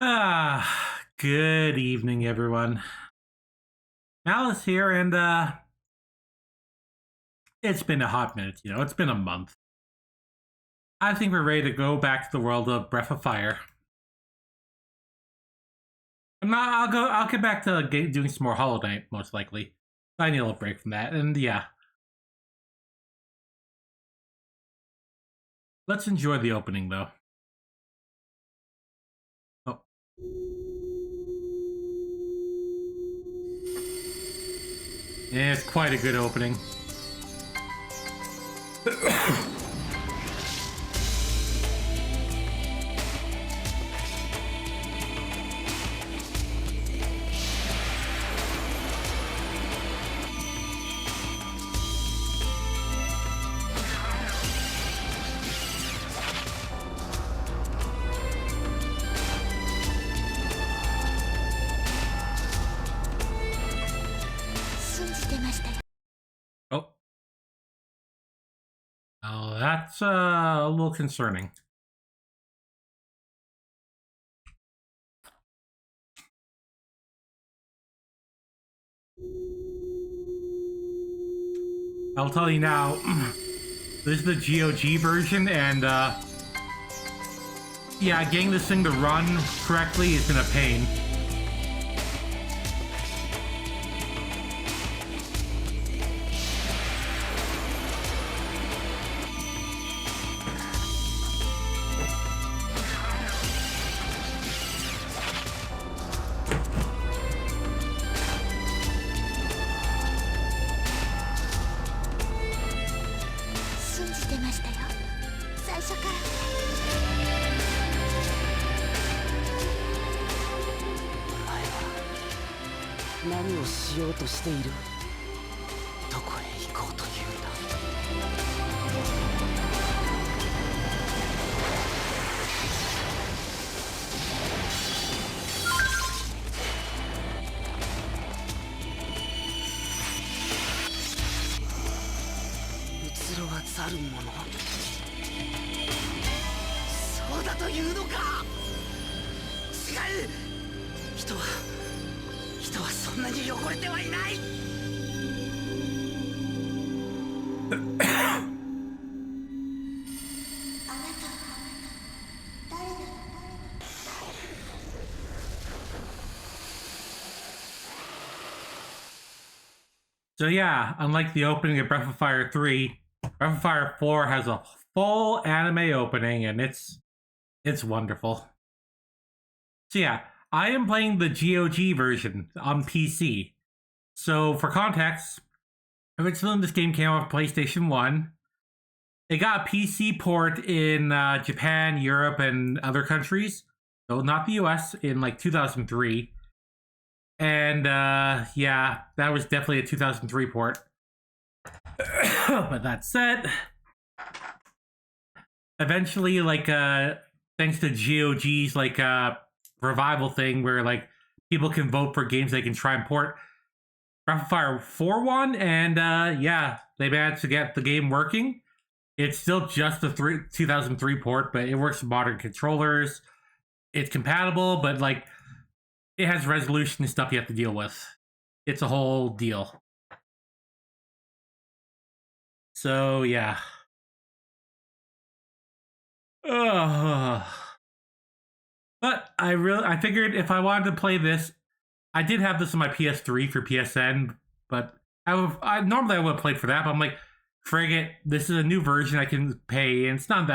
Good evening, everyone. Malice here, and it's been a hot minute. It's been a month. I think we're ready to go back to the world of Breath of Fire. I'll get back to doing some more Hollow Knight, most likely. I need a little break from that, and yeah. Let's enjoy the opening, though. Oh. Yeah, it's quite a good opening. Oh. Oh, that's a little concerning. I'll tell you now, this is the GOG version, and yeah, getting this thing to run correctly has been a pain. So yeah, unlike the opening of Breath of Fire 3, Breath of Fire 4 has a full anime opening, and it's wonderful. So yeah, I am playing the GOG version on PC. So for context, originally this game came off PlayStation 1. It got a PC port in Japan, Europe, and other countries, though not the US, in like 2003. And yeah, that was definitely a 2003 port. But that said, eventually, like thanks to GOG's like revival thing, where like people can vote for games they can try and port, Breath of Fire 4 won, and yeah, they managed to get the game working. It's still just the 2003 port, but it works with modern controllers. It's compatible, but like it has resolution and stuff you have to deal with. It's a whole deal. So yeah. But I figured if I wanted to play this, I did have this on my PS3 for PSN, but normally I would have played for that, but I'm like, frig it, this is a new version I can pay, and it's not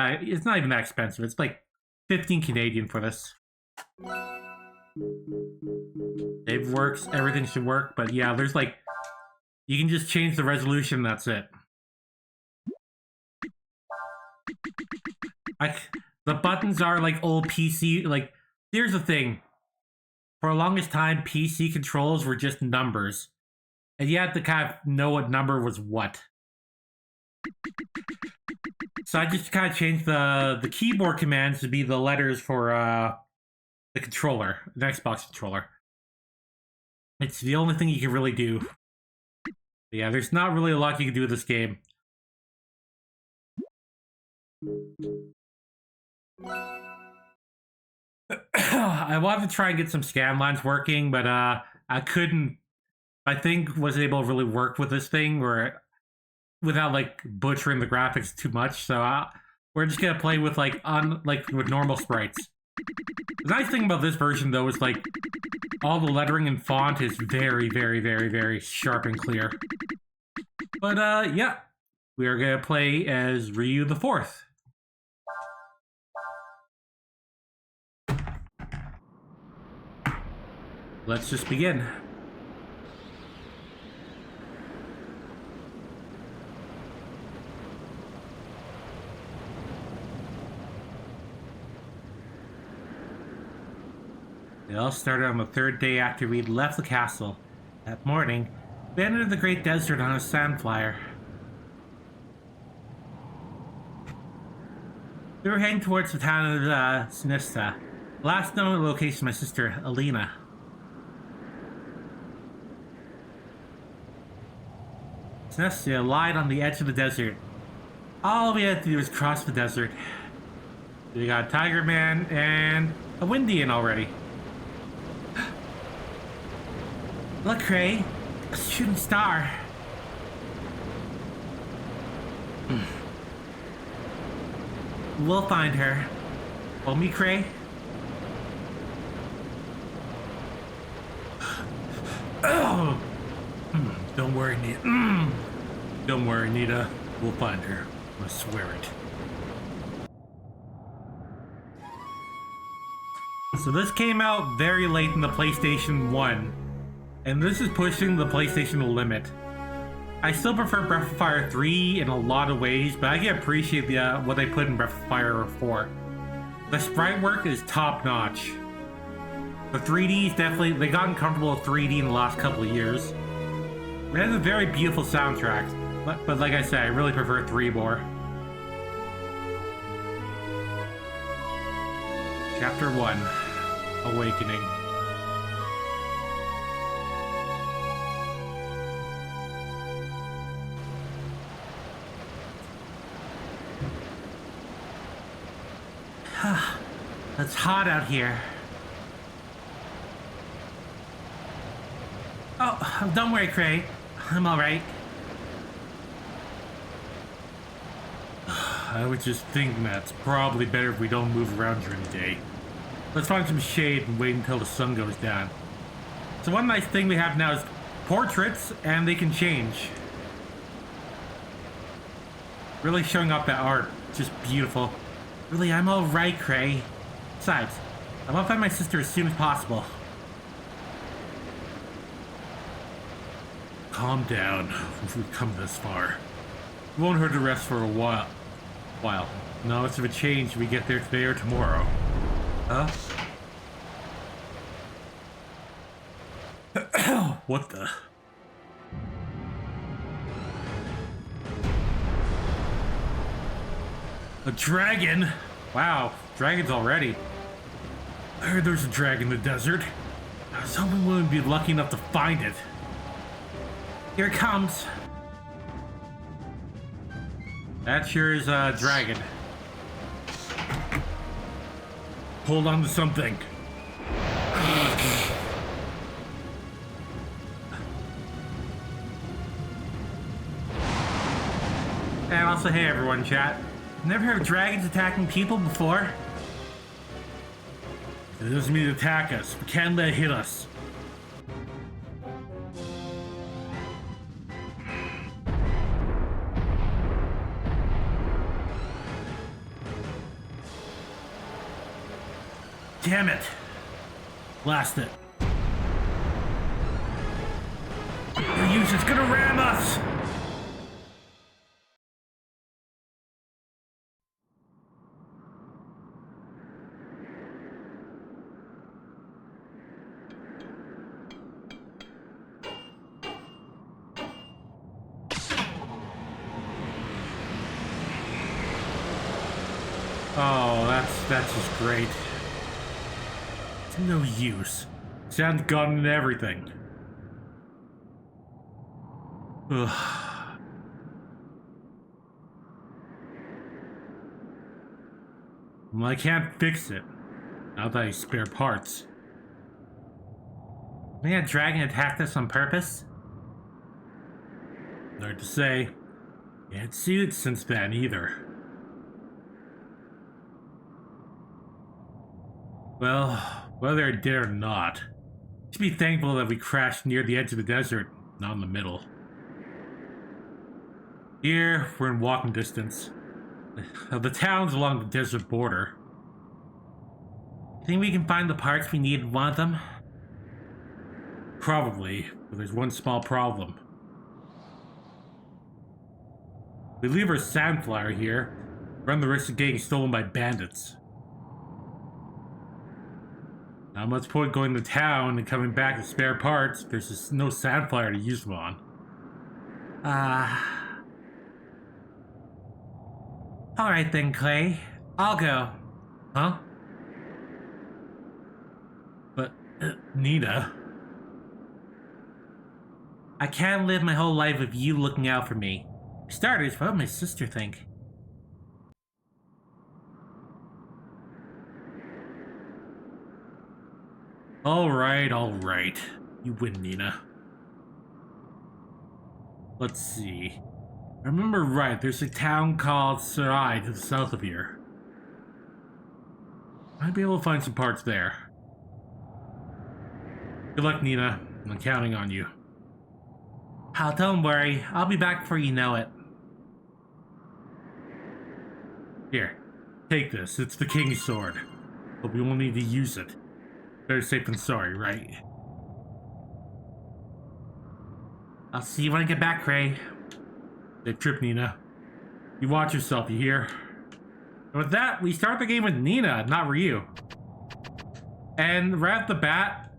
even that expensive. It's like 15 Canadian for this. It works, everything should work, but yeah, there's like, you can just change the resolution, that's it. The buttons are like old PC, like, here's the thing. For the longest time, PC controls were just numbers. And you had to kind of know what number was what. So I just kind of changed the keyboard commands to be the letters for the controller, the Xbox controller. It's the only thing you can really do. But yeah, there's not really a lot you can do with this game. I wanted to try and get some scan lines working, but I couldn't. I think was able to really work with this thing where without like butchering the graphics too much. So we're just gonna play with with normal sprites. The nice thing about this version though is like all the lettering and font is very, very, very, very sharp and clear. But yeah, we are gonna play as Ryu the Fourth. Let's just begin. It all started on the third day after we'd left the castle. That morning, we entered the Great Desert on a sand flyer. We were heading towards the town of Sinista, the last known location of my sister, Alina. Sinista lied on the edge of the desert. All we had to do was cross the desert. We got a Tiger Man and a Windian already. Look, Cray, a shooting star. We'll find her. Will me, Cray? Oh. Don't worry, Nita. Don't worry, Nita. We'll find her. I swear it. So this came out very late in the PlayStation 1. And this is pushing the PlayStation limit. I still prefer Breath of Fire 3 in a lot of ways, but I can appreciate what they put in Breath of Fire 4. The sprite work is top notch. The 3D is definitely, they gotten comfortable with 3D in the last couple of years. It has a very beautiful soundtrack, but like I said, I really prefer 3 more. Chapter 1, Awakening. It's hot out here. Oh, don't worry, Cray. I'm alright. I was just thinking that it's probably better if we don't move around during the day. Let's find some shade and wait until the sun goes down. So one nice thing we have now is portraits, and they can change. Really showing off that art. Just beautiful. Really, I'm alright, Cray. Besides, I want to find my sister as soon as possible. Calm down. We've come this far. We won't hurt to rest for a while. No, it's of a change if we get there today or tomorrow. Huh? What the? A dragon? Wow, dragons already. I heard there's a dragon in the desert. I was hoping we would be lucky enough to find it. Here it comes. That sure is a dragon. Hold on to something. And also, hey everyone, chat. Never heard of dragons attacking people before. It doesn't mean to attack us. We can't let it hit us. Damn it! Blast it. Ryu's just gonna ram us! Oh, that's just great. It's no use. Sound's gone and everything. Ugh. Well, I can't fix it. Now that he's spare parts. I think that dragon attacked us on purpose? Hard to say. Can't see it since then either. Well, whether it did or not, just be thankful that we crashed near the edge of the desert, not in the middle. Here, we're in walking distance. The town's along the desert border. Think we can find the parts we need in one of them? Probably, but there's one small problem. We leave our sandflower here, run the risk of getting stolen by bandits. Not much point going to town and coming back with spare parts. There's just no sandflower to use them on. Alright then, Clay. I'll go. Huh? But, Nina... I can't live my whole life with you looking out for me. For starters, what would my sister think? Alright. You win, Nina. Let's see. I remember right, there's a town called Sarai to the south of here. Might be able to find some parts there. Good luck, Nina. I'm counting on you. Oh, don't worry. I'll be back before you know it. Here. Take this. It's the King's Sword. But we won't need to use it. Better safe than sorry, right? I'll see you when I get back, Ray. Safe trip, Nina. You watch yourself, you hear? And with that, we start the game with Nina, not Ryu. And right off the bat,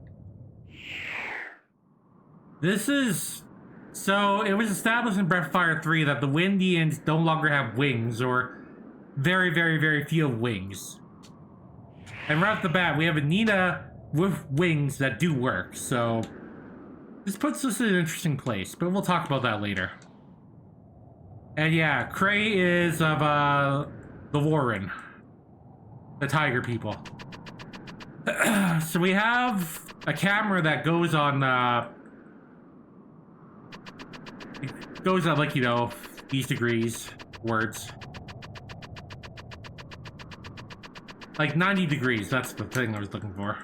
this is... So, it was established in Breath of Fire 3 that the Windians no longer have wings, or very few wings. And right off the bat, we have a Nina with wings that do work, so... This puts us in an interesting place, but we'll talk about that later. And yeah, Cray is of, the Warren. The Tiger people. So we have a camera that goes on, it goes at, like, you know, these degrees, words. Like 90 degrees, that's the thing I was looking for.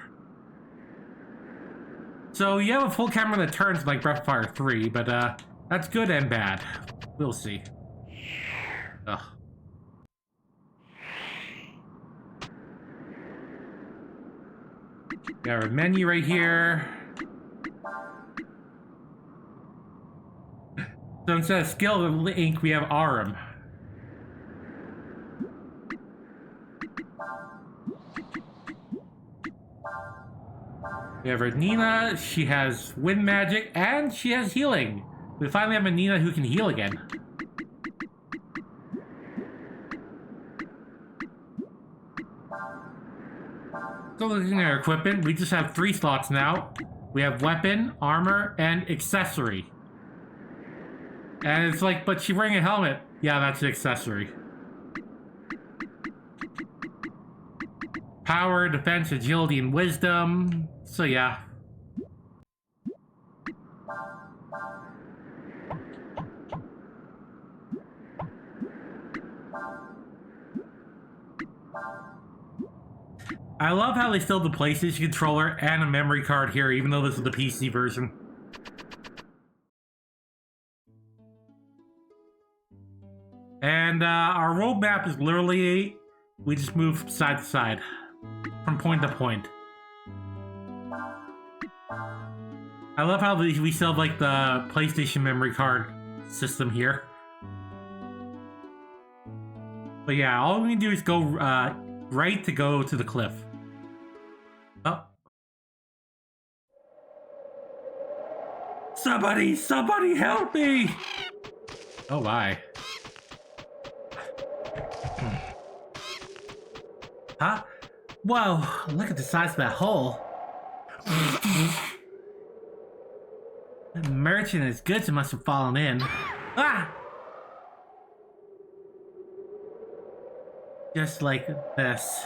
So you have a full camera that turns like Breath of Fire 3, but that's good and bad. We'll see. Ugh. Got our menu right here. So instead of skill of ink, we have Arum. We have our Nina, she has wind magic, and she has healing. We finally have a Nina who can heal again. So looking at our equipment, we just have 3 slots now. We have weapon, armor, and accessory. And it's like, but she's wearing a helmet. Yeah, that's an accessory. Power, defense, agility, and wisdom. So yeah. I love how they still have the PlayStation controller and a memory card here, even though this is the PC version. And our roadmap is literally, we just move side to side, from point to point. I love how we still have like the PlayStation memory card system here. But yeah, all we can do is go right to go to the cliff. Oh. Somebody help me! Oh my. Huh? Whoa, look at the size of that hole. The merchant and his goods must have fallen in. Ah! Just like this.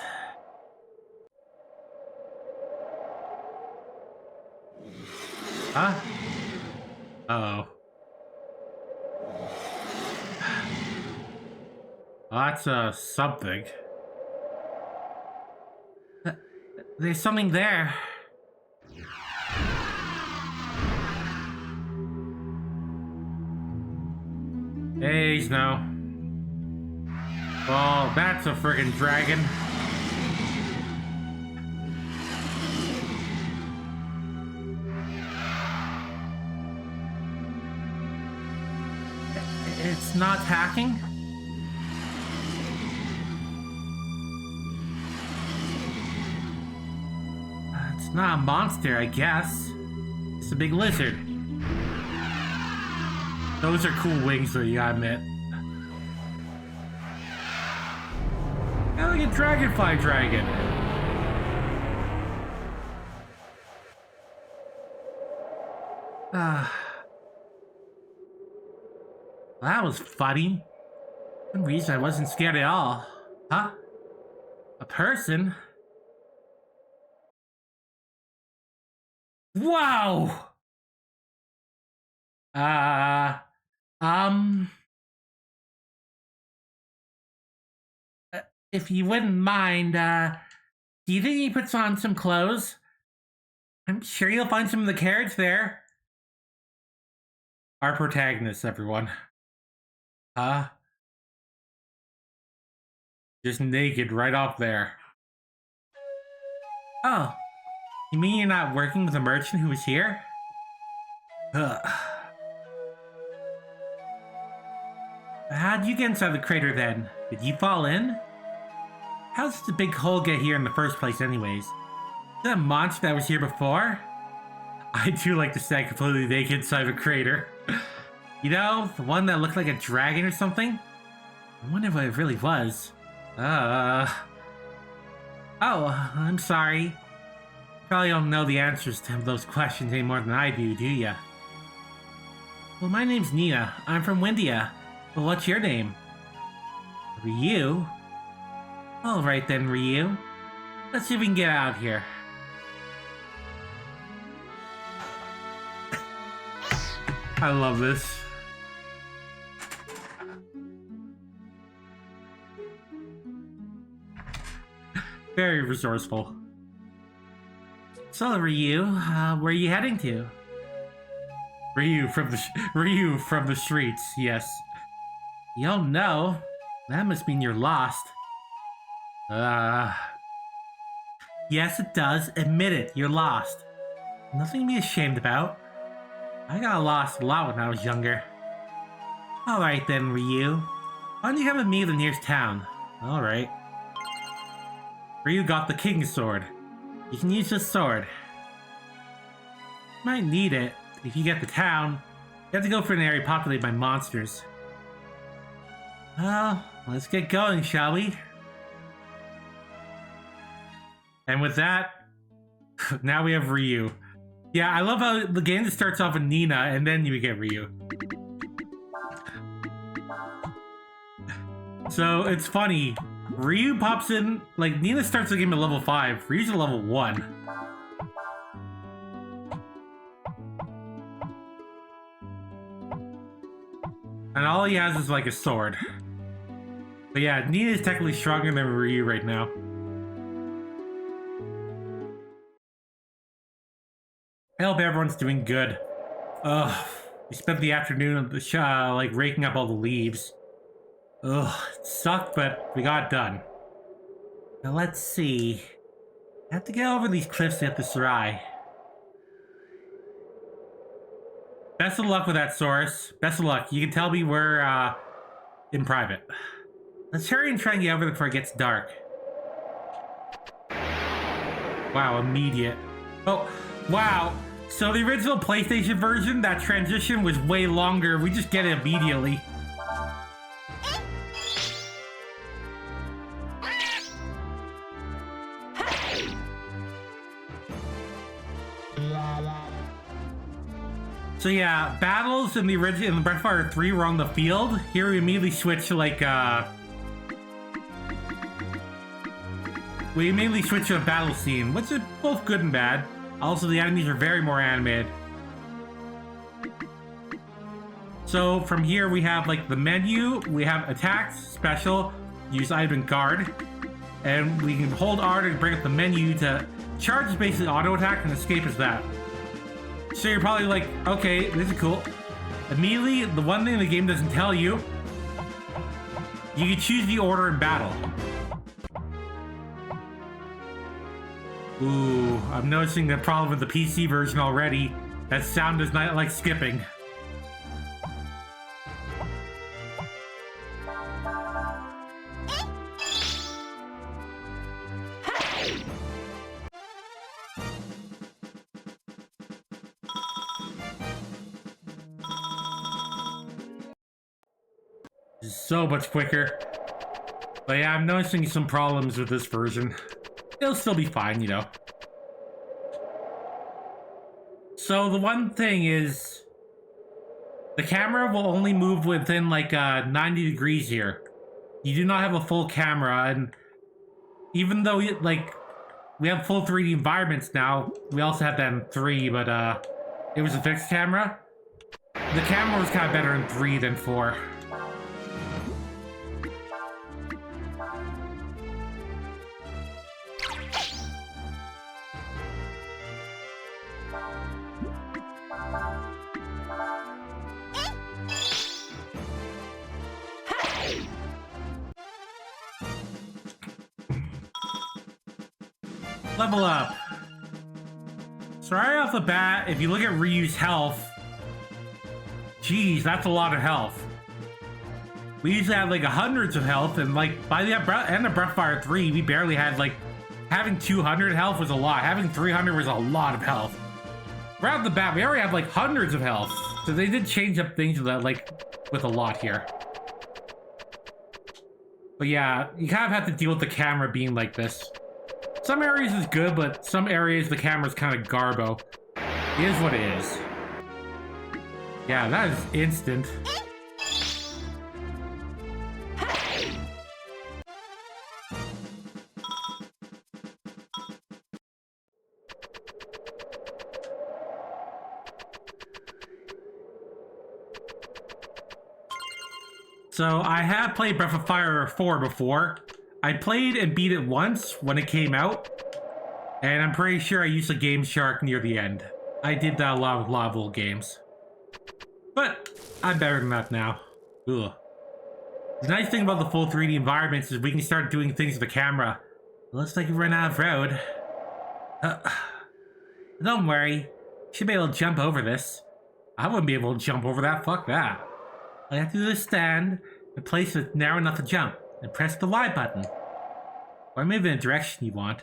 Huh? Uh-oh. Well, that's, something. There's something there. Hey, Snow. Oh, that's a friggin' dragon. It's not hacking? It's not a monster, I guess. It's a big lizard. Those are cool wings, though, you gotta admit. Yeah, like a dragonfly dragon. That was funny. For some reason I wasn't scared at all. Huh? A person? Wow! Um... If you wouldn't mind, do you think he puts on some clothes? I'm sure you'll find some of the carrots there. Our protagonist, everyone. Huh? Just naked right off there. Oh, you mean you're not working with a merchant who was here? Ugh. How'd you get inside the crater then? Did you fall in? How did the big hole get here in the first place anyways? Is that a monster that was here before? I do like to stand completely naked inside a crater. You know, the one that looked like a dragon or something? I wonder what it really was. Oh, I'm sorry. Probably don't know the answers to those questions any more than I do ya? Well, my name's Nina. I'm from Windia. Well, what's your name? Ryu? Alright then, Ryu. Let's see if we can get out of here. I love this. Very resourceful. So, Ryu, where are you heading to? Ryu from the streets, yes. You don't know? That must mean you're lost. Yes, it does. Admit it, you're lost. Nothing to be ashamed about. I got lost a lot when I was younger. Alright then, Ryu. Why don't you come with me to the nearest town? Alright. Ryu got the King's Sword. You can use this sword. Might need it. If you get to town, you have to go for an area populated by monsters. Well, let's get going, shall we? And with that, now we have Ryu. Yeah, I love how the game just starts off with Nina, and then you get Ryu. So, it's funny. Ryu pops in, like, Nina starts the game at level 5. Ryu's at level 1. And all he has is, like, a sword. But yeah, Nina is technically stronger than Ryu right now. I hope everyone's doing good. Ugh, we spent the afternoon of the like, raking up all the leaves. Ugh, it sucked, but we got it done. Now let's see. I have to get over these cliffs to hit the Sarai. Best of luck with that, Source. Best of luck. You can tell me we're, in private. Let's hurry and try and get over there before it gets dark. Wow, immediate. Oh, wow. So the original PlayStation version, that transition was way longer. We just get it immediately. So yeah, battles in the original, in Breathfire 3 were on the field. Here we immediately switch to like, we immediately switch to a battle scene, which is both good and bad. Also, the enemies are very more animated. So from here we have like the menu, we have attacks, special, use item and guard, and we can hold R to bring up the menu to charge is basically auto attack and escape is that. So you're probably like, okay, this is cool. Immediately, the one thing the game doesn't tell you, you can choose the order in battle. Ooh, I'm noticing the problem with the PC version already. That sound does not like skipping. So much quicker. But yeah, I'm noticing some problems with this version. It'll still be fine, you know. So the one thing is, the camera will only move within like 90 degrees here. You do not have a full camera, and even though we have full 3D environments now, we also have that in 3, but it was a fixed camera. The camera was kind of better in 3 than 4. Level up. So right off the bat, if you look at Ryu's health, geez, that's a lot of health. We usually have like hundreds of health, and like by the end of Breathfire 3, we barely had like, having 200 health was a lot. Having 300 was a lot of health. Right off the bat, we already have like hundreds of health. So they did change up things with that, like, with a lot here. But yeah, you kind of have to deal with the camera being like this. Some areas is good, but some areas the camera's kind of garbo. It is what it is. Yeah, that is instant. So I have played Breath of Fire 4 before. I played and beat it once when it came out, and I'm pretty sure I used a Game Shark near the end. I did that a lot with a lot of old games. But I'm better than that now. Ugh. The nice thing about the full 3D environments is we can start doing things with the camera. It looks like we ran out of road. Don't worry. Should be able to jump over this. I wouldn't be able to jump over that. Fuck that. All you have to do is stand and place it narrow enough to jump, and press the Y button. Or move in the direction you want.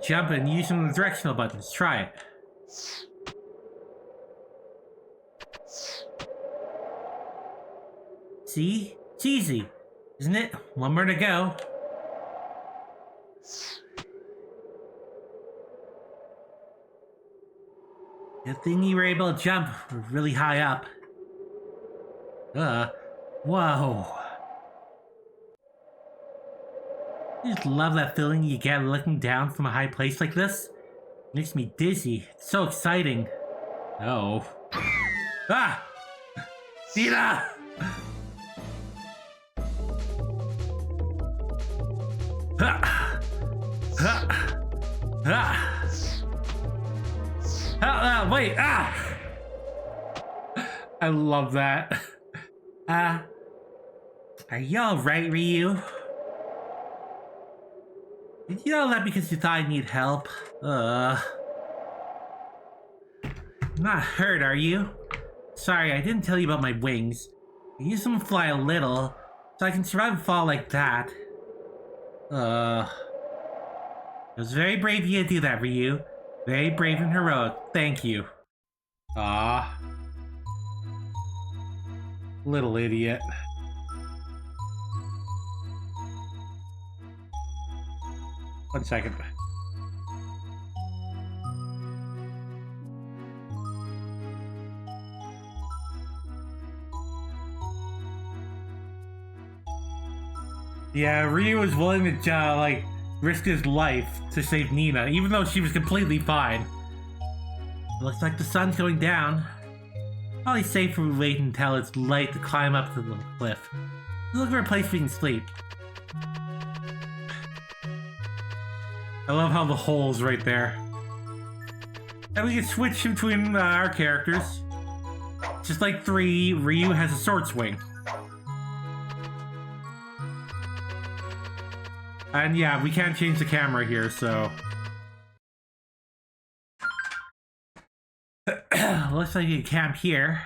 Jump and use one of the directional buttons. Try it. See? It's easy, isn't it? One more to go. Good thing you were able to jump really high up. Whoa. I just love that feeling you get looking down from a high place like this. It makes me dizzy. It's so exciting. Oh. Ah! Sita! Wait! I love that. Are you alright, Ryu? Did you know that because you thought I need help? Not hurt, are you? Sorry, I didn't tell you about my wings. I use them to fly a little, so I can survive a fall like that. It was very brave of you to do that, Ryu. Very brave and heroic. Thank you. Ah. Little idiot. One second. Yeah, Ryu was willing to, like, risk his life to save Nina, even though she was completely fine. Looks like the sun's going down. Probably safe if we wait until it's light to climb up to the cliff. Look for a place we can sleep. I love how the hole's right there. And we can switch between our characters. Just like 3, Ryu has a sword swing. And yeah, we can't change the camera here, so... Looks like you can camp here.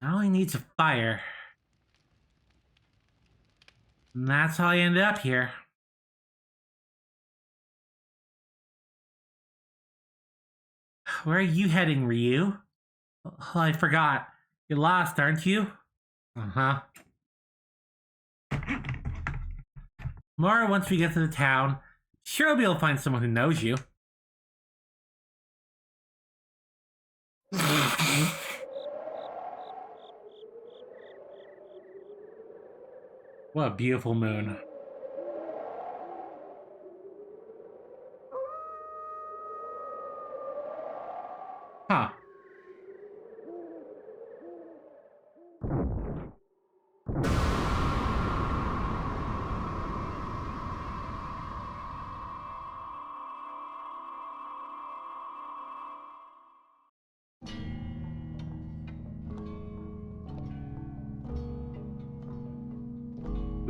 Now he needs a fire. And that's how I ended up here. Where are you heading, Ryu? Oh, I forgot. You're lost, aren't you? Uh-huh. Tomorrow, once we get to the town, sure I'll be able to find someone who knows you. What a beautiful moon. Huh.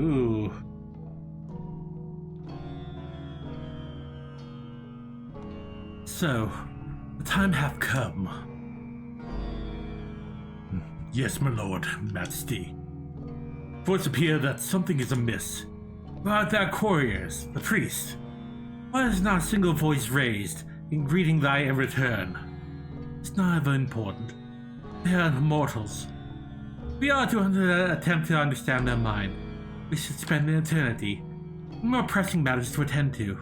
Ooh. So, the time have come. Yes, my lord, Majesty. For it appears that something is amiss. About that couriers, the priest. Why is not a single voice raised in greeting thy return? It's not ever important. They are mortals. We are to attempt to understand their mind. We should spend an eternity. More pressing matters to attend to.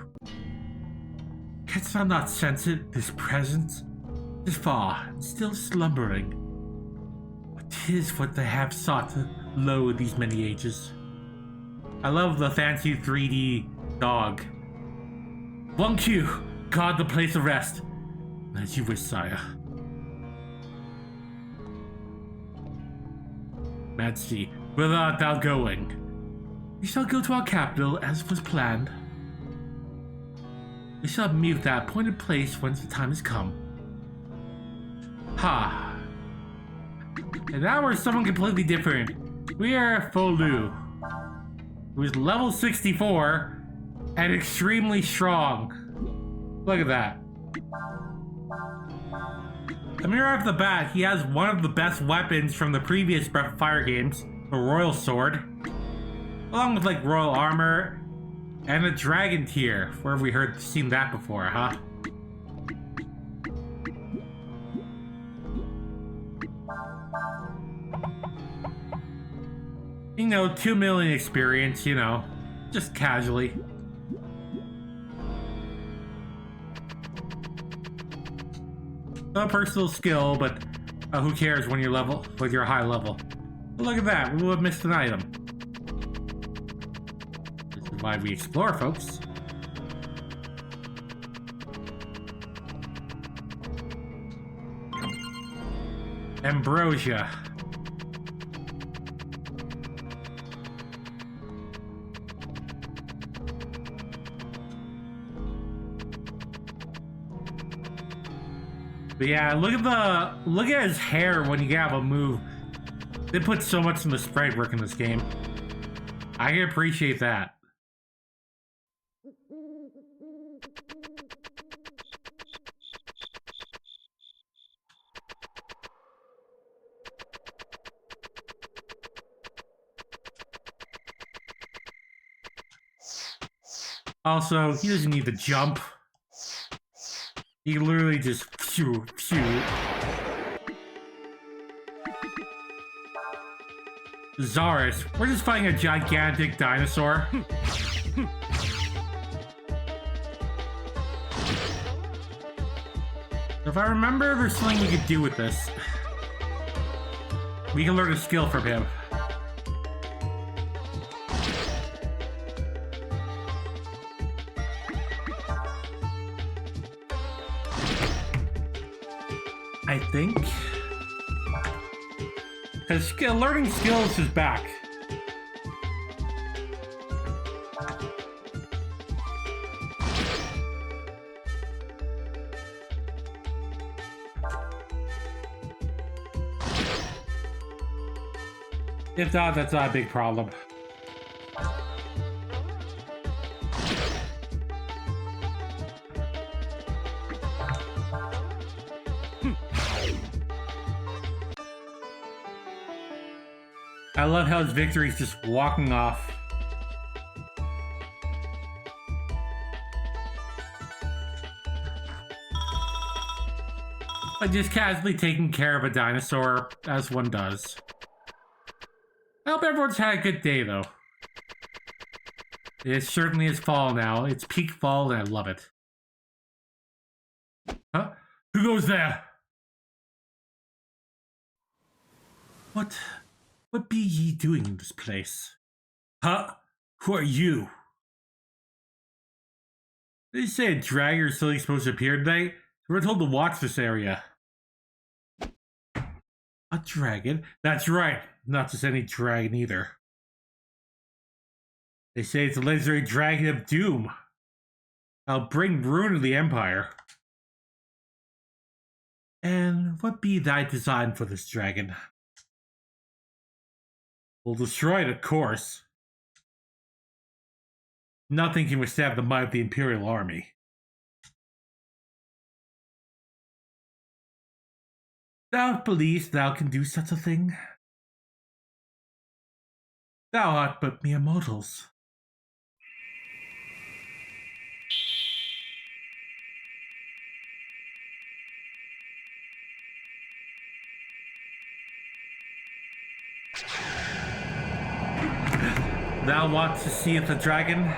Canst thou not sense it, this presence? This far, and still slumbering. But 'tis what they have sought to loathe these many ages. I love the fancy 3D dog. 1Q, guard the place of rest. As you wish, sire. Majesty, whither art thou going? We shall go to our capital as was planned. We shall meet at that appointed place once the time has come. Ha! And now we're someone completely different. We are Folu, who is level 64 and extremely strong. Look at that. I mean, right off the bat, he has one of the best weapons from the previous Breath of Fire games, the Royal Sword. Along with like Royal Armor and a Dragon Tier. Where have we seen that before, huh? You know, 2 million experience, you know, just casually. No personal skill, but who cares when you're high level. But look at that, we will have missed an item. This is why we explore, folks. Ambrosia. But yeah, look at his hair when you have a move. They put so much in the sprite work in this game. I can appreciate that. Also, he doesn't need to jump. He can literally just phew. Zaris, we're just fighting a gigantic dinosaur. If I remember, there's something we could do with this. We can learn a skill from him. I think. Because learning skills is back. If not, that's not a big problem. I love how his victory's just walking off. Like just casually taking care of a dinosaur, as one does. I hope everyone's had a good day, though. It certainly is fall now. It's peak fall, and I love it. Huh? Who goes there? What be ye doing in this place? Huh? Who are you? Did they say a dragon or something supposed to appear tonight? We're told to watch this area. A dragon? That's right. Not just any dragon either. They say it's a legendary dragon of doom. I'll bring ruin to the Empire. And what be thy design for this dragon? We'll destroy it, of course. Nothing can withstand the might of the Imperial Army. Thou believest thou can do such a thing? Thou art but mere mortals. Thou want to see the dragon?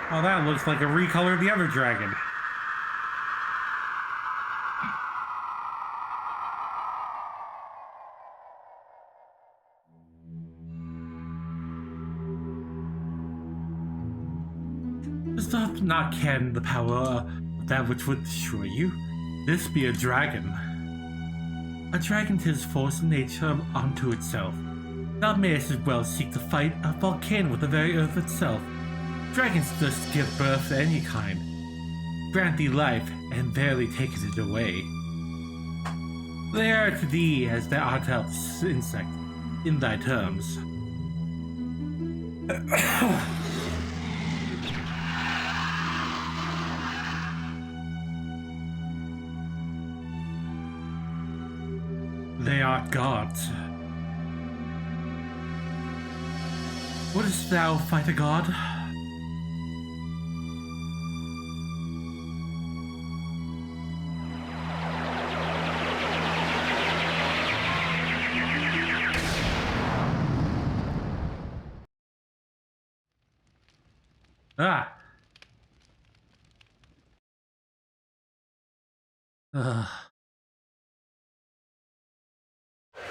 Oh, that looks like a recolor of the other dragon. Dost thou not ken the power of that which would destroy you? This be a dragon. A dragon tis force in nature unto itself. Thou mayest as well seek to fight a volcano with the very earth itself. Dragons just give birth to any kind, grant thee life, and barely taketh it away. They are to thee as thou art else insect, in thy terms. They are gods. Wouldst thou fight a god? Ah.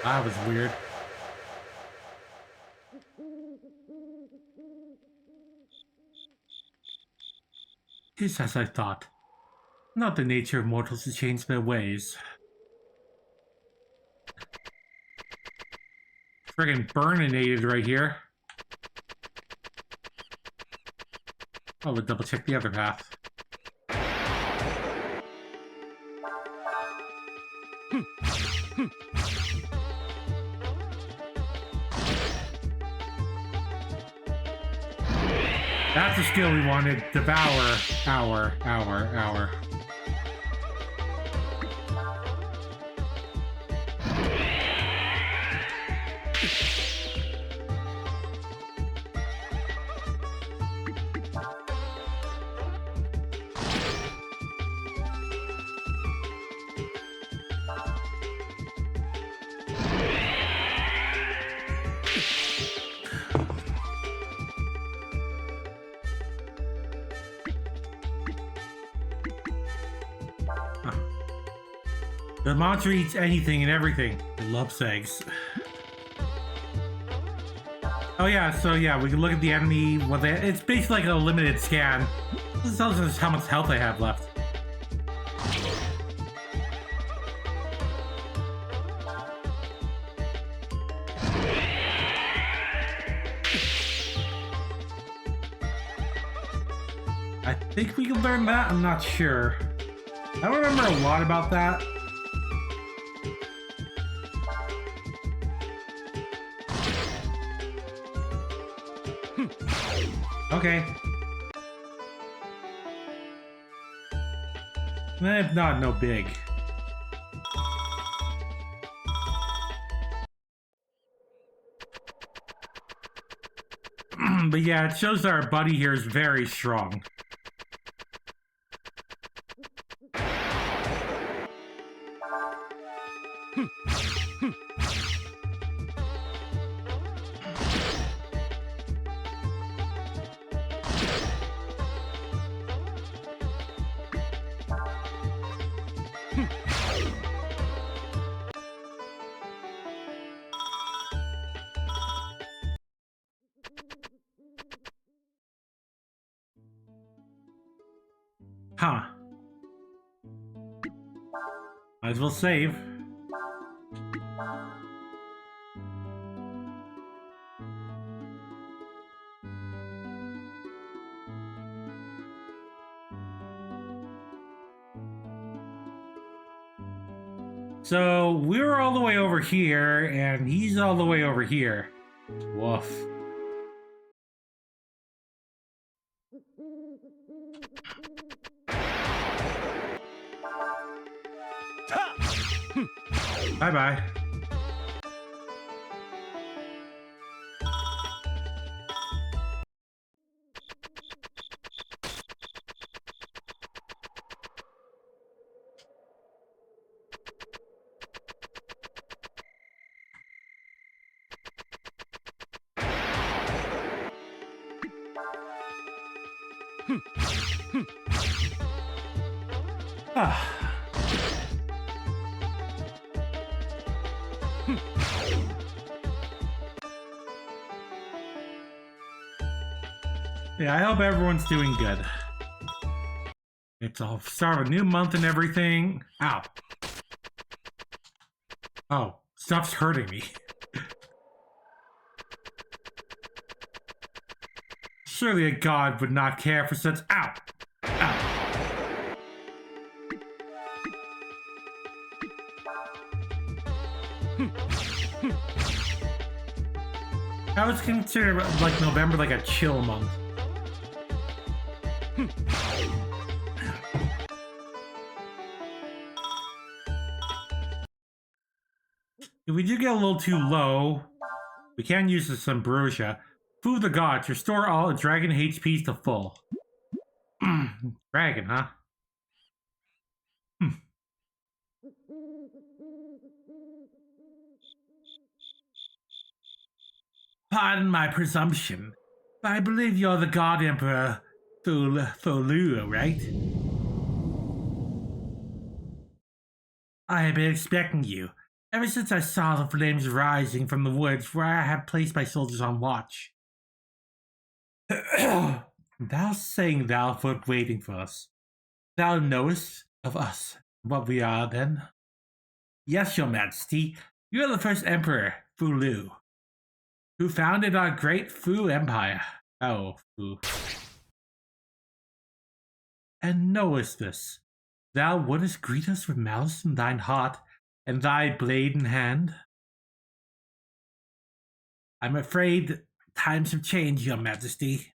That was weird. Tis as I thought. Not the nature of mortals to change their ways. Friggin' burninated right here. Oh, we'll double check the other path. That's the skill we wanted. Devour. Hour. The monster eats anything and everything. It loves eggs. Oh yeah, so yeah, we can look at the enemy. It's basically like a limited scan. This tells us how much health they have left. I think we can learn that. I'm not sure. I don't remember a lot about that. Okay. If not, no big. But yeah, it shows that our buddy here is very strong. Huh. Might as well save. So we're all the way over here, and he's all the way over here. Woof. Bye-bye. Ah. Yeah, I hope everyone's doing good. It's all start of a new month and everything. Ow. Oh, stuff's hurting me. Surely a god would not care for such. Ow! Ow! I was considered like November like a chill month. If we do get a little too low, we can use this ambrosia. Food of the gods, restore all dragon HPs to full. Dragon, huh? Pardon my presumption, but I believe you're the God Emperor Tholu, right? I have been expecting you, ever since I saw the flames rising from the woods where I have placed my soldiers on watch. Thou saying thou wert waiting for us. Thou knowest of us what we are, then? Yes, your majesty, you are the first emperor, Tholu, who founded our great Fu Empire. Oh, Fu. And knowest this, thou wouldst greet us with malice in thine heart, and thy blade in hand? I'm afraid times have changed, your majesty.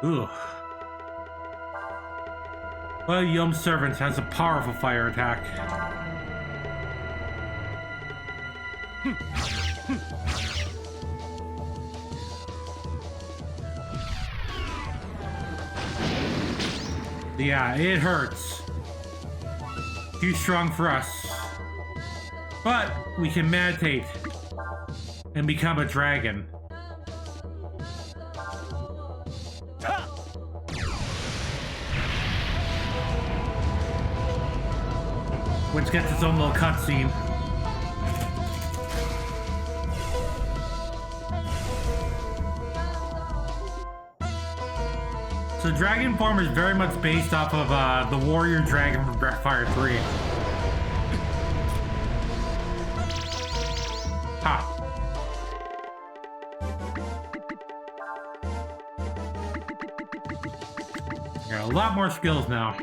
Ooh. Well, Yom Servant has a powerful fire attack. Yeah, it hurts. Too strong for us. But we can meditate and become a dragon. which gets its own little cutscene. So Dragon Form is very much based off of the Warrior Dragon from Breath of Fire 3. Ha. Got a lot more skills now.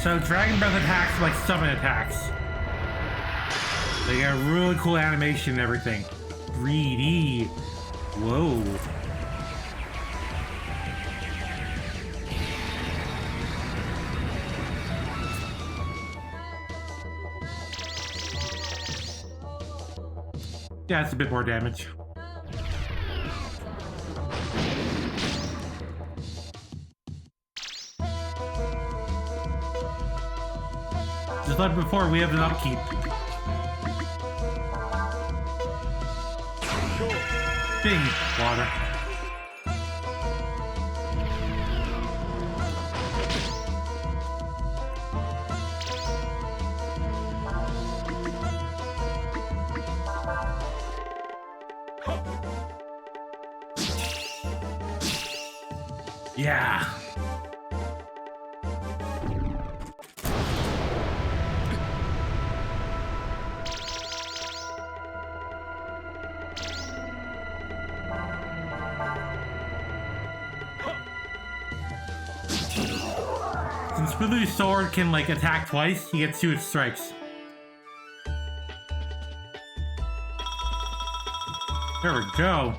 So Dragon Breath attacks are like summon attacks. They got really cool animation and everything. 3D. Whoa. Yeah, it's a bit more damage. Just like before, we have an upkeep. Bing, water. Yeah. Since Spulu's sword can like attack twice, he gets 2 strikes. There we go.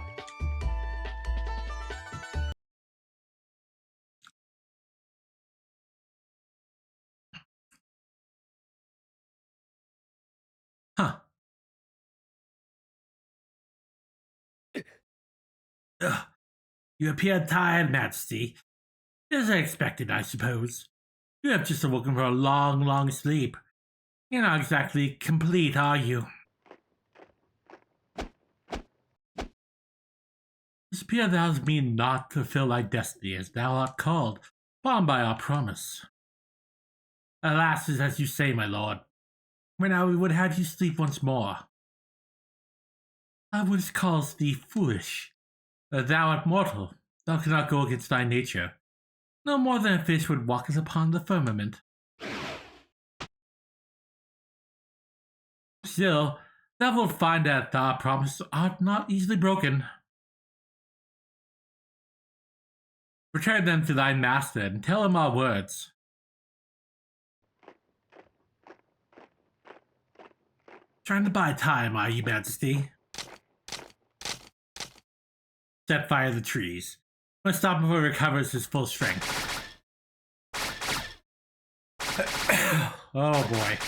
Huh. Ugh. You appear tired, Majesty. As I expected, I suppose. You have just awoken from a long, long sleep. You're not exactly complete, are you? Spear thou me not to fulfill thy destiny as thou art called, bound by our promise. Alas, is as you say, my lord. When now we would have you sleep once more. I would call thee foolish. Thou art mortal. Thou cannot go against thy nature. No more than a fish would walk upon the firmament. Still, thou wilt find that thy promises are not easily broken. Return them to thy master and tell him our words. Trying to buy time, are you, Majesty? Set fire to the trees. Must stop before he recovers his full strength. Oh boy.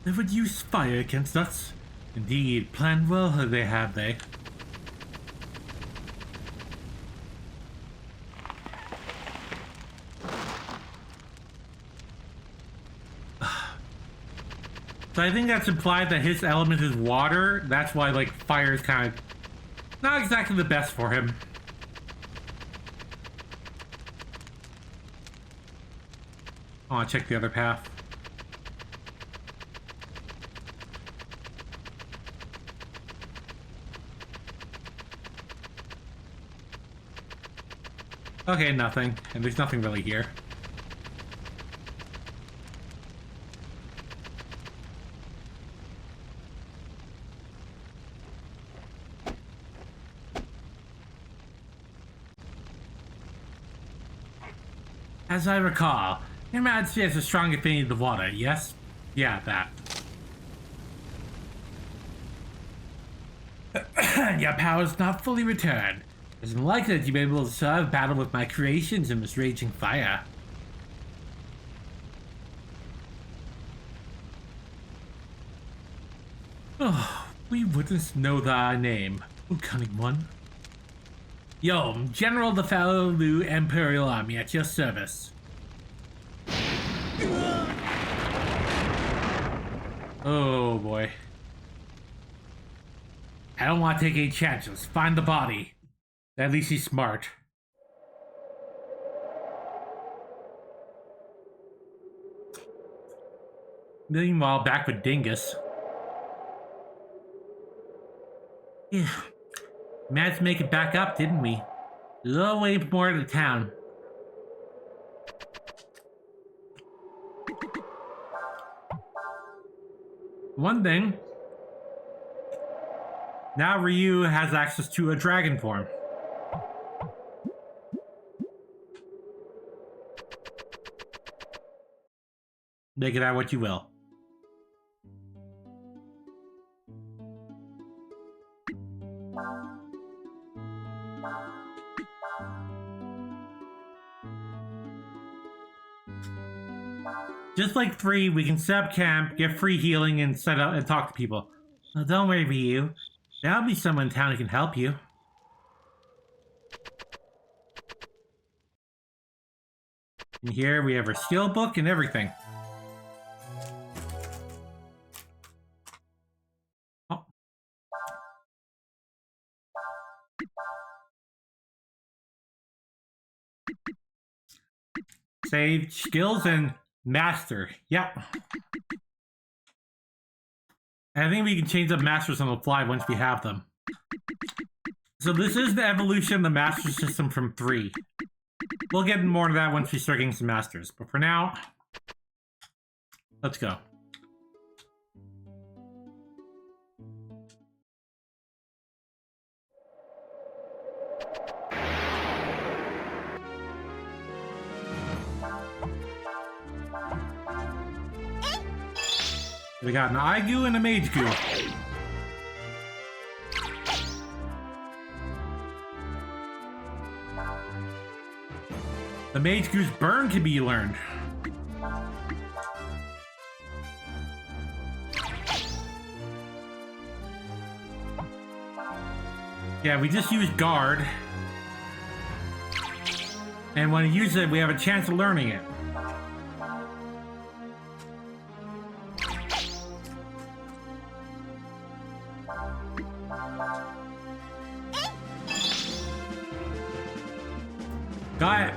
They would use fire against us. Indeed, planned well they have they. So I think that's implied that his element is water. That's why, like, fire is kind of not exactly the best for him. I want to check the other path. Okay, nothing. And there's nothing really here. As I recall, Your Majesty has a strong affinity to water, yes? Yeah, that. Your power's not fully returned. It's unlikely that you'll be able to survive battle with my creations in this raging fire. Oh, we wouldn't know thy name, O cunning one. Yo, I'm General the Falu Imperial Army at your service. Oh boy. I don't want to take any chances. Find the body. At least he's smart. Meanwhile, back with Dingus. Yeah. Managed to make it back up, didn't we? A little way more to town. One thing. Now Ryu has access to a dragon form. Make it out what you will. Just like 3, we can set up camp, get free healing, and set up and talk to people. Oh, don't worry, Ryu. There'll be someone in town who can help you. And here we have our skill book and everything. Oh. Save skills and master. Yep. I think we can change up masters on the fly once we have them. So this is the evolution of the master system from 3. We'll get more into that once we start getting some masters. But for now, let's go. We got an Aigu and a Mage Goo. The Mage Goo's burn can be learned. Yeah, we just use guard. And when we use it, we have a chance of learning it. Got it.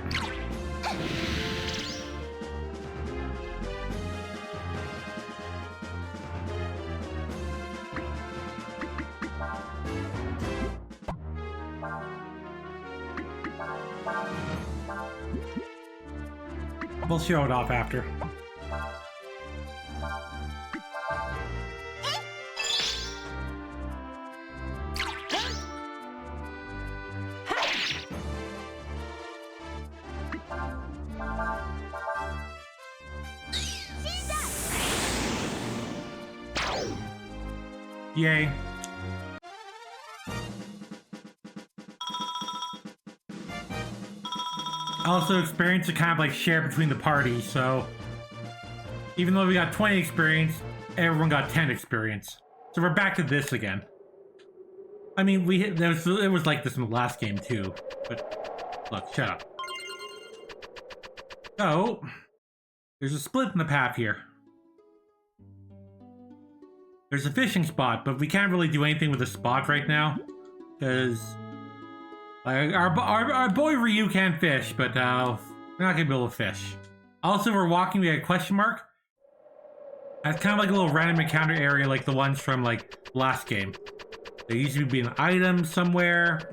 We'll show it off after. Yay. Also, experience are kind of like shared between the party, so even though we got 20 experience, everyone got 10 experience. So we're back to this again. I mean, it was like this in the last game too, but look, shut up. So, there's a split in the path here. There's a fishing spot, but we can't really do anything with the spot right now, because our boy Ryu can fish, but we're not gonna be able to fish. Also, we're walking, we had a question mark. That's kind of like a little random encounter area like the ones from like last game. There usually be an item somewhere.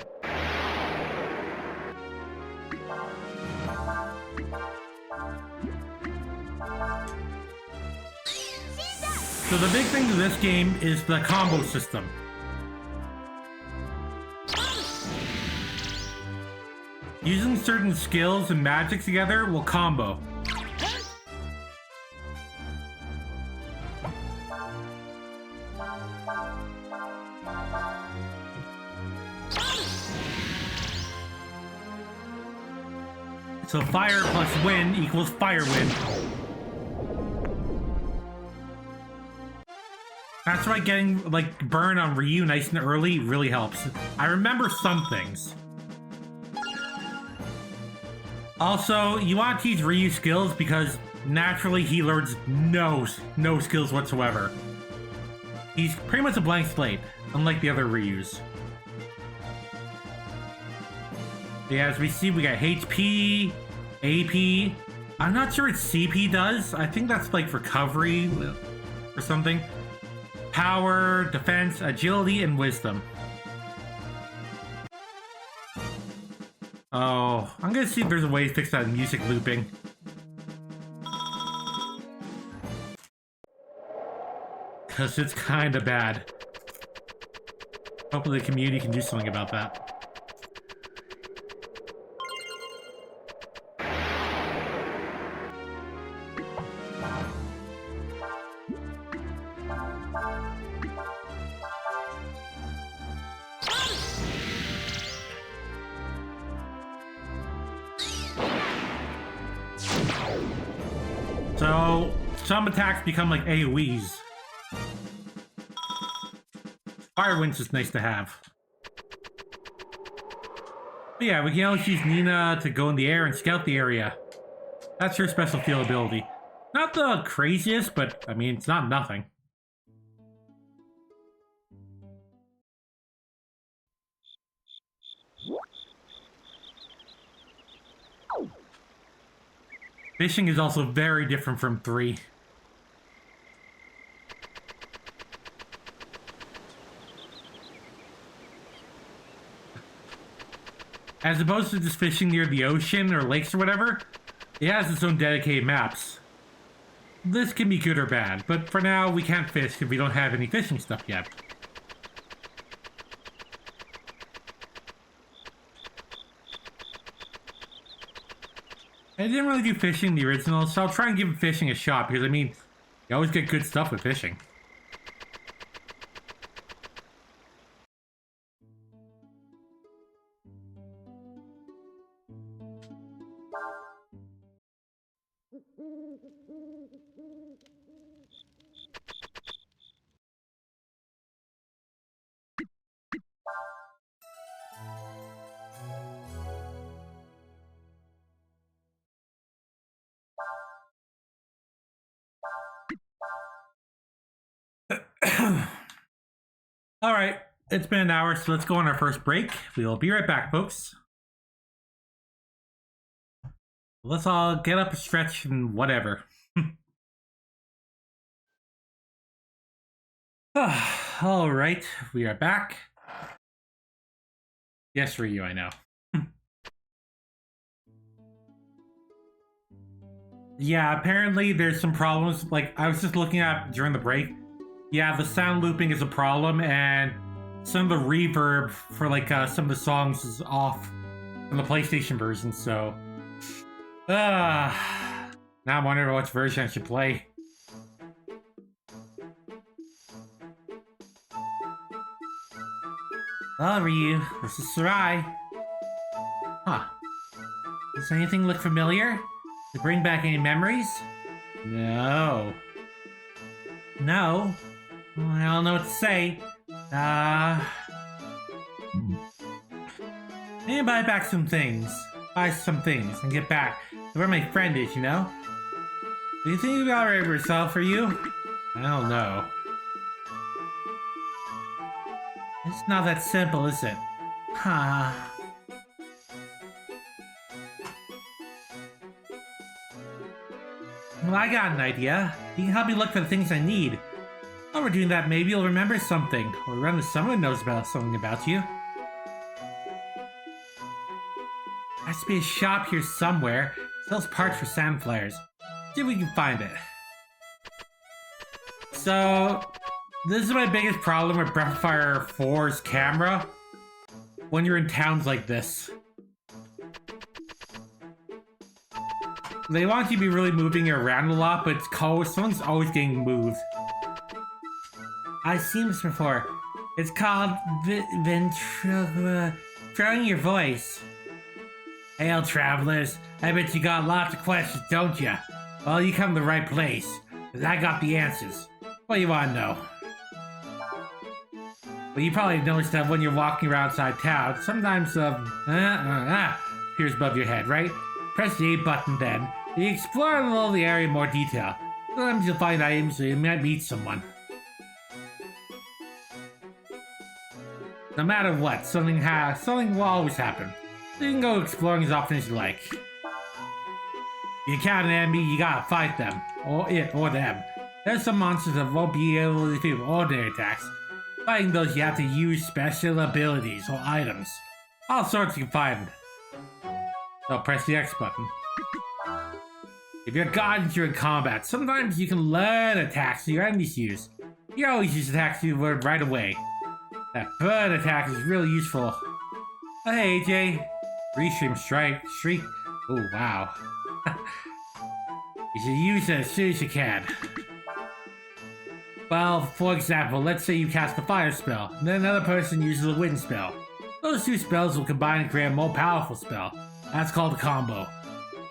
So the big thing to this game is the combo system. Using certain skills and magic together will combo. So fire plus wind equals fire wind. That's why getting like burn on Ryu nice and early really helps. I remember some things. Also, you want to teach Ryu skills because naturally he learns no skills whatsoever. He's pretty much a blank slate, unlike the other Ryus. Yeah, as we see, we got HP, AP. I'm not sure what CP does. I think that's like recovery or something. Power, defense, agility, and wisdom. Oh, I'm gonna see if there's a way to fix that music looping. Because it's kind of bad. Hopefully the community can do something about that. So, some attacks become like AoEs. Fire Wind's just nice to have. But yeah, we can always use Nina to go in the air and scout the area. That's her special field ability. Not the craziest, but I mean, it's not nothing. Fishing is also very different from 3. As opposed to just fishing near the ocean or lakes or whatever, it has its own dedicated maps. This can be good or bad, but for now we can't fish if we don't have any fishing stuff yet. I didn't really do fishing in the original, so I'll try and give fishing a shot, because I mean, you always get good stuff with fishing. Alright, it's been an hour, so let's go on our first break. We'll be right back, folks. Let's all get up, stretch, and whatever. Alright, we are back. Yes, Ryu, I know. Yeah, apparently there's some problems. Like, I was just looking at during the break. Yeah, the sound looping is a problem, and some of the reverb for like some of the songs is off from the PlayStation version, so now I'm wondering which version I should play. Well, Ryu, this is Sarai. Huh. Does anything look familiar? Does it bring back any memories? No. No? Well, I don't know what to say. Maybe buy back some things. Buy some things and get back to where my friend is, you know? Do you think you got rid of yourself for you? I don't know. It's not that simple, is it? Huh. Well, I got an idea. You can help me look for the things I need. While we're doing that, maybe you'll remember something, or run into someone knows about something about you. There has to be a shop here somewhere. Sells parts for sand flares. See if we can find it. So, this is my biggest problem with Breath of Fire 4's camera. When you're in towns like this. They want you to be really moving around a lot, but someone's always getting moved. I've seen this before. It's called ventriloquizing your voice. Hail, travelers. I bet you got lots of questions, don't ya? Well, you come to the right place, because I got the answers. What do you want to know? Well, you probably noticed that when you're walking around outside town, sometimes appears above your head, right? Press the A button then. You explore a little the area in more detail. Sometimes you'll find items or you might meet someone. No matter what, something will always happen. So you can go exploring as often as you like. You encounter an enemy, you gotta fight them. Or it, or them. There's some monsters that won't be able to defeat with ordinary attacks. Fighting those, you have to use special abilities or items. All sorts you can find. So press the X button. If you're God and you're in combat, sometimes you can learn attacks your enemies use. You always use attacks you learn right away. That bird attack is really useful. Oh, hey AJ. Restream shriek. Oh wow. You should use it as soon as you can. Well, for example, let's say you cast a fire spell, and then another person uses a wind spell. Those two spells will combine and create a more powerful spell. That's called a combo.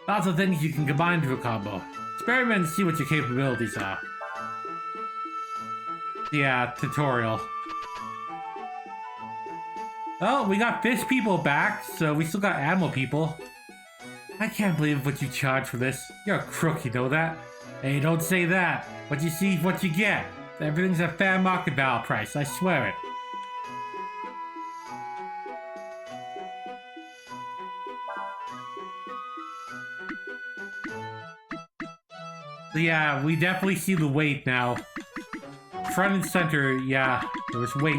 Lots of things you can combine into a combo. Experiment and see what your capabilities are. Yeah, tutorial. Oh, we got fish people back, so we still got animal people. I can't believe what you charge for this. You're a crook, you know that? Hey, don't say that. What you see is what you get. Everything's a fair market value price, I swear it. So yeah, we definitely see the weight now. Front and center, yeah, there was weight.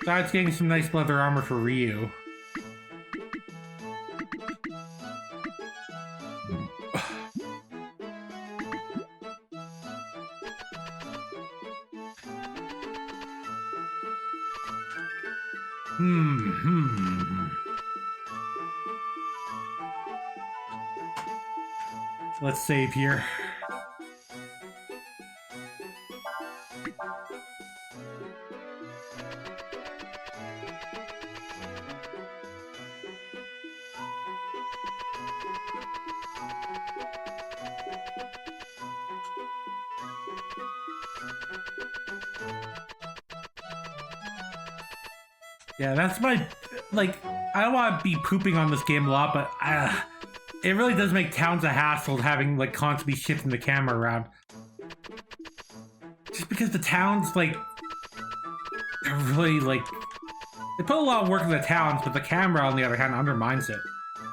Besides getting some nice leather armor for Ryu. Let's save here. Yeah, that's my, like, I don't want to be pooping on this game a lot, but it really does make towns a hassle having, like, constantly shifting the camera around. Just because the towns, like, they're really, like, they put a lot of work in the towns, but the camera, on the other hand, undermines it.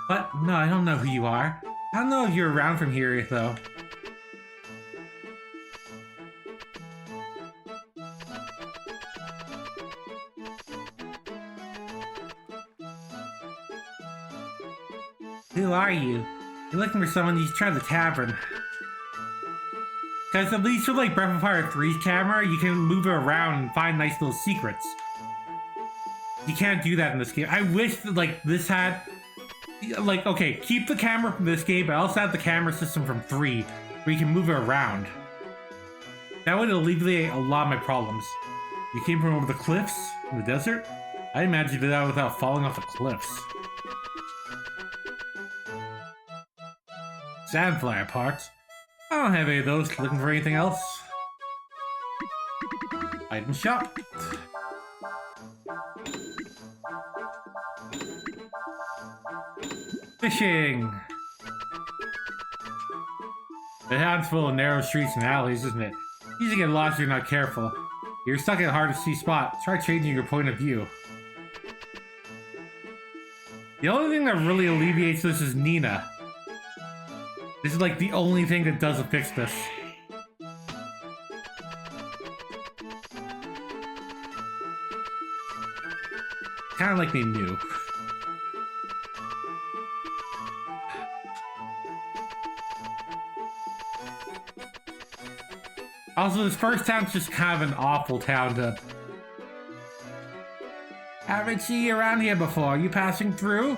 But, no, I don't know who you are. I don't know if you're around from here, though. Who are you? You're looking for someone who's tried the tavern. Because at least with like Breath of Fire 3's camera, you can move it around and find nice little secrets. You can't do that in this game. I wish that, like, this had... Like, okay, keep the camera from this game, but also have the camera system from 3, where you can move it around. That would alleviate a lot of my problems. You came from over the cliffs? In the desert? I imagine you did that without falling off the cliffs. Sandflyer parts? I don't have any of those. Looking for anything else? Item shop. Fishing! The town's full of narrow streets and alleys, isn't it? Easy to get lost if you're not careful. You're stuck in a hard-to-see spot. Try changing your point of view. The only thing that really alleviates this is Nina. This is like the only thing that doesn't fix this. Kind of like they knew. Also, this first town's just kind of an awful town to... Haven't seen you around here before. Are you passing through?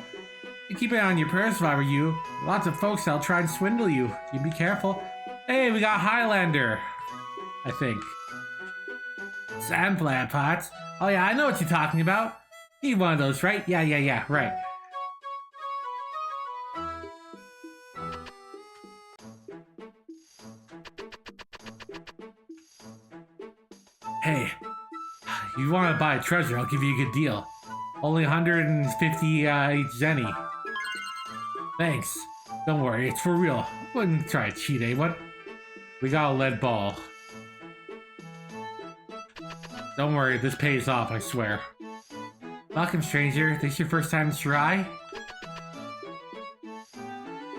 You keep it on your purse if I were you. Lots of folks that'll try and swindle you. You be careful. Hey, we got Highlander. I think. Sandflyer pots? Oh yeah, I know what you're talking about. Need one of those, right? Yeah, right. Hey, you want to buy a treasure, I'll give you a good deal. Only 150 each zenny. Thanks. Don't worry, it's for real. Wouldn't try to cheat, eh? What? We got a lead ball. Don't worry, this pays off, I swear. Welcome, stranger. This your first time to try?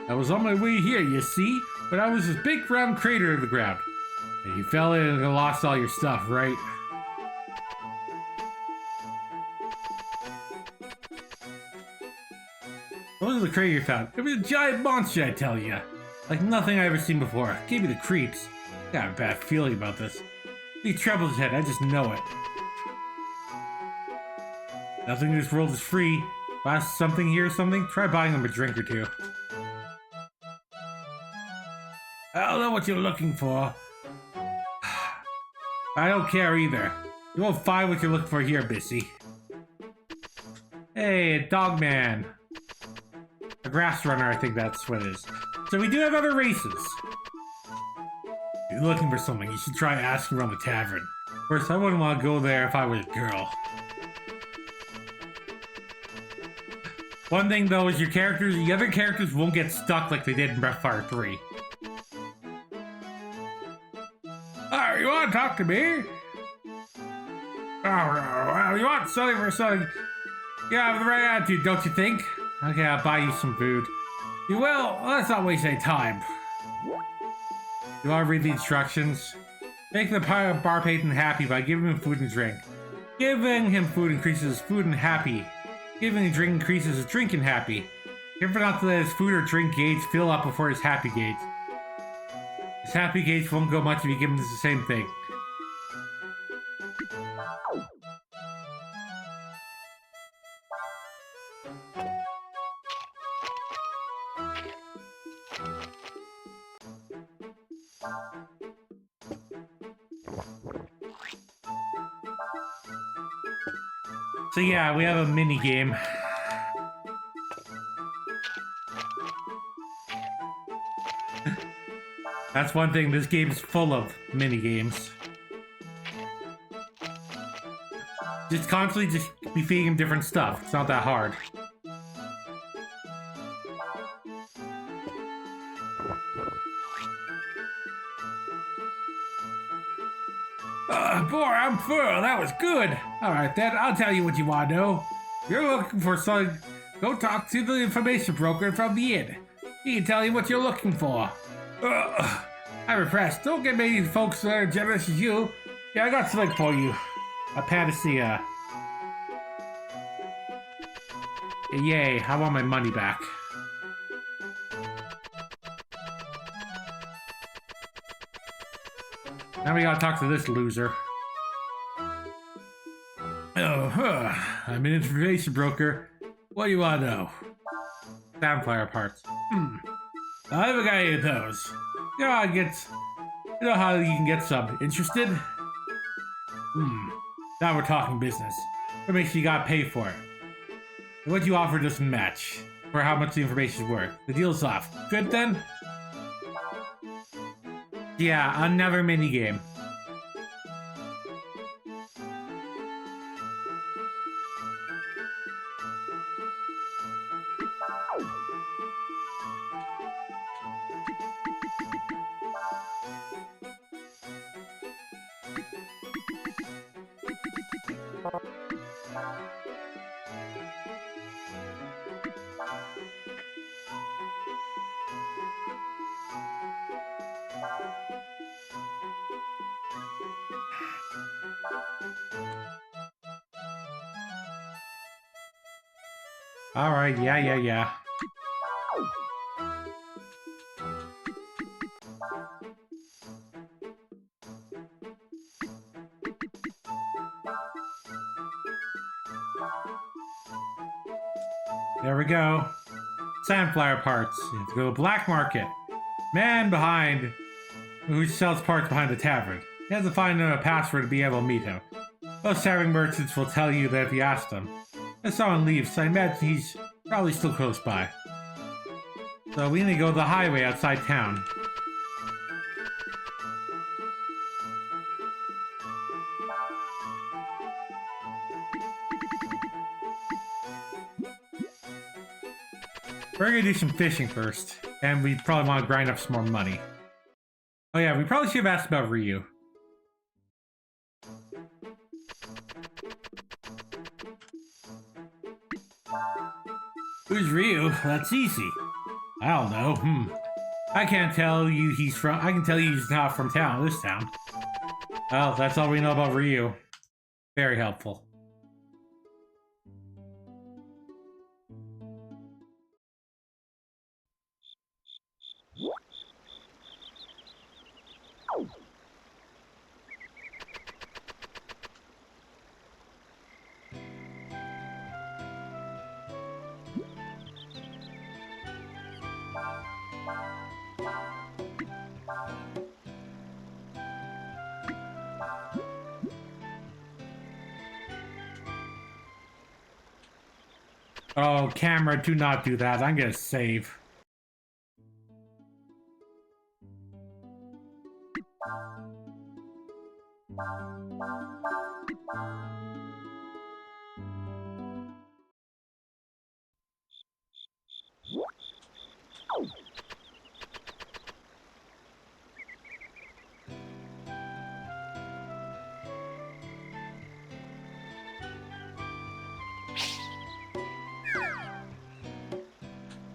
I was on my way here, you see? But I was this big round crater in the ground. And you fell in and lost all your stuff, right? What was the crater you found? It was a giant monster, I tell you. Like nothing I've ever seen before. Gave me the creeps. Got a bad feeling about this. He troubles his head, I just know it. Nothing in this world is free. Last something here or something? Try buying them a drink or two. I don't know what you're looking for. I don't care either. You won't find what you're looking for here, Bissy. Hey, a dog man. A grass runner, I think that's what it is. So we do have other races. If you're looking for something, you should try asking around the tavern. Of course, I wouldn't want to go there if I was a girl. One thing though is the other characters won't get stuck like they did in Breath of Fire 3. Oh, you want to talk to me? Oh, you want something for something? You have the right attitude, don't you think? Okay, I'll buy you some food. You will? Let's not waste any time. You want to read the instructions? Make the bar patron happy by giving him food and drink. Giving him food increases his food and happy. Giving him drink increases his drink and happy. Careful not to let his food or drink gauge fill up before his happy gauge. His happy gauge won't go much if you give him the same thing. So yeah, we have a mini game. That's one thing, this game's full of mini games. Just constantly just be feeding him different stuff. It's not that hard. Boy, I'm full. That was good. Alright then, I'll tell you what you want to know. You're looking for something. Go talk to the information broker from the inn. He can tell you what you're looking for. I'm impressed. Don't get many folks that are generous as you. Yeah, I got something for you. A panacea. Yay, I want my money back. Now we gotta talk to this loser. I'm an information broker. What do you want to know? Sampler parts. I haven't got any of those. You know how you can get some. Interested? Now we're talking business. What makes you gotta pay for it? And what you offer doesn't match for how much the information is worth. The deal's off. Good then? Yeah, another minigame. Alright, yeah. There we go. Sandflower parts. You have to go to the black market. Man behind who sells parts behind the tavern. You have to find a password to be able to meet him. Most tavern merchants will tell you that if you ask them. If someone leaves, so I imagine he's probably still close by. So we need to go to the highway outside town. We're gonna do some fishing first, and we probably want to grind up some more money. Oh yeah, we probably should have asked about Ryu. Who's Ryu? That's easy. I don't know. I can't tell you he's from. I can tell you he's not from this town. Well, that's all we know about Ryu. Very helpful. Oh, camera, do not do that. I'm gonna save.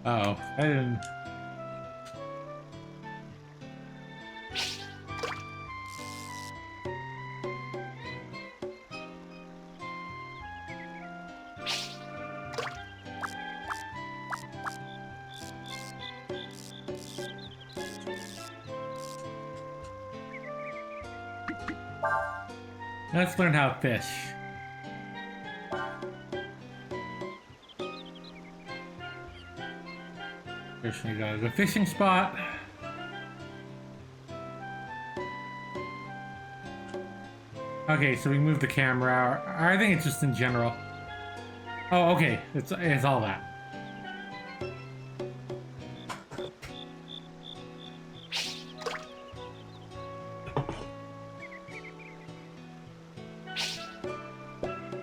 Uh-oh, I didn't... Let's learn how to fish. First we go to the fishing spot. Okay, so we move the camera out. I think it's just in general. Oh, okay. It's all that.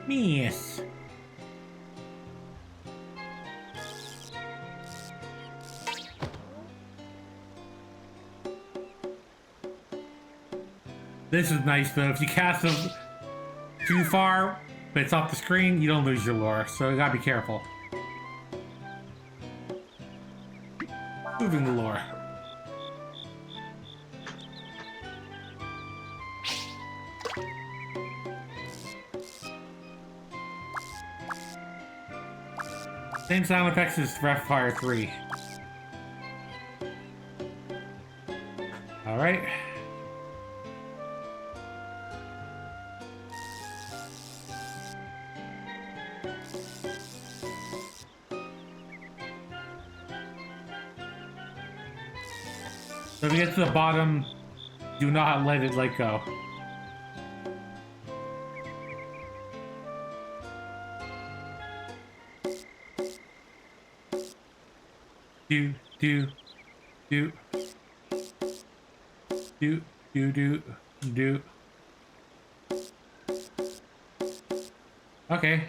Yes. This is nice though. If you cast them too far, but it's off the screen, you don't lose your lure. So you gotta be careful. Moving the lure. Same sound effects as Fire 3. Alright. So if you get to the bottom, do not let it go. Do. Okay.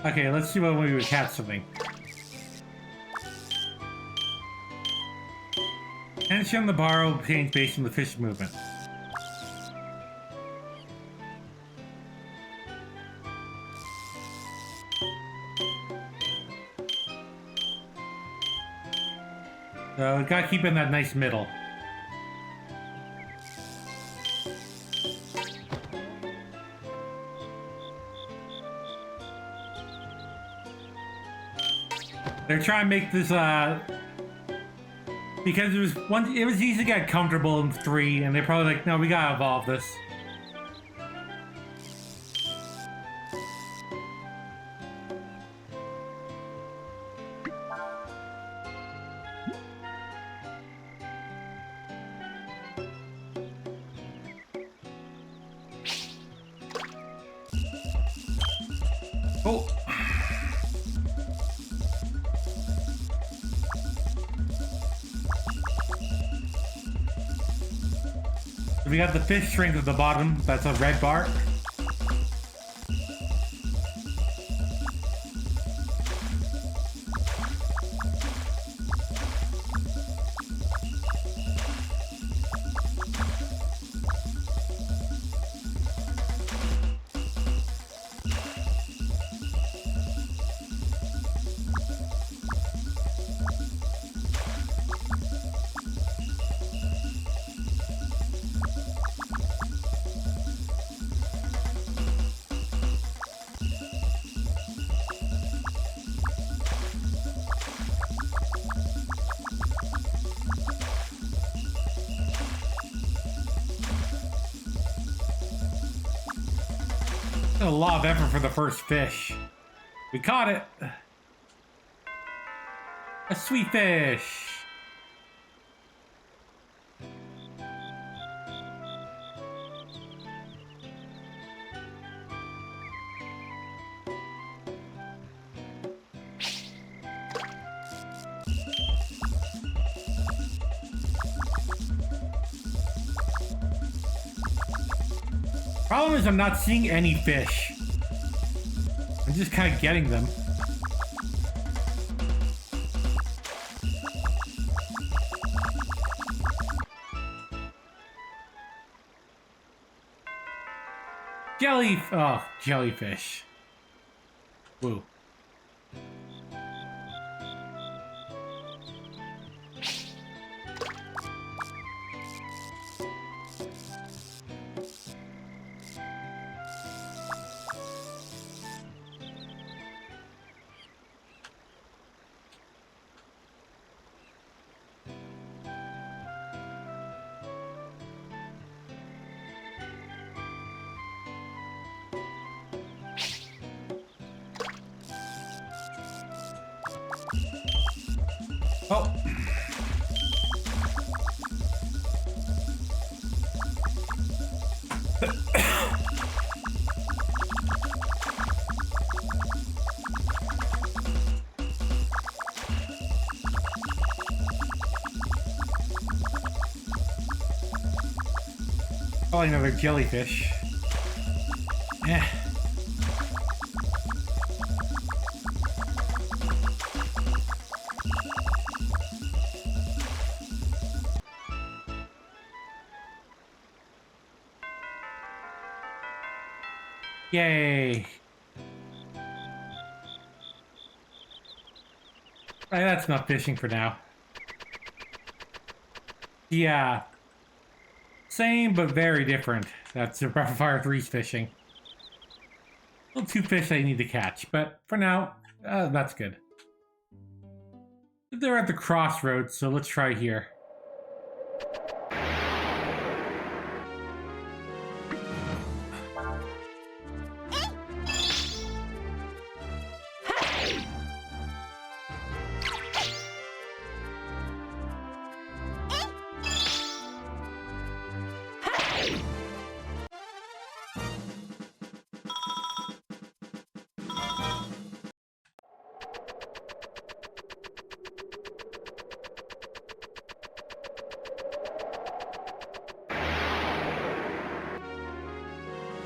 Okay, let's see what we would catch something. Tension on the bar will change based on the fish movement. So we gotta keep in that nice middle. They're trying to make this because it was easy to get comfortable in 3, and they're probably like, no, we gotta evolve this. Oh. We got the fish strength at the bottom. That's a red bar. A lot of effort for the first fish. We caught it. A sweet fish. Problem is I'm not seeing any fish. I'm just kind of getting them. Jellyfish. Woo. Oh. Probably another jellyfish. Eh. Yay! Right, that's not fishing for now. Yeah. Same, but very different. That's the Breath of Fire 3's fishing. Still two fish I need to catch, but for now, that's good. They're at the crossroads, so let's try here.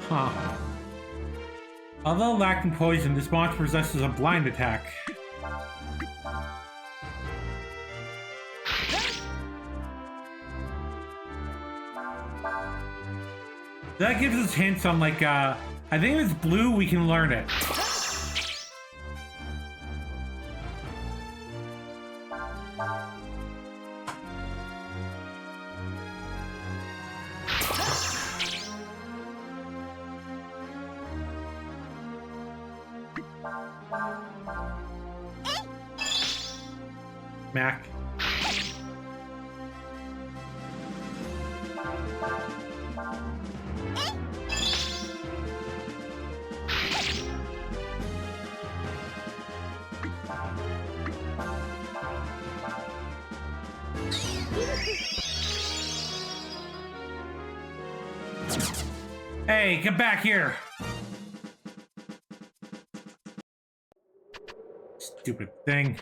Huh. Although lacking poison, this monster possesses a blind attack. That gives us hints on, like, I think if it's blue, we can learn it. Mac. Hey, get back here! Stupid thing.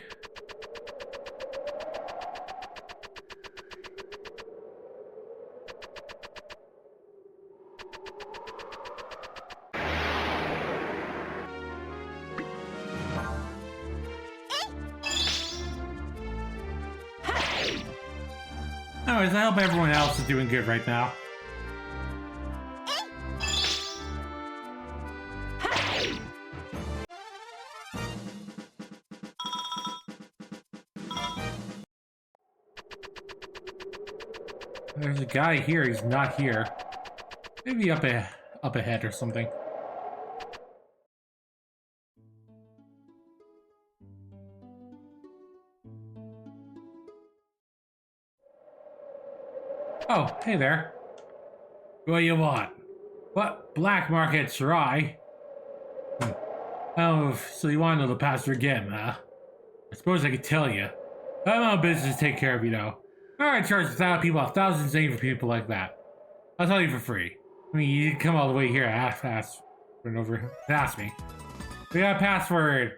Anyways, I hope everyone else is doing good right now. There's a guy here, he's not here. Maybe up ahead or something. Oh, hey there. What do you want? What? Black market Shirai? Oh, so you want to know the password again, huh? I suppose I could tell you. I'm on business to take care of you, though. I charge 1,000 people, thousands of for people like that. I'll tell you for free. I mean, you didn't come all the way here to ask me. We got a password.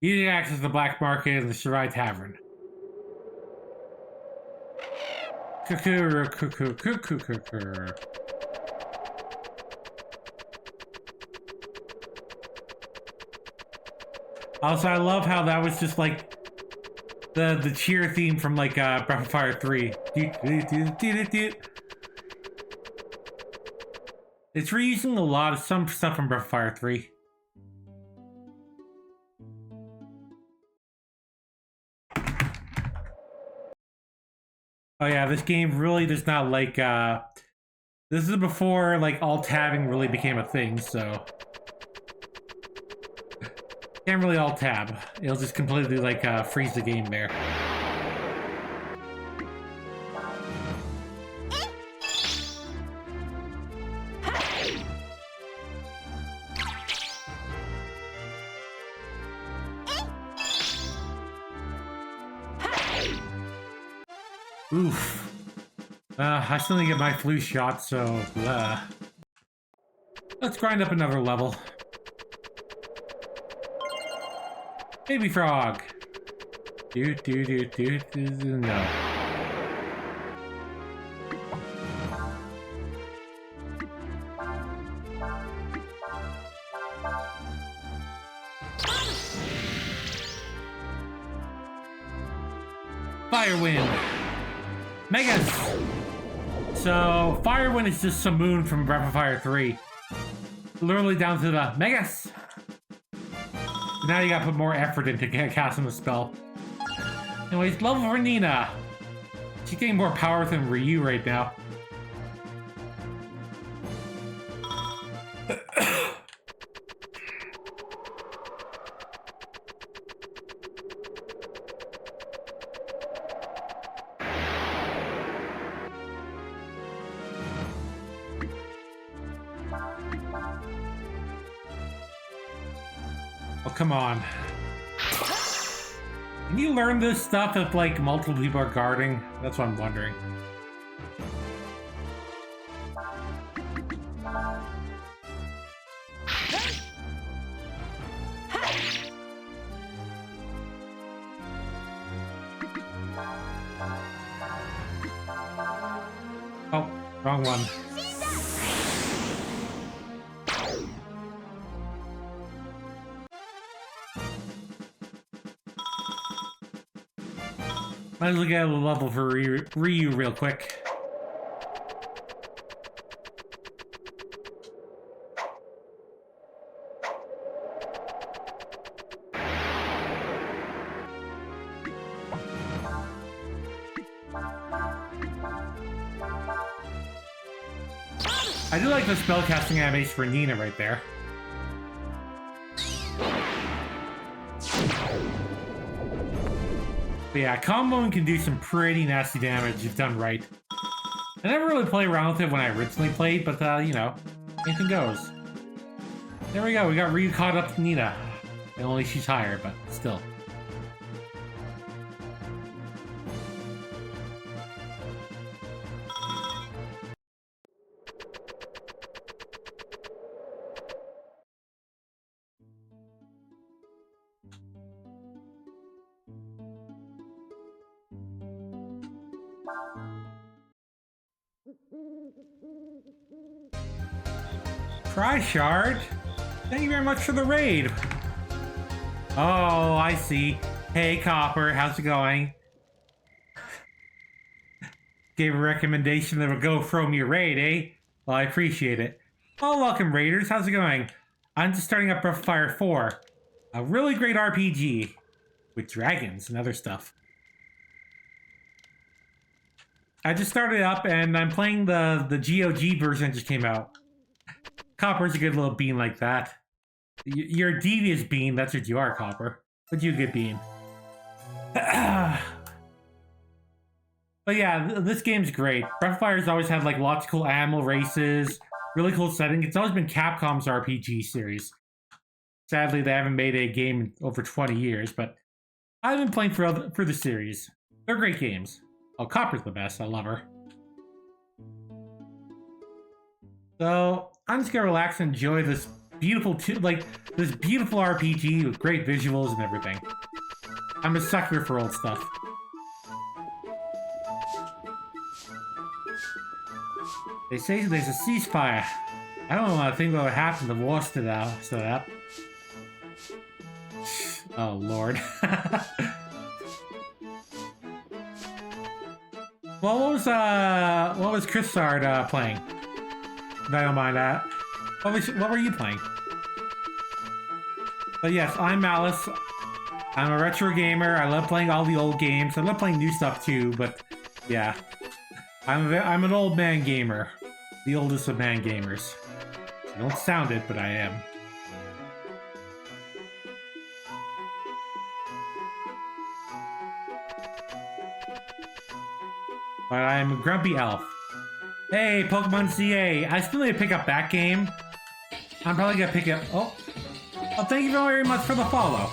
Easy access to the black market and the Shirai Tavern. Also, I love how that was just like the cheer theme from like Breath of Fire 3. It's reusing a lot of some stuff from Breath of Fire 3. Oh yeah, this game really does not like this is before like alt-tabbing really became a thing, so can't really alt-tab. It'll just completely like freeze the game there. Oof. I still need to get my flu shot, so let's grind up another level. Baby frog. No. Firewind. Megas! So, Firewind is just some moon from Breath of Fire 3. Literally down to the Megas! Now you gotta put more effort into casting the spell. Anyways, level for Nina. She's getting more power than Ryu right now. Oh, come on. Can you learn this stuff if, like, multiple people are guarding? That's what I'm wondering. Oh, wrong one. Might as well get a level for Ryu real quick. I do like the spellcasting animation for Nina right there. But yeah, comboing can do some pretty nasty damage if done right. I never really played around with it when I originally played, but you know, anything goes. There we go, we got Ryu caught up to Nina. And only she's higher, but still. Try Shard. Thank you very much for the raid. Oh, I see. Hey, Copper, how's it going? Gave a recommendation that would go throw me a raid, eh? Well, I appreciate it. Oh, welcome, Raiders. How's it going? I'm just starting up Breath of Fire 4. A really great RPG. With dragons and other stuff. I just started up and I'm playing the GOG version that just came out. Copper's a good little bean like that. You're a devious bean, that's what you are, Copper. But you a good bean. But yeah, this game's great. Breath of Fire's always had like lots of cool animal races, really cool setting. It's always been Capcom's RPG series. Sadly, they haven't made a game in over 20 years, but I've been playing for the series. They're great games. Oh, Copper's the best. I love her. So I'm just gonna relax and enjoy this beautiful, this beautiful RPG with great visuals and everything. I'm a sucker for old stuff. They say there's a ceasefire. I don't want to think what would happen to the war stood up. Oh Lord. What was Chrisard playing? I don't mind that. What were you playing? But yes, I'm Malice. I'm a retro gamer. I love playing all the old games. I love playing new stuff too, but yeah. I'm an old man gamer. The oldest of man gamers. I don't sound it, but I am. But I'm a grumpy elf. Hey, Pokemon CA. I still need to pick up that game. I'm probably gonna pick it up. Oh, thank you very much for the follow.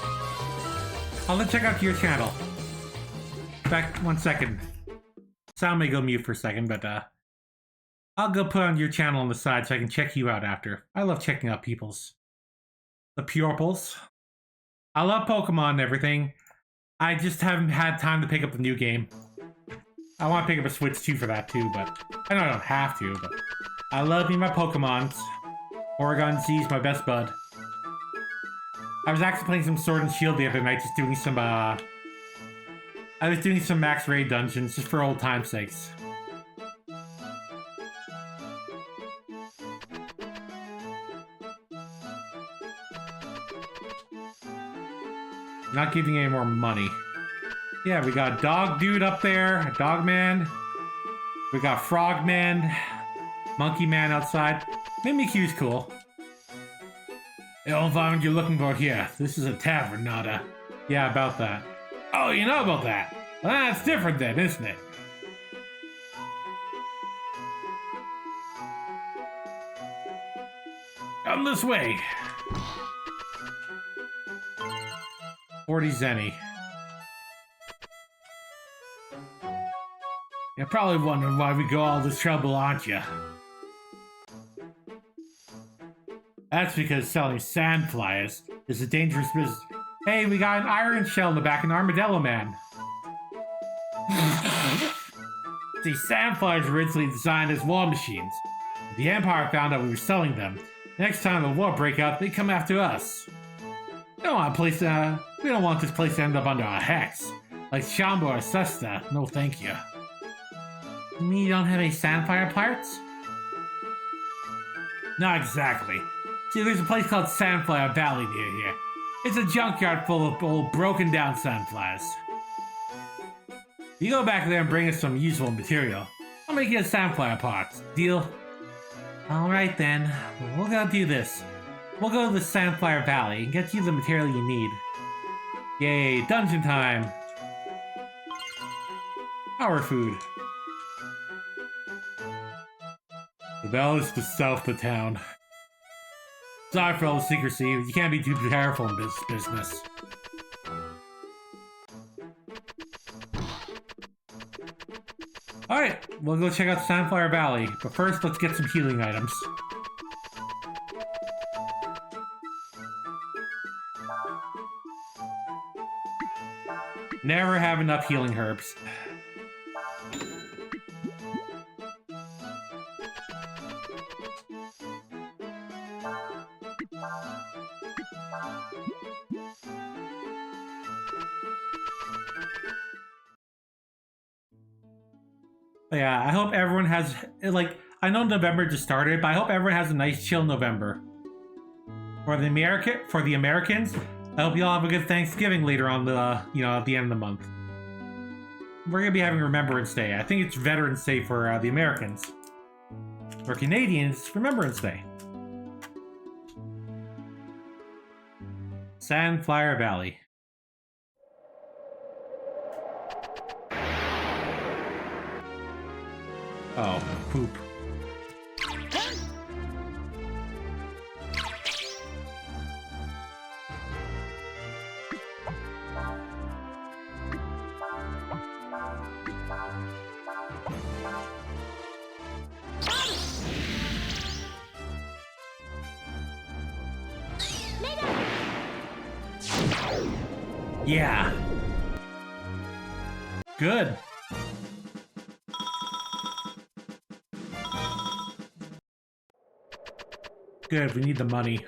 I'll let check out your channel. Back 1 second. Sound may go mute for a second, but I'll go put on your channel on the side so I can check you out after. I love checking out the pupils. I love Pokemon and everything. I just haven't had time to pick up the new game. I want to pick up a Switch 2 for that too, but I know I don't have to, but I love me my Pokemons. Oregon Z's my best bud. I was actually playing some Sword and Shield the other night, just doing some, I was doing some max raid dungeons, just for old time's sakes. Not giving any more money. Yeah, we got Dog Dude up there, Dog Man. We got Frog Man, Monkey Man outside. Mimikyu's cool. I'll find what you're looking for here. This is a tavern, not a... Yeah, about that. Oh, you know about that? Well, that's different then, isn't it? Come this way. 40 Zenny. You're probably wondering why we go all this trouble, aren't you? That's because selling sand flyers is a dangerous business. Hey, we got an iron shell in the back of an Armadillo Man. See, sand flyers were originally designed as war machines. The Empire found out we were selling them. Next time the war break out, they come after us. We don't want this place to end up under our hex. Like Shambo or Sesta. No thank you. You mean you don't have any Sandfire parts? Not exactly. See, there's a place called Sandfire Valley near here. It's a junkyard full of old broken down sandflies. You go back there and bring us some useful material. I'll make you a Sandfire parts. Deal? Alright then. We'll go do this. We'll go to the Sandfire Valley and get you the material you need. Yay, dungeon time! Power food. The bell is to south of town. Sorry for all the secrecy, you can't be too careful in this business. Alright, we'll go check out Sandfire Valley, but first let's get some healing items. Never have enough healing herbs. Yeah, I hope everyone has, like, I know November just started, but I hope everyone has a nice chill November. For the Americans, I hope you all have a good Thanksgiving later on the, at the end of the month. We're gonna be having Remembrance Day. I think it's Veterans Day for the Americans. For Canadians, Remembrance Day. Sandflower Valley. Oh, poop. Yeah. Good. Good, we need the money.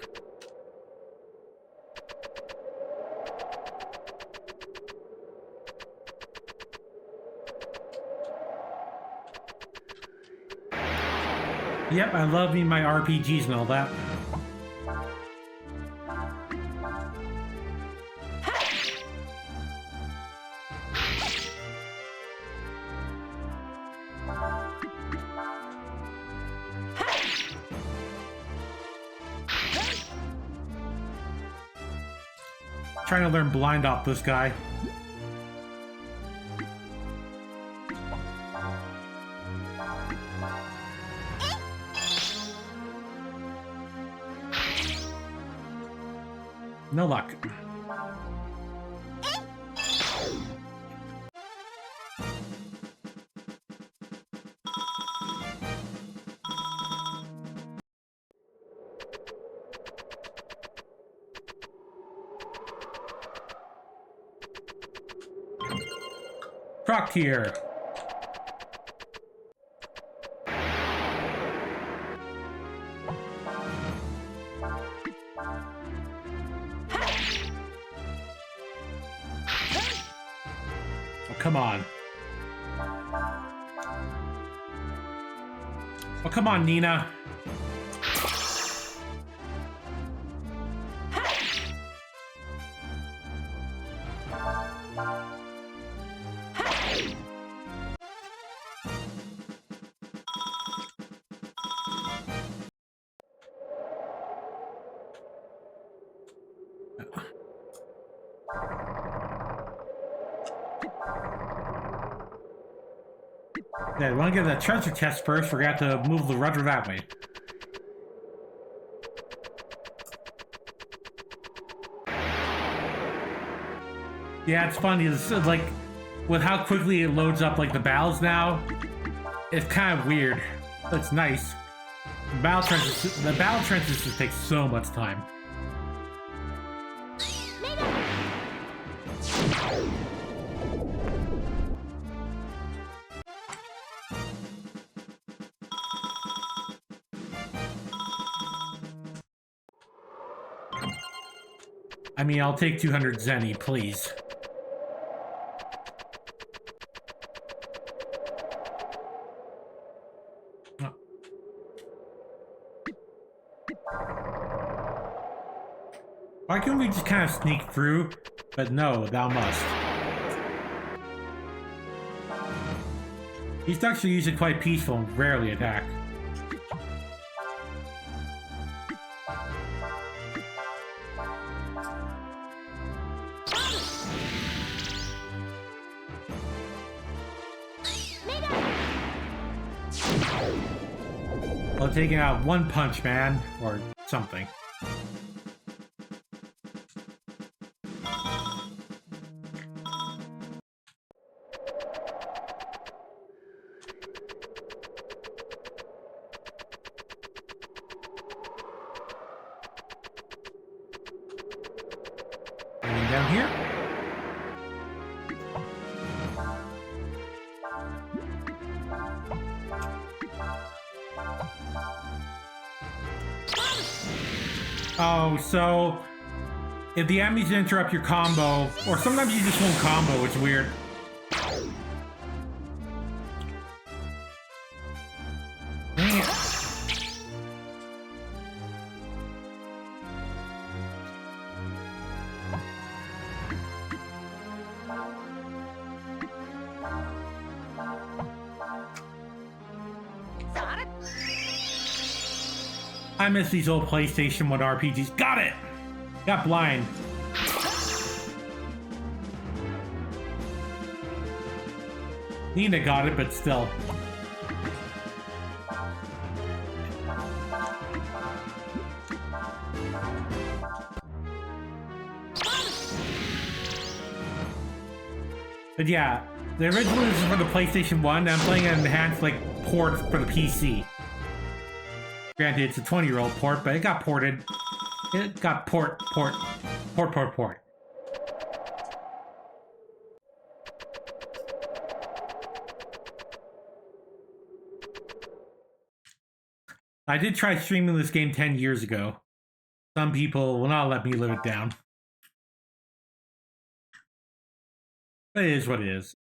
Yep, I love my RPGs and all that. Trying to learn blind off this guy. No luck. Croc here. Oh, come on. Oh, come on, Nina. Yeah, we want to get that treasure chest first. Forgot to move the rudder that way. Yeah, it's funny. It's like, with how quickly it loads up, like, the battles now, it's kind of weird. It's nice. The battle transitions take so much time. I mean, I'll take 200 Zenny, please. Why can't we just kind of sneak through? But no, thou must. These ducks are usually quite peaceful and rarely attack. Well, taking out one punch, man, or something. Anything down here? Oh, so if the enemies interrupt your combo, or sometimes you just won't combo, it's weird. I miss these old PlayStation 1 RPGs. Got it! Got blind. Nina got it, but still. But yeah, the original is for the PlayStation 1. I'm playing an enhanced port for the PC. Granted, it's a 20-year-old port, but it got ported. It got port. I did try streaming this game 10 years ago. Some people will not let me live it down. But it is what it is.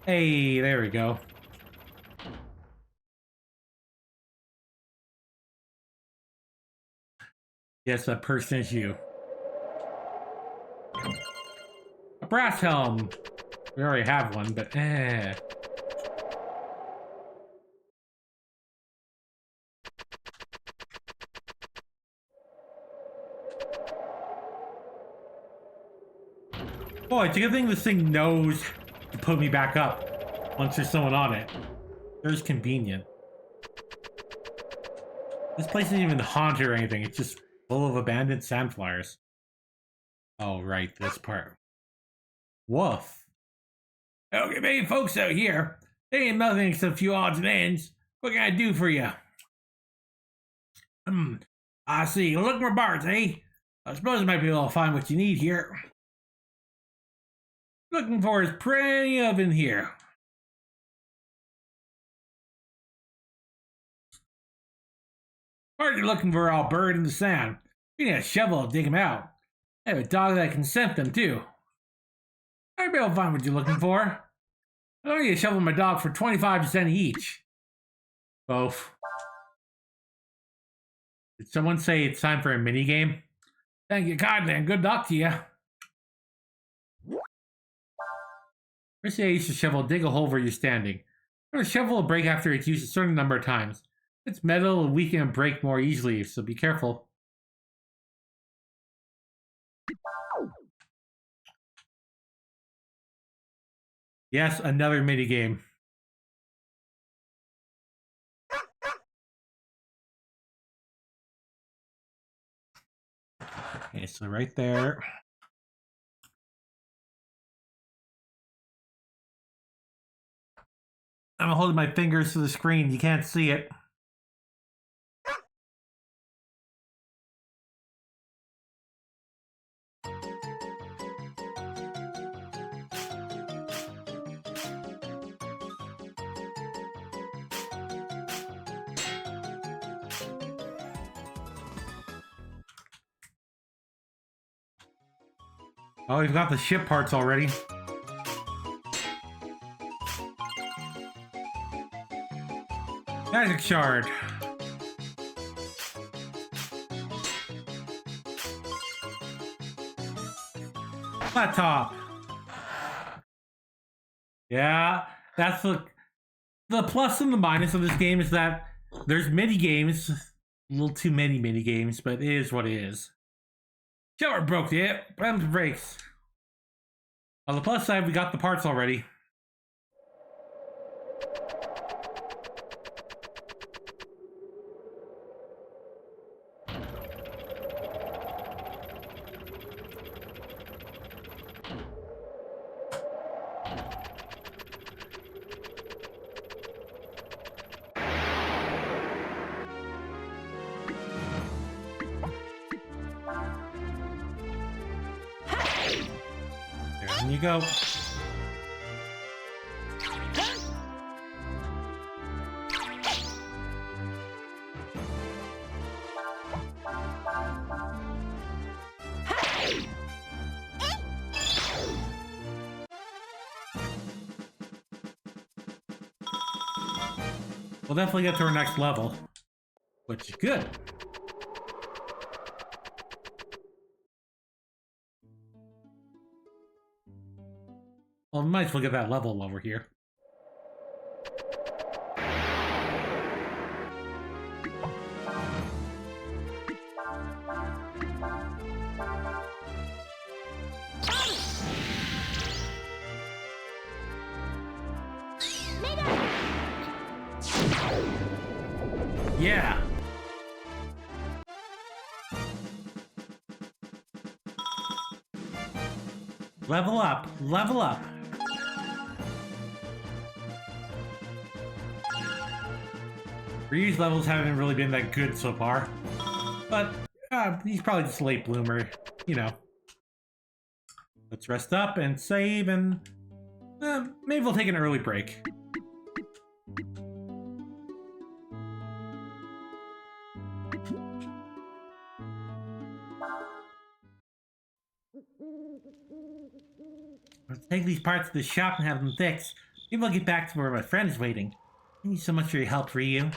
Hey, there we go. Yes, that person is you. A brass helm. We already have one, but Boy, it's a good thing this thing knows to put me back up once there's someone on it. It's convenient. This place isn't even haunted or anything. It's just full of abandoned sandflyers. Oh, right, this part. Woof. Okay, many folks out here. They ain't nothing except a few odds and ends. What can I do for you? I see. You're looking for bars, eh? I suppose I might be able to find what you need here. Looking for is plenty of in here. Or you're looking for all buried in the sand. You need a shovel to dig them out. I have a dog that can scent them too. I'll be able to find what you're looking for. I'll need a shovel my dog for 25% each. Both. Did someone say it's time for a mini game? Thank you kindly and good luck to you. First, I use the shovel to dig a hole where you're standing. The shovel will break after it's used a certain number of times. It's metal, it'll weaken and break more easily, so be careful. Yes, another minigame. Okay, so right there. I'm holding my fingers to the screen. You can't see it. Oh, we've got the ship parts already. Magic shard. Flat top. Yeah, that's the plus and the minus of this game is that there's mini games, a little too many mini games, but it is what it is. Shower broke the brakes. On the plus side, we got the parts already. There you go. We'll definitely get to our next level, which is good. Well, we might as well get that level while we're here. Yeah. Level up, level up. Ryu's levels haven't really been that good so far, but he's probably just a late bloomer, you know. Let's rest up and save, and maybe we'll take an early break. Let's take these parts to the shop and have them fixed. Maybe I'll get back to where my friend is waiting. Thank you so much for your help, Ryu.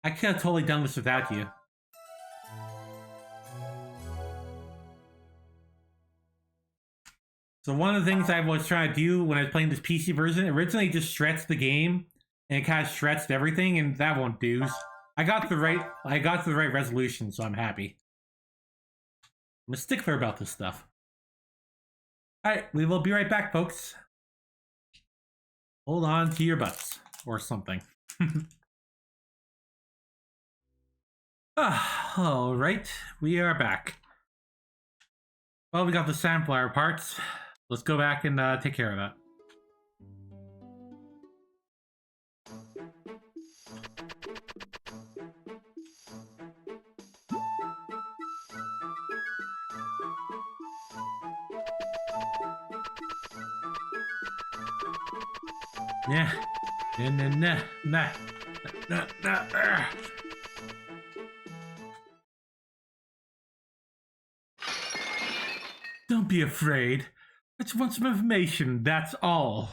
I could have totally done this without you. So one of the things I was trying to do when I was playing this PC version, originally just stretched the game, and it kind of stretched everything, and that won't do. I got the right resolution, so I'm happy. I'm a stickler about this stuff. Alright, we will be right back, folks. Hold on to your butts, or something. Alright, we are back. Well, we got the sampler parts. Let's go back and take care of that. Yeah. Nah. Don't be afraid. I just want some information, that's all.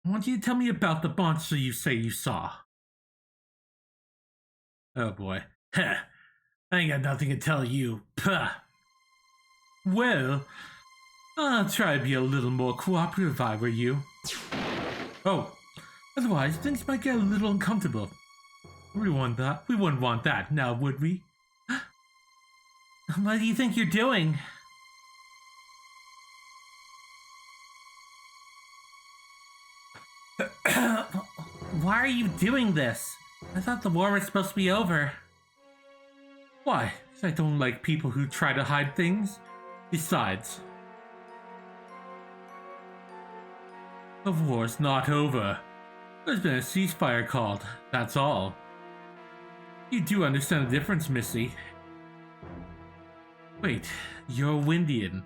I want you to tell me about the monster you say you saw. Oh boy. Heh. I ain't got nothing to tell you. Puh. Well, I'll try to be a little more cooperative if I were you. Oh, otherwise things might get a little uncomfortable. We wouldn't want that, now would we? What do you think you're doing? Why are you doing this? I thought the war was supposed to be over. Why? I don't like people who try to hide things. Besides, the war's not over. There's been a ceasefire called, that's all. You do understand the difference, Missy. Wait, you're Windian.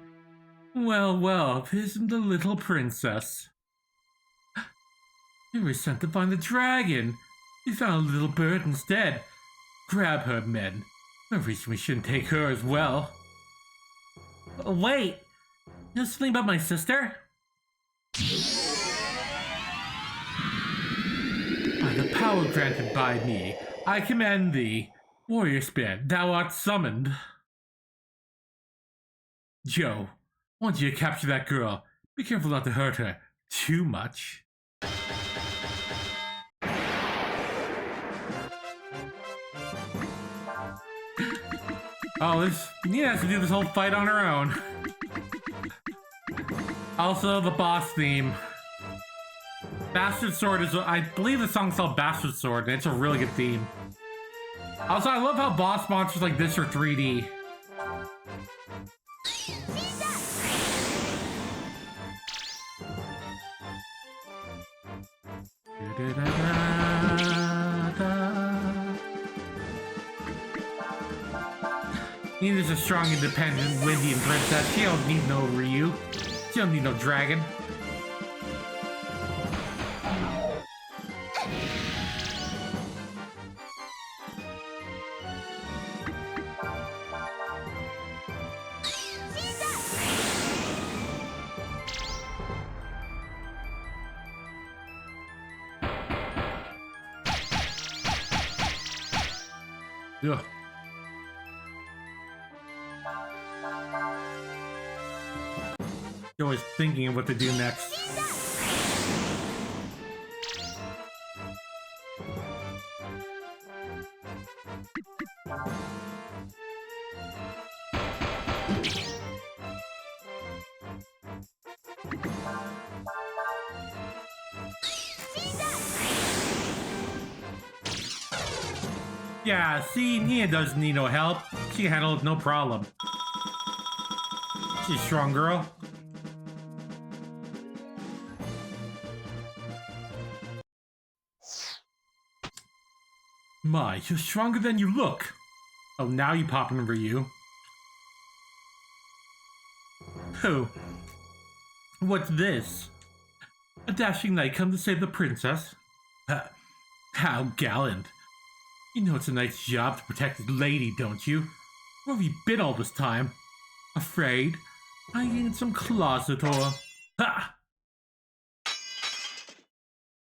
Well, isn't the little princess? You were sent to find the dragon. You found a little bird instead. Grab her, men. I wish we shouldn't take her as well. Wait! You know something about my sister? By the power granted by me, I command thee. Warrior spirit, thou art summoned. Joe, I want you to capture that girl. Be careful not to hurt her too much. Oh, Nina has to do this whole fight on her own. Also, the boss theme. Bastard Sword is, I believe the song's called Bastard Sword, and it's a really good theme. Also, I love how boss monsters like this are 3D. Nina's a strong, independent, Windian princess. She don't need no Ryu. She don't need no dragon. Ugh. Always thinking of what to do next. Yeah, see, Nia doesn't need no help. She handled no problem. She's a strong girl. My, you're stronger than you look. Oh, now you popping for you. Oh, what's this? A dashing knight come to save the princess? How gallant. You know it's a knight's job to protect his lady, don't you? Where have you been all this time? Afraid? I in some closet or... Ha!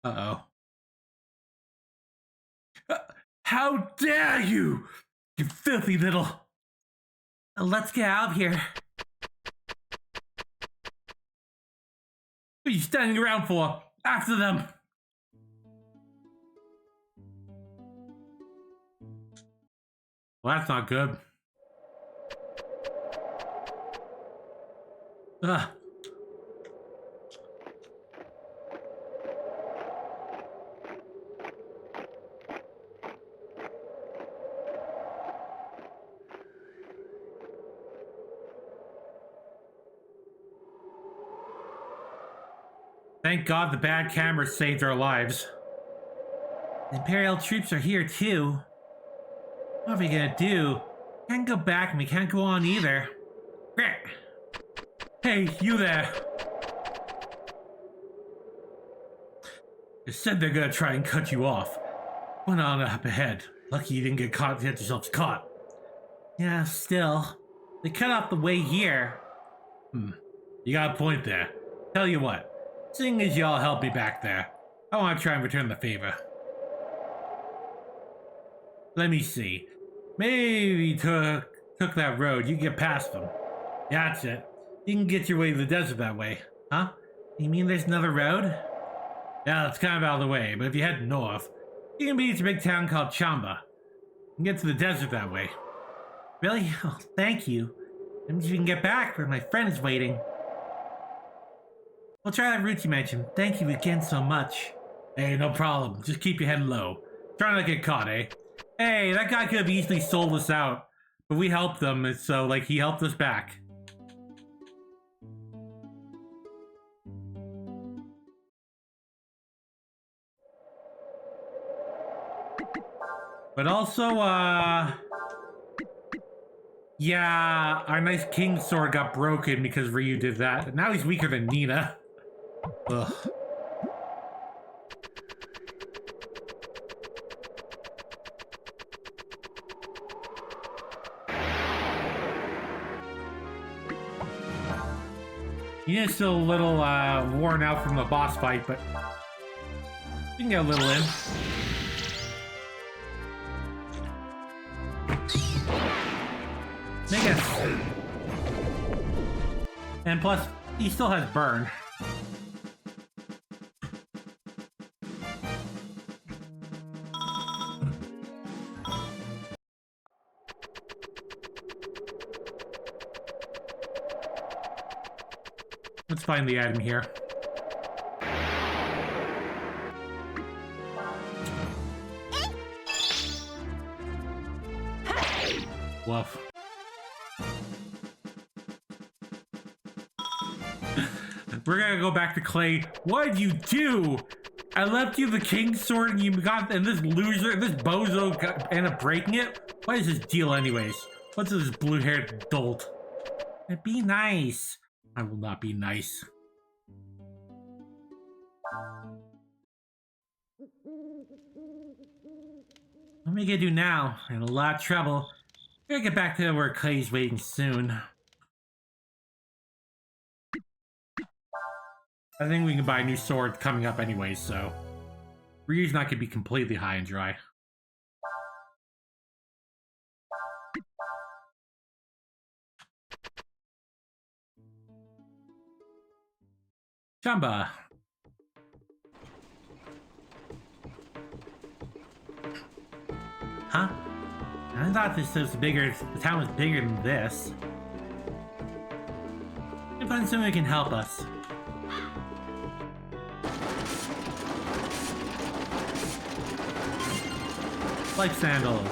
Uh-oh. How dare you! You filthy little... Let's get out of here. What are you standing around for? After them! Well, that's not good. Ugh. Thank God the bad camera saved our lives. The Imperial troops are here too. What are we gonna do? Can't go back and we can't go on either. Hey, you there! They said they're gonna try and cut you off. Went on up ahead. Lucky you didn't get yourselves caught. Yeah, still. They cut off the way here. You got a point there. Tell you what, seeing as y'all helped me back there, I want to try and return the favor. Let me see. Maybe took that road. You get past them. That's it. You can get your way to the desert that way. Huh? You mean there's another road? Yeah, it's kind of out of the way, but if you head north, you can beat a big town called Chamba. You can get to the desert that way. Really? Oh, thank you. That means you can get back where my friend is waiting. We'll try that route you mentioned. Thank you again so much. Hey, no problem. Just keep your head low. Try not to get caught, eh? Hey, that guy could have easily sold us out, but we helped him, so, like, he helped us back. But also, yeah, our nice king sword got broken because Ryu did that. Now he's weaker than Nina. Ugh. Nina's still a little worn out from the boss fight, but you can get a little in. Make it. And plus, he still has burn. Let's find the item here. Woof. We're gonna go back to Clay. What did you do? I left you the king's sword and you got, and this loser, this bozo ended up breaking it? What is this deal anyways? What's this blue-haired dolt? Be nice. I will not be nice. What am I gonna do now? I'm in a lot of trouble. I gotta get back to where Clay's waiting soon. I think we can buy a new sword coming up anyway, so Ryu's not gonna be completely high and dry. Chamba. Huh? I thought this was bigger. The town was bigger than this. We find someone who can help us. Like sandals.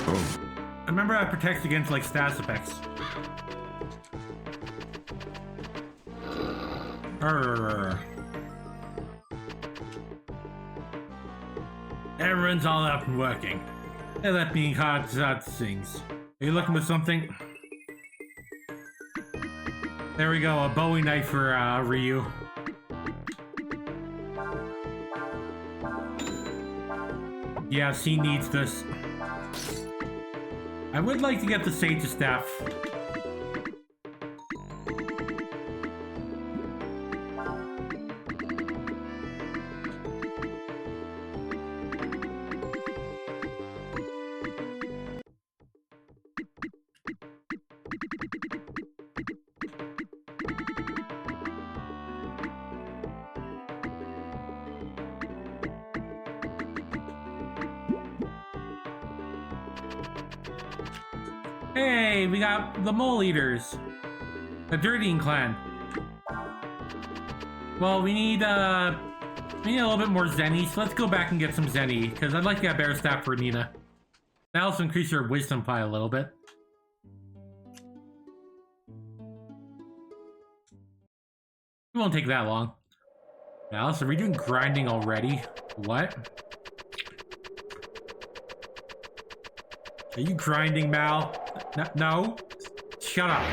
Oh. Remember that protects against like status effects. Everyone's all up and working. Hey, that being hard things. Are you looking for something? There we go, a Bowie knife for Ryu. Yes, he needs this. I would like to get the Sage staff. Hey, we got the Mole Eaters. The Dirtying Clan. Well, we need a little bit more Zenny, so let's go back and get some Zenny, because I'd like to get better staff for Nina. That'll also increase her wisdom pie a little bit. It won't take that long. Malice, are we doing grinding already? What? Are you grinding, Mal? No? Shut up.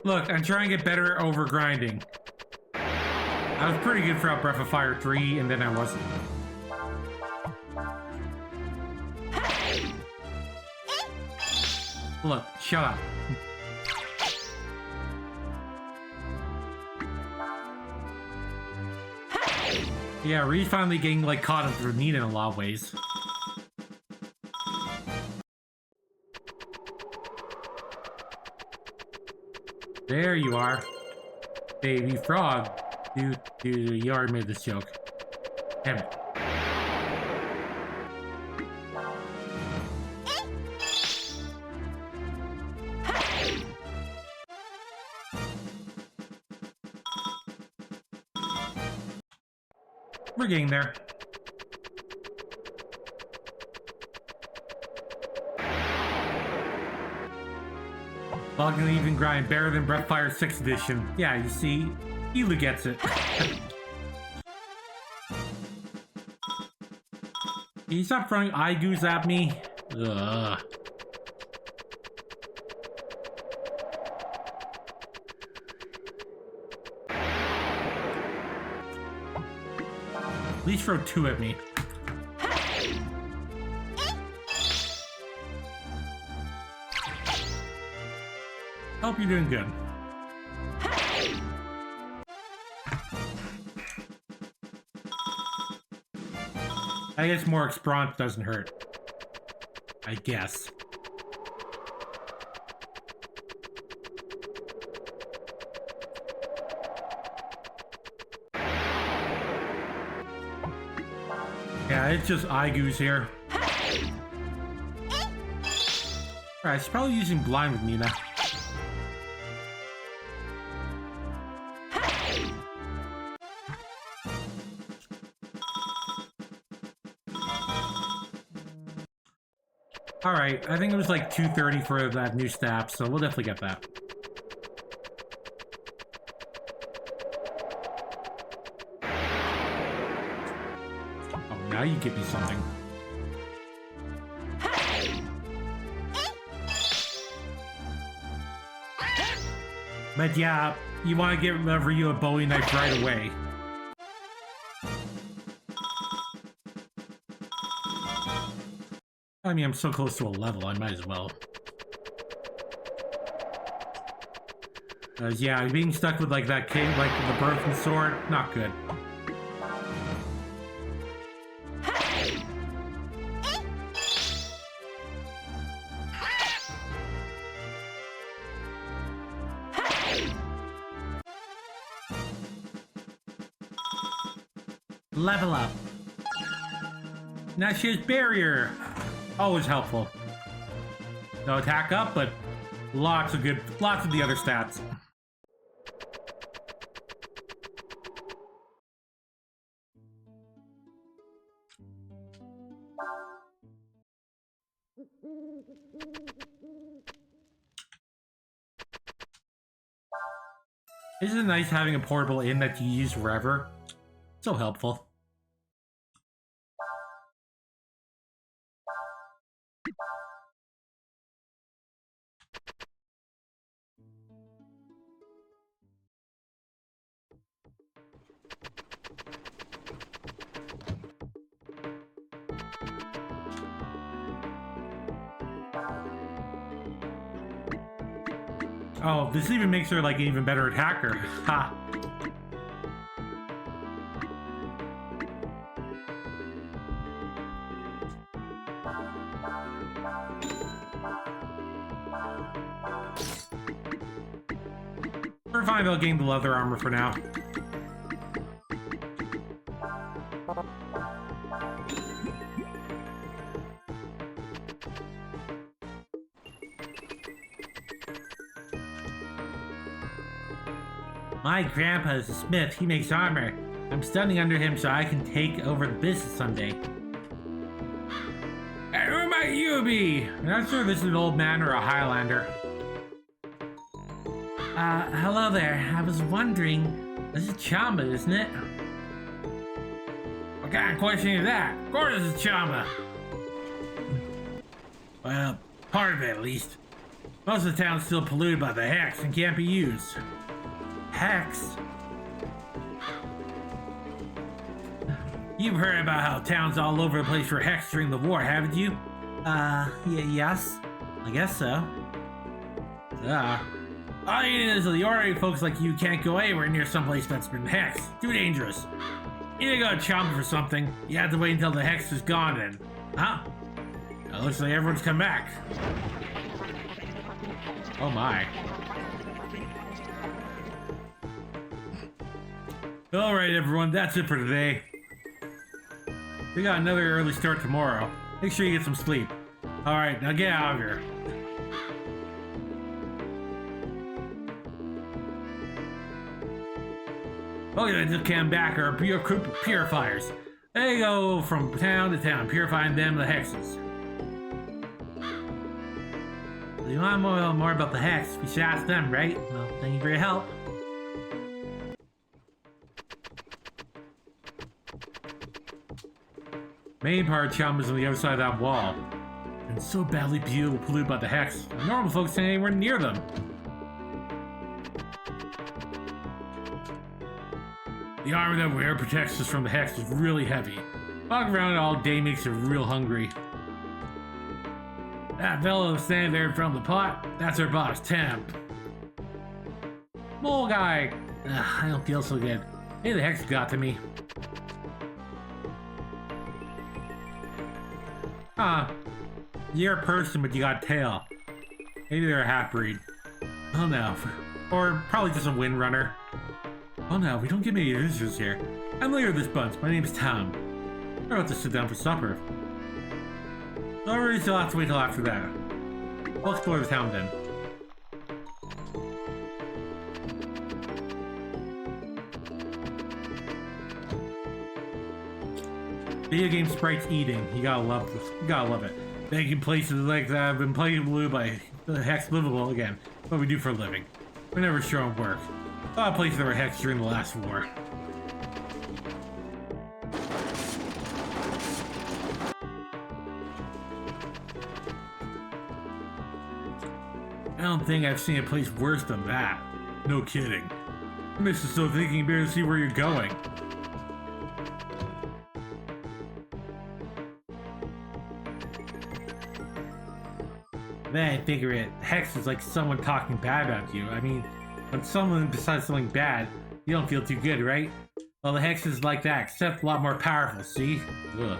Look, I'm trying to get better over grinding. I was pretty good throughout Breath of Fire 3, and then I wasn't. Look, shut up. Yeah, Reed's finally getting like caught up with Nina in a lot of ways. There you are. Baby frog. Dude, you already made this joke. Damn it. We're getting there. Well, I can even grind better than Breathfire 6th edition. Yeah, you see, Elu gets it. Can you stop throwing eye-goos at me? Ugh. At least throw 2 at me. Hope you're doing good. I guess more Expront doesn't hurt. I guess. Yeah, it's just eye-goos here. Alright, she's probably using blind with Nina. Alright, I think it was like 230 for that new staff, so we'll definitely get that. Oh, now you give me something. But yeah, you want to get Ryu a Bowie knife right away. I mean, I'm so close to a level, I might as well. Yeah, being stuck with like that cave, like the broken sword, not good. Level up. Now she has barrier. Always helpful. No attack up, but lots of the other stats. Isn't it nice having a portable inn that you use wherever? So helpful. Oh, this even makes her like an even better attacker. Ha! We're fine, they'll gain the leather armor for now. My grandpa is a smith. He makes armor. I'm studying under him so I can take over the business someday. Hey, who might you be? I'm not sure if this is an old man or a Highlander. Hello there. I was wondering, this is Chamba, isn't it? What kind of question is that? Of course it's Chamba. Well, part of it at least. Most of the town's still polluted by the hex and can't be used. Hex? You've heard about how towns all over the place were hexed during the war, haven't you? Yes. I guess so. All you need is the ordinary folks like you can't go anywhere near someplace that's been hexed. Too dangerous. You need to go to Chomp for something. You have to wait until the hex is gone then. Huh? It looks like everyone's come back. Oh my. Alright everyone, that's it for today. We got another early start tomorrow. Make sure you get some sleep. Alright, now get out of here. Okay, I just came back our purifiers. They go from town to town, purifying them the hexes. You want to know more about the hex? We should ask them, right? Well, thank you for your help. Main part of Chum is on the other side of that wall. And so badly polluted by the hex, normal folks ain't anywhere near them. The armor that we wear protects us from the hex is really heavy. Walking around it all day makes you real hungry. That fellow standing there in front of the pot, that's our boss, Temp. Mole guy! Ugh, I don't feel so good. Maybe the hex got to me. Huh. You're a person, but you got a tail. Maybe they're a half-breed. Oh no. Or probably just a windrunner. Oh no, we don't get many visitors here. I'm the leader of this bunch. My name is Tom. We're about to sit down for supper. Sorry, still have to wait till after that. We'll explore the town then. Video game sprites eating. You gotta love this. You gotta love it. Making places like that have been polluted by the hex livable again. What we do for a living. We're never sure on work. A lot of places that were hexed during the last war. I don't think I've seen a place worse than that. No kidding. I miss you so thinking you better see where you're going. Then I figure it. Hex is like someone talking bad about you. I mean, when someone decides something bad, you don't feel too good, right? Well, the Hex is like that, except a lot more powerful, see? Ugh.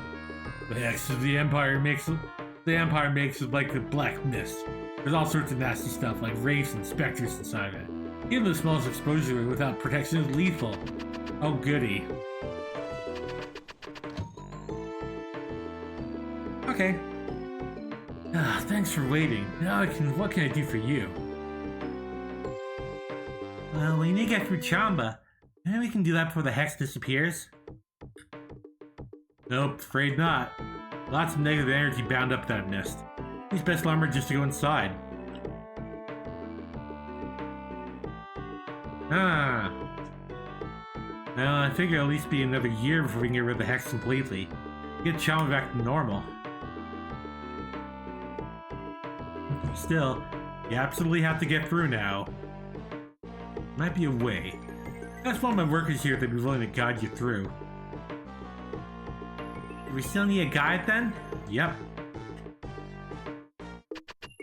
The Hex is the Empire makes it like the black mist. There's all sorts of nasty stuff, like wraiths and specters inside it. Even the smallest exposure without protection is lethal. Oh goody. Okay. Thanks for waiting. Now what can I do for you? Well, we need to get through Chamba. Maybe we can do that before the Hex disappears? Nope, afraid not. Lots of negative energy bound up that mist. It's best armor just to go inside. Well, I figure it'll at least be another year before we can get rid of the Hex completely. Get Chamba back to normal. Still, you absolutely have to get through now. Might be a way. That's one of my workers here that'd be willing to guide you through. Do we still need a guide then? Yep.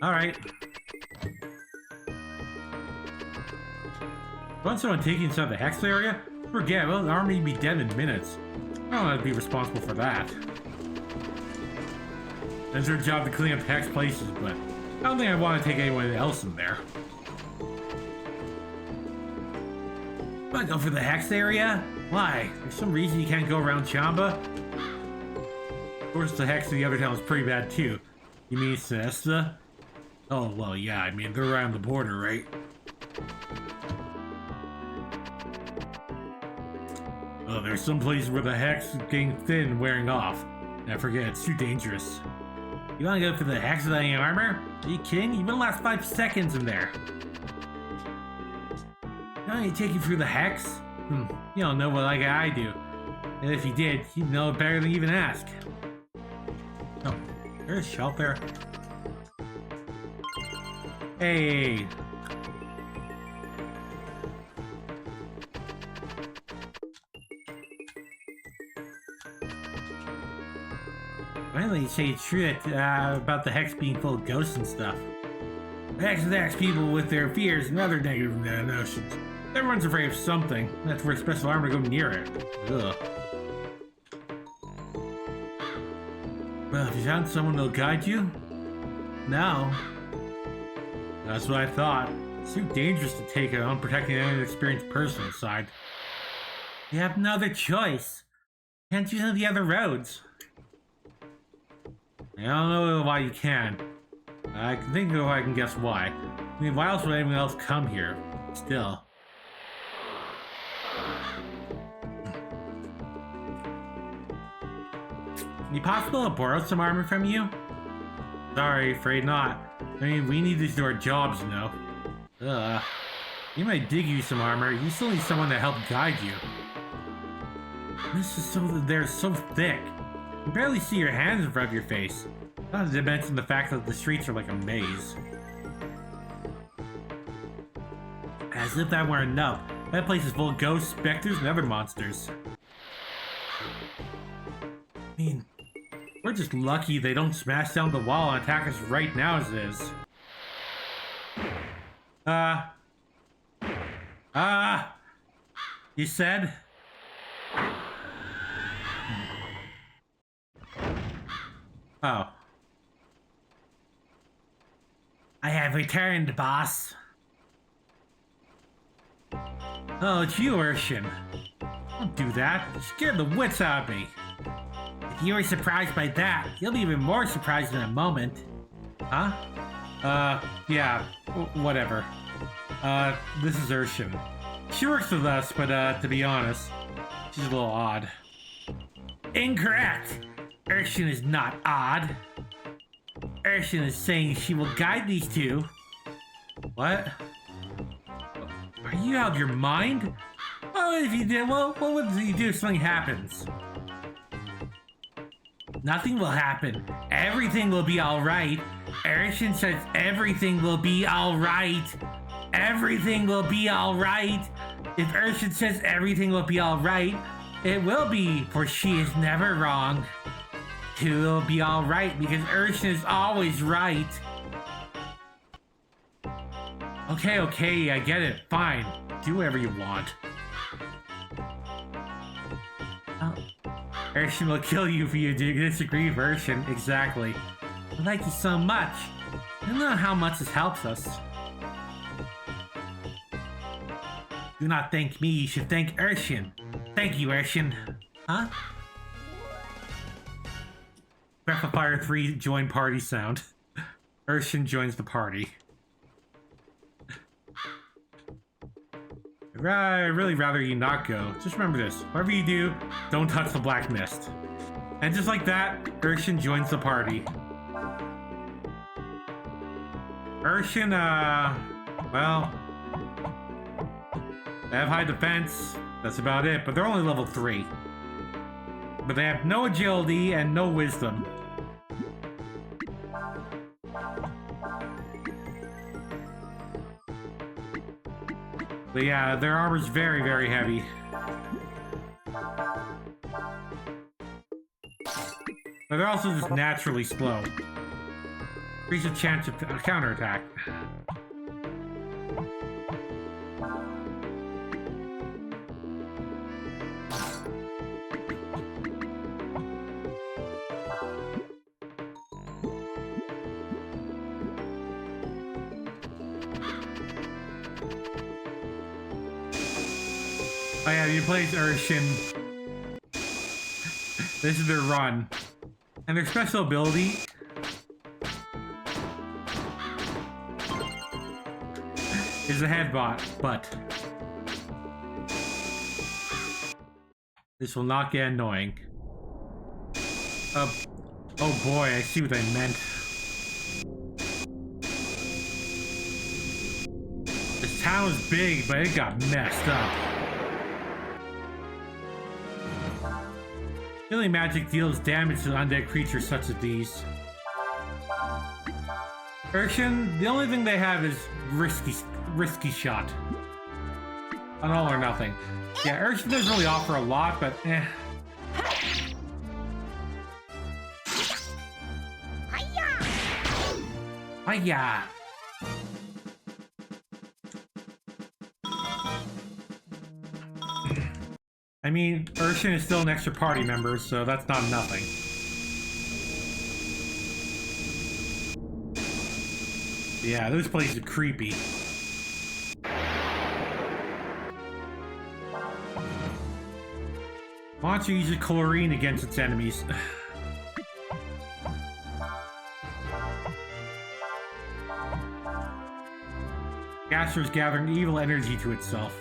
Alright. Want someone taking inside the Hex area? Forget, well, the army would be dead in minutes. I don't want to be responsible for that. It's their job to clean up Hex places, but I don't think I want to take anyone else in there. Want to go for the Hex area? Why? There's some reason you can't go around Chamba? Of course, the Hex in the other town is pretty bad too. You mean Sinesta? Oh, well, yeah, I mean, they're around the border, right? Oh, there's some places where the Hex is getting thin and wearing off. And I forget, it's too dangerous. You wanna go for the Hex without any armor? Are you kidding? You've been last 5 seconds in there. Now you take you through the Hex? You don't know what like I do. And if you did, you'd know it better than even ask. Oh, there's a shelf there. Hey. Finally, you say it's true that, about the Hex being full of ghosts and stuff. The Hex attacks people with their fears and other negative notions. Everyone's afraid of something. That's where special armor go near it. Ugh. Well, have you found someone that'll guide you? No. That's what I thought. It's too dangerous to take an unprotected and inexperienced person inside. You have no other choice. Can't use any of the other roads. I don't know why you can. I can think of I can guess why. I mean, why else would anyone else come here? Still. Is it possible to borrow some armor from you? Sorry, afraid not. I mean, we need to do our jobs, you know. You might dig you some armor. You still need someone to help guide you. This is they're so thick. You can barely see your hands in front of your face. Not to mention the fact that the streets are like a maze. As if that weren't enough, that place is full of ghosts, specters, and other monsters. I mean, we're just lucky they don't smash down the wall and attack us right now as it is. You said? Oh. I have returned, boss. Oh, it's you, Urshan. Don't do that. You scared the wits out of me. If you were surprised by that, you'll be even more surprised in a moment. Huh? Yeah, whatever. This is Urshan. She works with us, but, to be honest, she's a little odd. Incorrect! Urshan is not odd. Urshan is saying she will guide these two. What? Are you out of your mind? Well, if you did, well, what would you do if something happens? Nothing will happen. Everything will be alright. Urshan says everything will be alright. Everything will be alright. If Urshan says everything will be alright, it will be, for she is never wrong. It will be alright because Urshan is always right. Okay, okay, I get it. Fine. Do whatever you want. Oh. Urshan will kill you if you disagree, Urshan. Exactly. I like you so much. I don't know how much this helps us. Do not thank me, you should thank Urshan. Thank you, Urshan. Huh? Breath of Fire 3 join party sound. Urshan joins the party. I'd really rather you not go. Just remember this. Whatever you do, don't touch the black mist. And just like that, Urshan joins the party. Urshan, well, they have high defense. That's about it, but they're only level 3. But they have no agility and no wisdom. But yeah, their armor's very, very heavy. But they're also just naturally slow. Increase the chance of counterattack. Oh yeah, you played Urshan. This is their run. And their special ability is the headbutt, but this will not get annoying. Oh boy, I see what I meant. This town was big, but it got messed up. Healing magic deals damage to undead creatures such as these. Urshan, the only thing they have is risky shot. On all or nothing. Yeah, Urshan doesn't really offer a lot, but eh. Hiya! I mean, Urshan is still an extra party member, so that's not nothing. Yeah, this place is creepy. Why don't you use your chlorine against its enemies? Gaster is gathering evil energy to itself.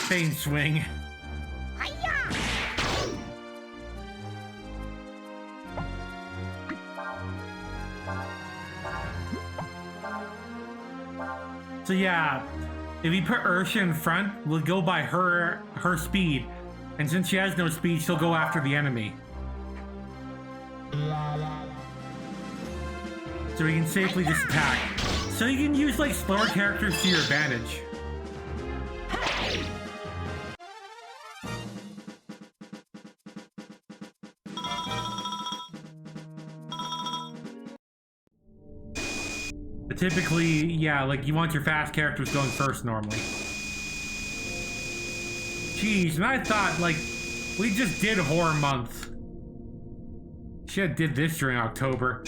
Pain swing. So yeah, if you put Urshan in front, we'll go by her speed. And since she has no speed, she'll go after the enemy. So we can safely just attack. So you can use like slower characters to your advantage. But typically, yeah, like you want your fast characters going first normally. Jeez, and I thought like we just did horror month. Should did this during October.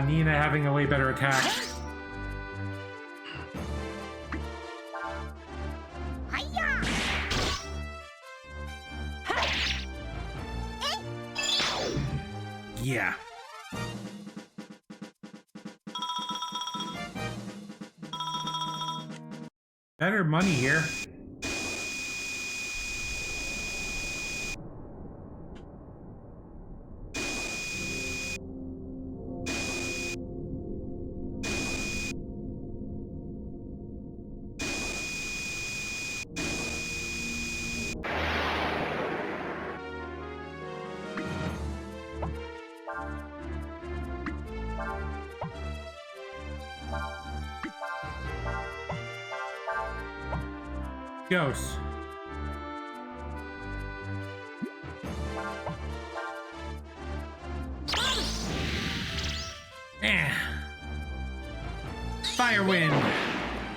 Nina having a way better attack. Yeah. Better money here. Ghost. Eh. Firewind.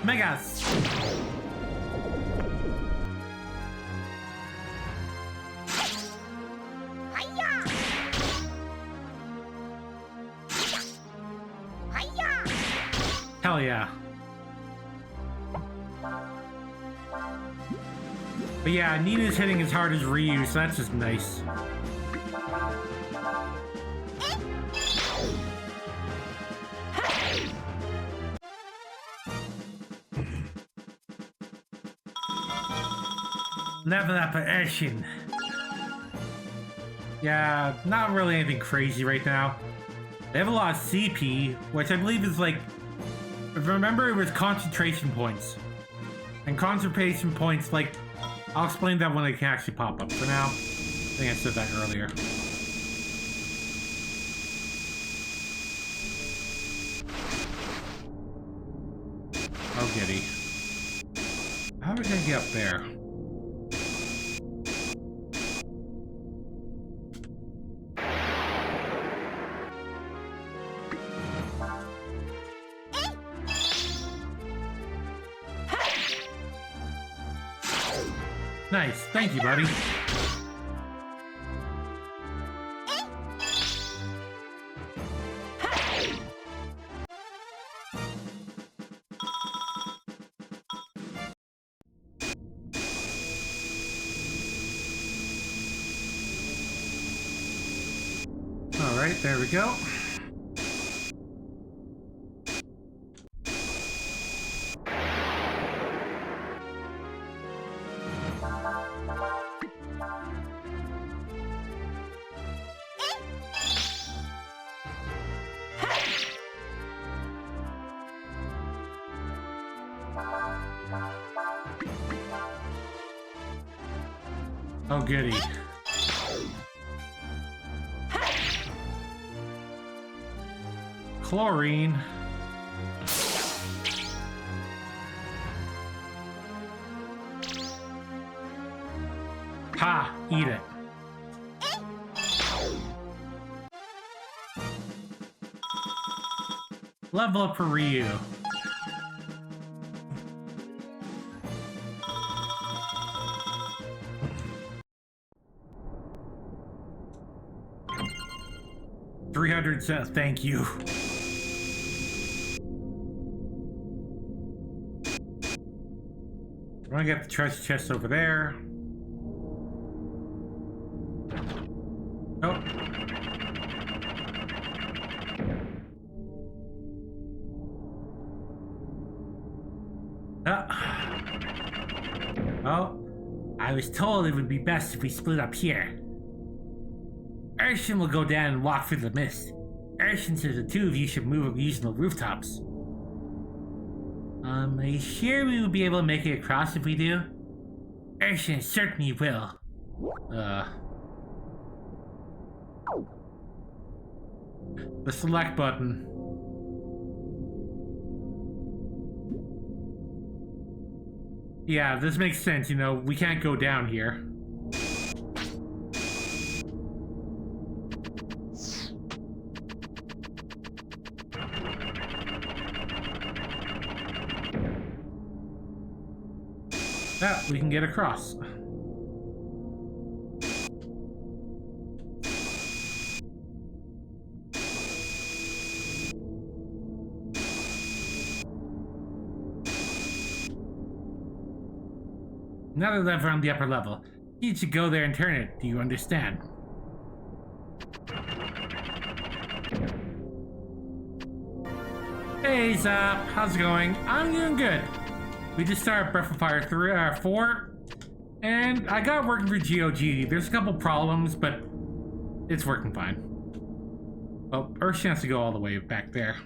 Megas. Hell yeah. But yeah, Nina's hitting as hard as Ryu, so that's just nice. Level up action. Yeah, not really anything crazy right now. They have a lot of CP, which I believe is like... Remember, it was concentration points. And concentration points, like... I'll explain that when they can actually pop up. For now, I think I said that earlier. Oh, giddy. How are we gonna get up there? Nice, thank you, buddy. All right, there we go. Oh, goody. Chlorine. Ha! Eat it. Level up for Ryu. $300, thank you. We're gonna get the treasure chest over there. Oh. Oh, I was told it would be best if we split up here. Urshan will go down and walk through the mist. Urshan says the two of you should move up using the rooftops. Are you sure we will be able to make it across if we do? Urshan certainly will. The select button. Yeah, this makes sense, you know, we can't go down here. Yeah, we can get across. Another lever on the upper level. You should go there and turn it. Do you understand? Hey Zap, how's it going? I'm doing good. We just started Breath of Fire 4, and I got working for GOG. There's a couple problems, but it's working fine. Well, Urshan has to go all the way back there.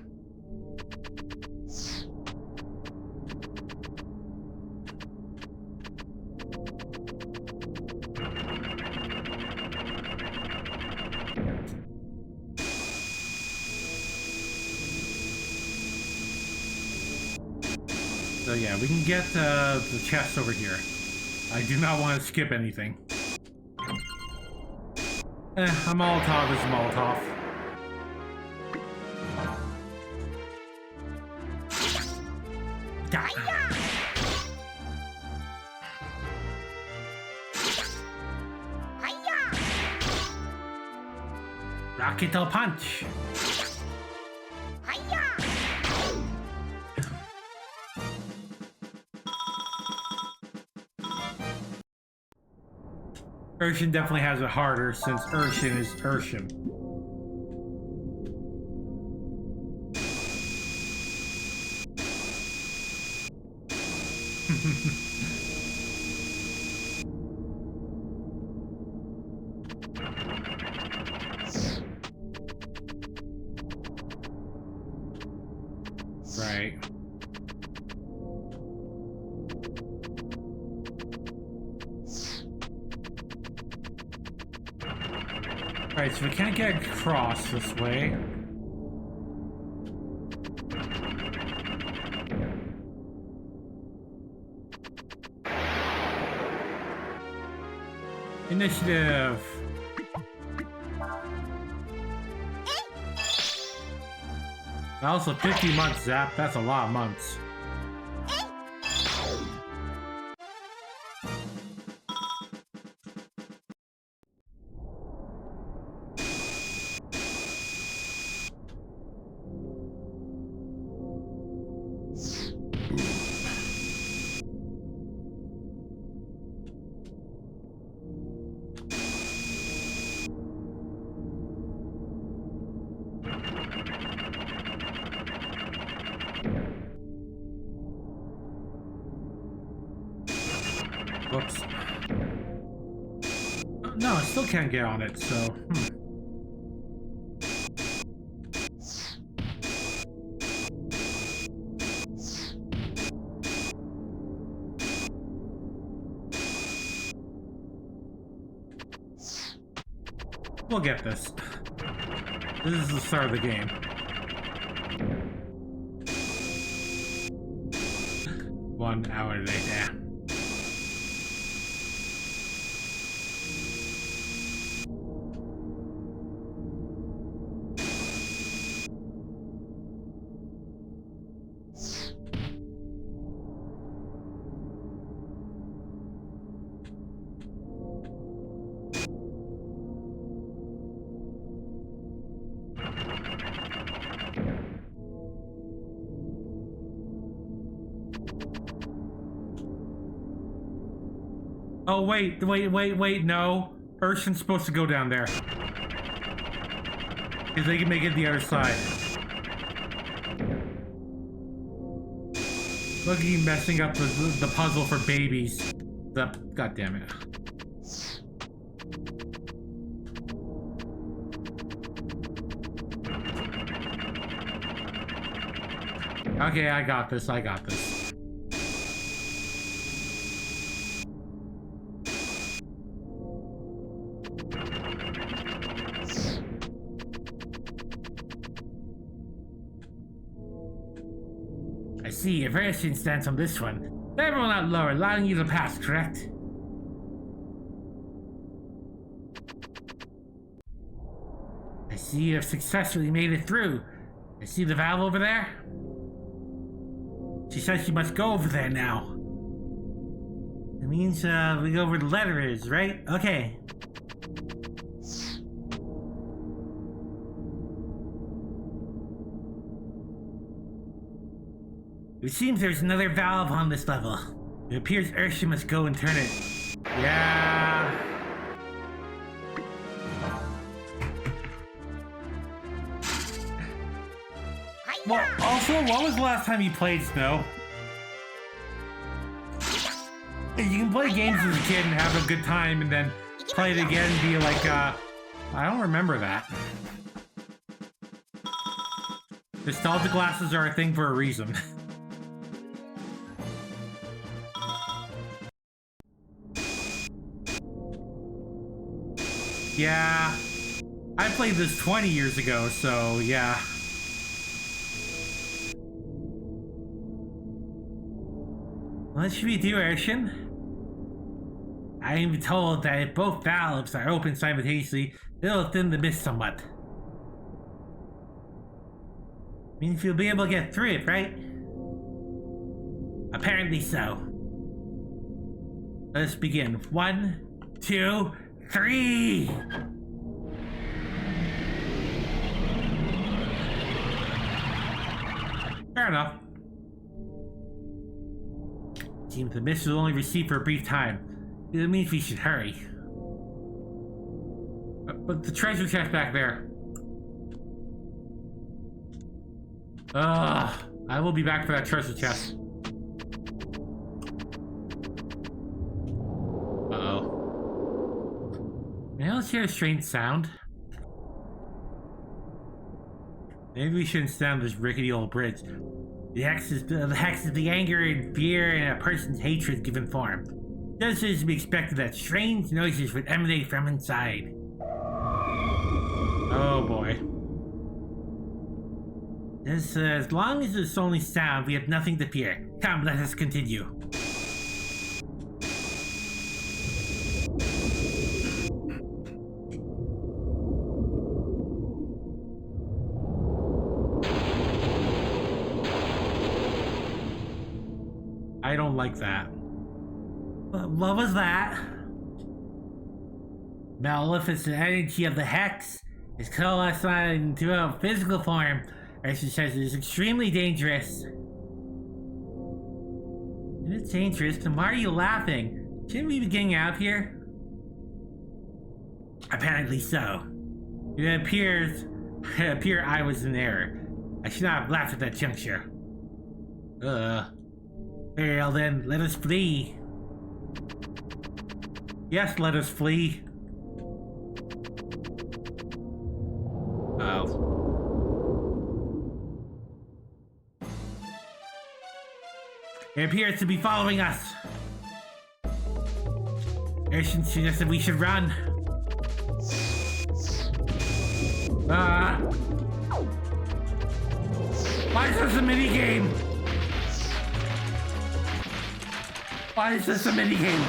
So yeah, we can get the chest over here. I do not want to skip anything. A Molotov is a Molotov. Rocket punch. Urshan definitely has it harder since Urshan is Urshan. Right. Alright, so we can't get across this way. Initiative. Also 50 months, Zap. That's a lot of months. Whoops. No, I still can't get on it, so... We'll get this. This is the start of the game. One hour later. Oh, wait, no. Urshan's supposed to go down there. Because they can make it the other side. Look at you messing up the puzzle for babies. God damn it. Okay, I got this. I see, a variation stands on this one. Everyone out lower, allowing you to pass, correct? I see you have successfully made it through. I see the valve over there. She says she must go over there now. It means we go where the letter is, right? Okay. It seems there's another valve on this level. It appears Urshan must go and turn it. Yeah. Well, also, what was the last time you played Snow? You can play games as a kid and have a good time and then play it again and be like, I don't remember that. Nostalgia glasses are a thing for a reason. Yeah, I played this 20 years ago, so yeah. What should we do, Urshan? I'm told that if both valves are open simultaneously, it'll thin the mist somewhat. Means you'll be able to get through it, right? Apparently so. Let's begin. 1, 2, 3! Fair enough. Seems the mist will only recede for a brief time. It means we should hurry. But the treasure chest back there. I will be back for that treasure chest. Uh-oh. May I hear a strange sound? Maybe we shouldn't stand on this rickety old bridge. The hex is the anger and fear in a person's hatred given form. Just as we expected that strange noises would emanate from inside. Oh boy. As long as it's only sound, we have nothing to fear. Come, let us continue. I don't like that. What was that? Maleficent energy of the hex is coalesced into a physical form. She says it is extremely dangerous. If it's dangerous, then why are you laughing? Shouldn't we be getting out of here? Apparently so. It appears I was in error. I should not have laughed at that juncture. Very well then, let us flee. Yes, let us flee. Oh. It appears to be following us. Urshan suggested we should run. Why is this a mini game? Why is this a mini game?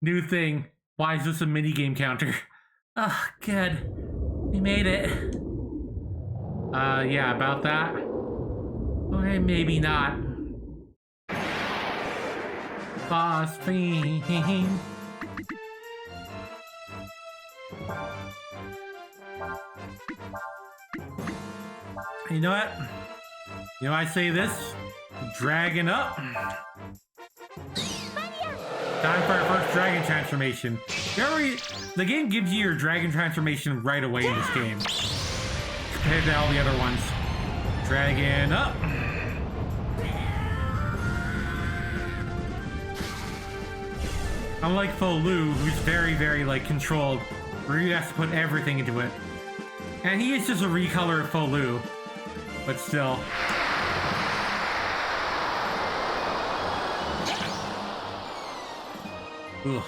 New thing. Why is this a mini game counter? Oh, good. We made it. Yeah, about that. Okay, maybe not. Boss theme. You know what? You know, I say this. Dragon up. Time for our first dragon transformation. The game gives you your dragon transformation right away in this game, compared to all the other ones. Dragon up. Unlike Folu, who's very, very, like, controlled, Ryu has to put everything into it. And he is just a recolor of Folu, but still. Ugh.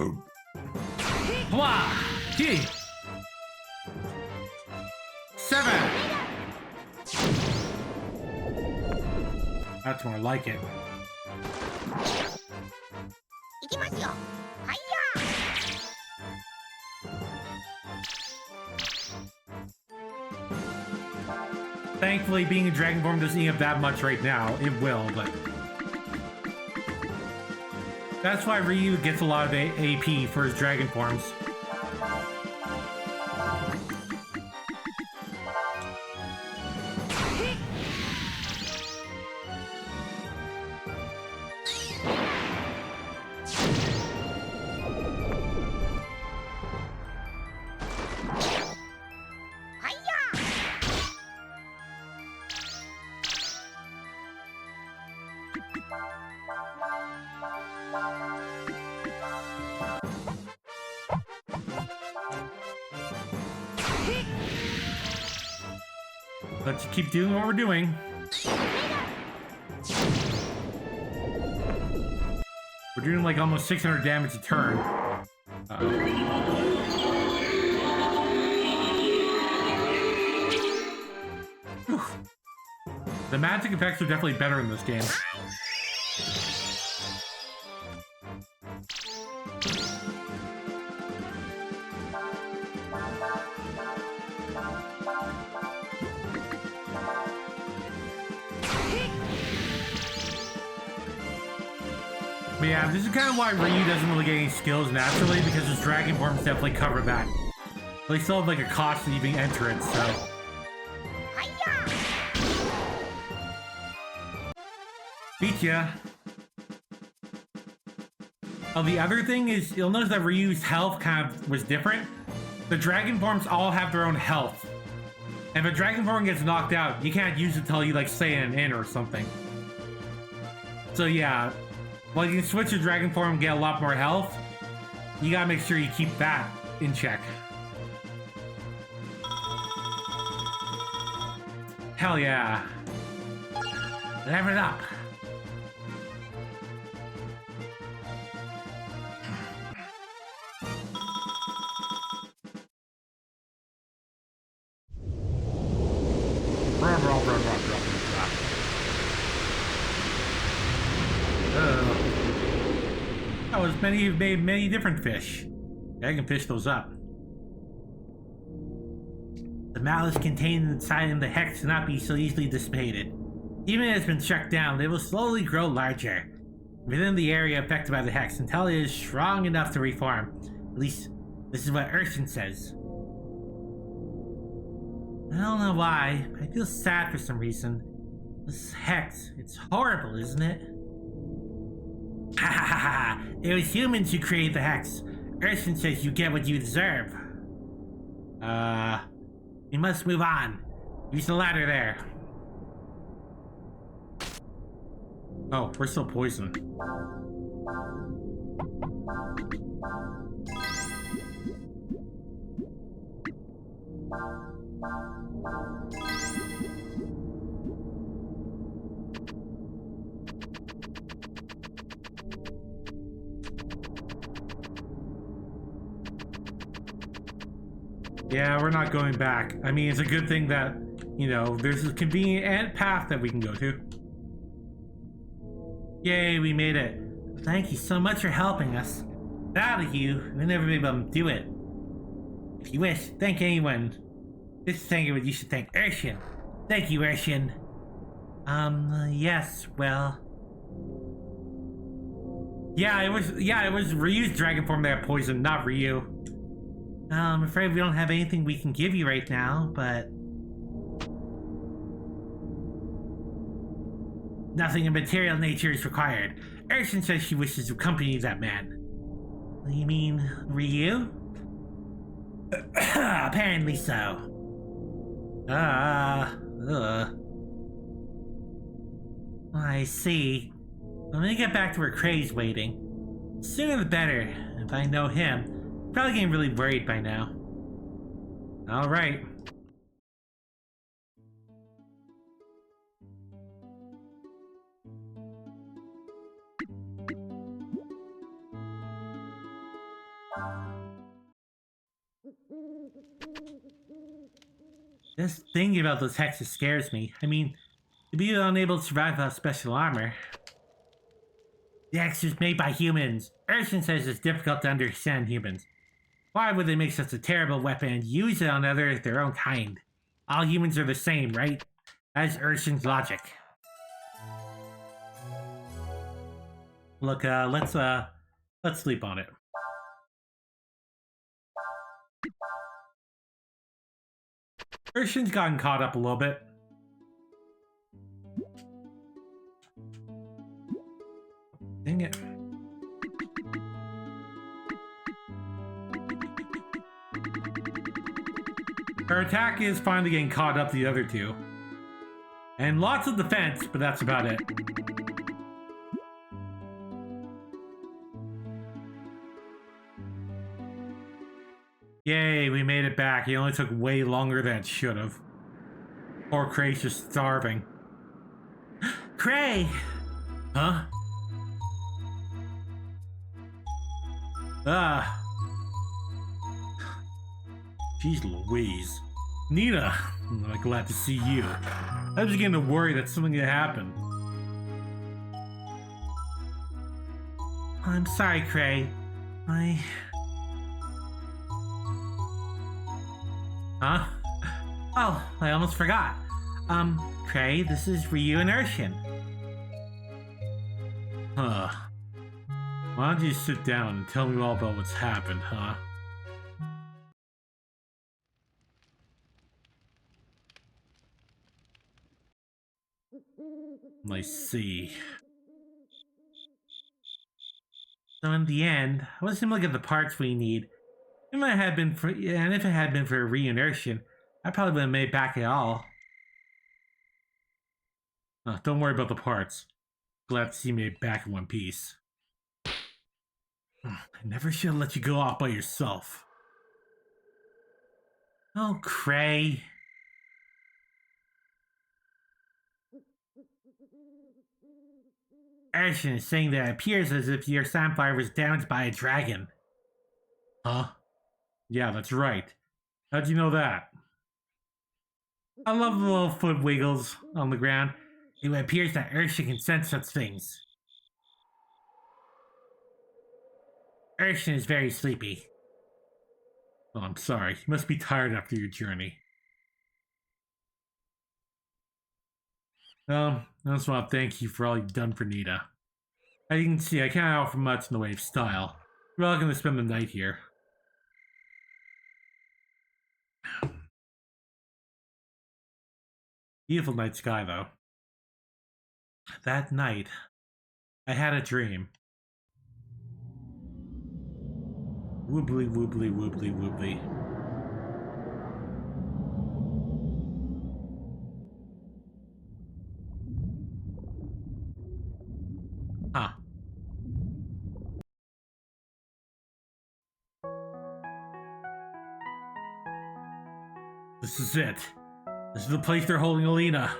Oh. Blah! G! 7! That's more like it. Thankfully, being a dragon form doesn't eat up that much right now. It will, but... That's why Ryu gets a lot of AP for his dragon forms. Let's keep doing what we're doing. We're doing like almost 600 damage a turn. The magic effects are definitely better in this game. But yeah, this is kind of why Ryu doesn't really get any skills naturally, because his dragon forms definitely cover that. But they still have like a cost to even enter it, so. Beat ya. Oh, the other thing is, you'll notice that Ryu's health kind of was different. The dragon forms all have their own health. And if a dragon form gets knocked out, you can't use it until you like stay in an inn or something. So yeah, while you can switch your dragon form and get a lot more health, you gotta make sure you keep that in check. Hell yeah. Level it up. That was many different fish. I can fish those up. The malice contained inside the hex cannot be so easily dissipated. Even if it has been struck down, they will slowly grow larger within the area affected by the hex until it is strong enough to reform. At least, this is what Urshan says. I don't know why, but I feel sad for some reason. This hex, it's horrible, isn't it? Ha ha ha ha! It was humans who created the hex. Urshan says you get what you deserve. We must move on. Use the ladder there. Oh, we're still poisoned. Yeah, we're not going back. I mean, it's a good thing that, you know, there's a convenient path that we can go to. Yay, we made it. Thank you so much for helping us. Without you, we'll never be able to do it. If you wish, thank anyone. This is thank you, you should thank Urshan. Thank you, Urshan. Yes, well... Yeah, it was Ryu's dragon form that poisoned, not Ryu. I'm afraid we don't have anything we can give you right now, but... Nothing of material nature is required. Urshan says she wishes to accompany that man. You mean Ryu? Apparently so. I see. Let me get back to where Cray's waiting. Sooner the better. If I know him, probably getting really worried by now. Alright. This thing about those hexes scares me. I mean, to be unable to survive without special armor. The hex is made by humans. Urshan says it's difficult to understand humans. Why would they make such a terrible weapon and use it on their own kind? All humans are the same, right? That is Urshan's logic. Look, let's sleep on it. Urshan's gotten caught up a little bit. Dang it. Her attack is finally getting caught up to the other two. And lots of defense, but that's about it. Yay, we made it back. It only took way longer than it should have. Poor Cray's just starving. Cray! Huh? Ah. Jeez Louise. Nina! I'm glad to see you. I was beginning to worry that something had happened. I'm sorry, Cray. Huh? Oh, I almost forgot. Cray, this is Ryu and Urshan. Huh. Why don't you sit down and tell me all about what's happened, huh? I see. So in the end, I was able to get the parts we need. If it had been for reinertion, I probably wouldn't have made it back at all. Don't worry about the parts. Glad to see me back in one piece. I never should have let you go off by yourself. Oh, Cray. Urshan is saying that it appears as if your Samphire was damaged by a dragon. Huh? Yeah, that's right. How'd you know that? I love the little foot wiggles on the ground. It appears that Urshan can sense such things. Urshan is very sleepy. Oh, I'm sorry. You must be tired after your journey. I just want to thank you for all you've done for Nita. As you can see, I can't offer much in the way of style. We're all going to spend the night here. Beautiful night sky, though. That night, I had a dream. Woobly, woobly, woobly, woobly. Huh. This is it. This is the place they're holding Alina.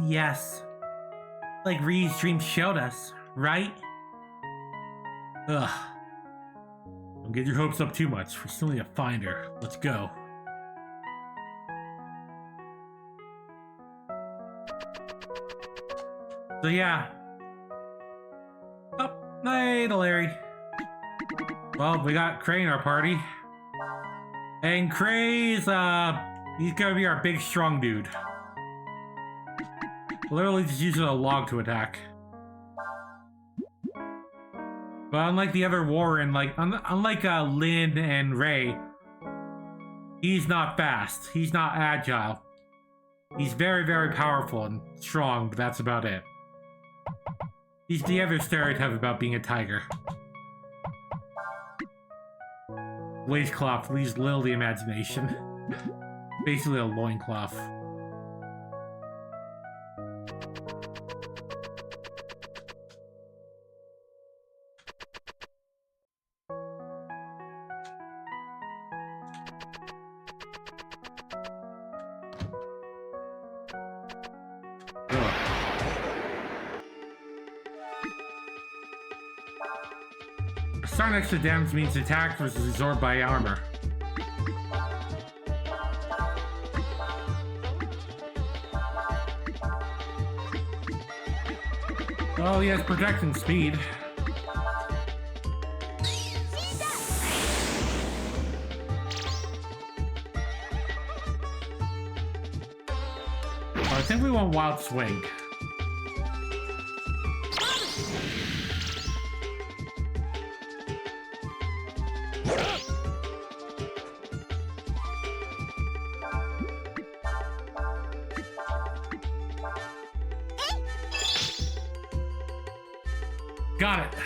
Yes. Like Ryu's dream showed us, right? Ugh. Don't get your hopes up too much. We still need to find her. Let's go. So yeah. Oh, hey, Larry. Well, we got Cray in our party. And Cray's, he's gonna be our big strong dude. Literally just using a log to attack. But unlike the other Warren, unlike Lynn and Ray, he's not fast. He's not agile. He's very, very powerful and strong, but that's about it. He's the other stereotype about being a tiger. Waistcloth leaves little the imagination. Basically a loincloth. Starting extra damage means attack was absorbed by armor. Oh, he has protecting speed. Oh, I think we want Wild Swing. Got it.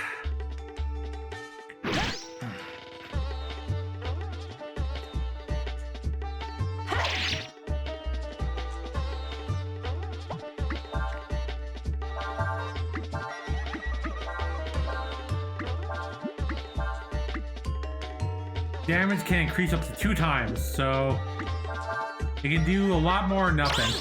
Damage can increase up to 2 times, so It can do a lot more or nothing.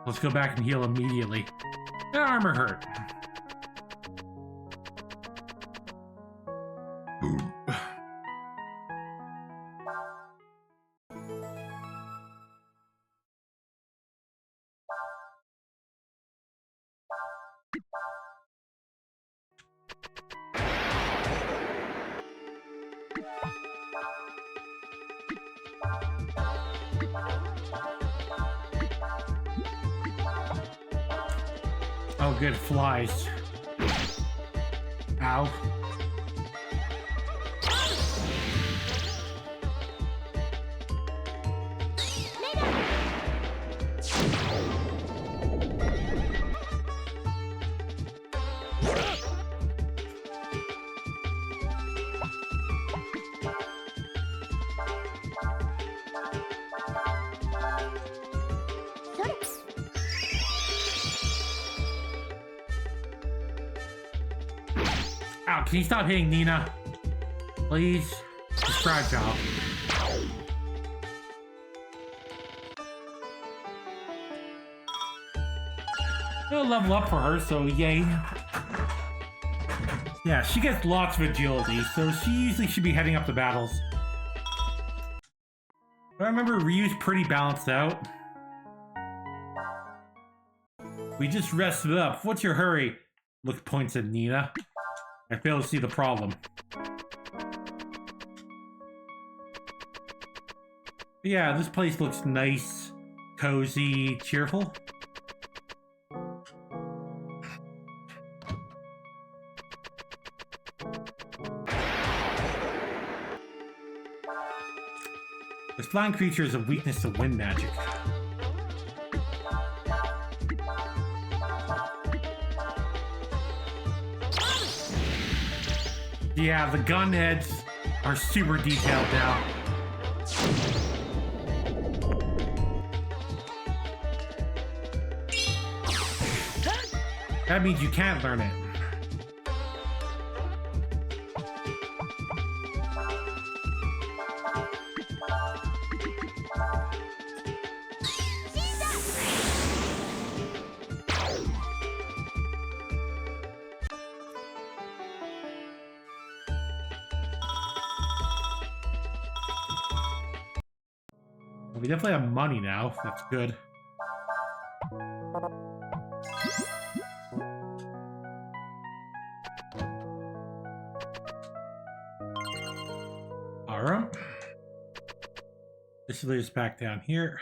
Let's go back and heal immediately. The armor hurt. Boom. Oh, good, flies. Ow. Ow, can you stop hitting Nina? Please? She's fragile. It'll level up for her, so yay. Yeah, she gets lots of agility, so she usually should be heading up the battles. I remember Ryu's pretty balanced out. We just rested up. What's your hurry? Look, points at Nina. I fail to see the problem. Yeah, this place looks nice, cozy, cheerful. This flying creature has a weakness to wind magic. Yeah, the gun heads are super detailed now. That means you can't learn it. We definitely have money now. That's good. Alright. This leads us back down here.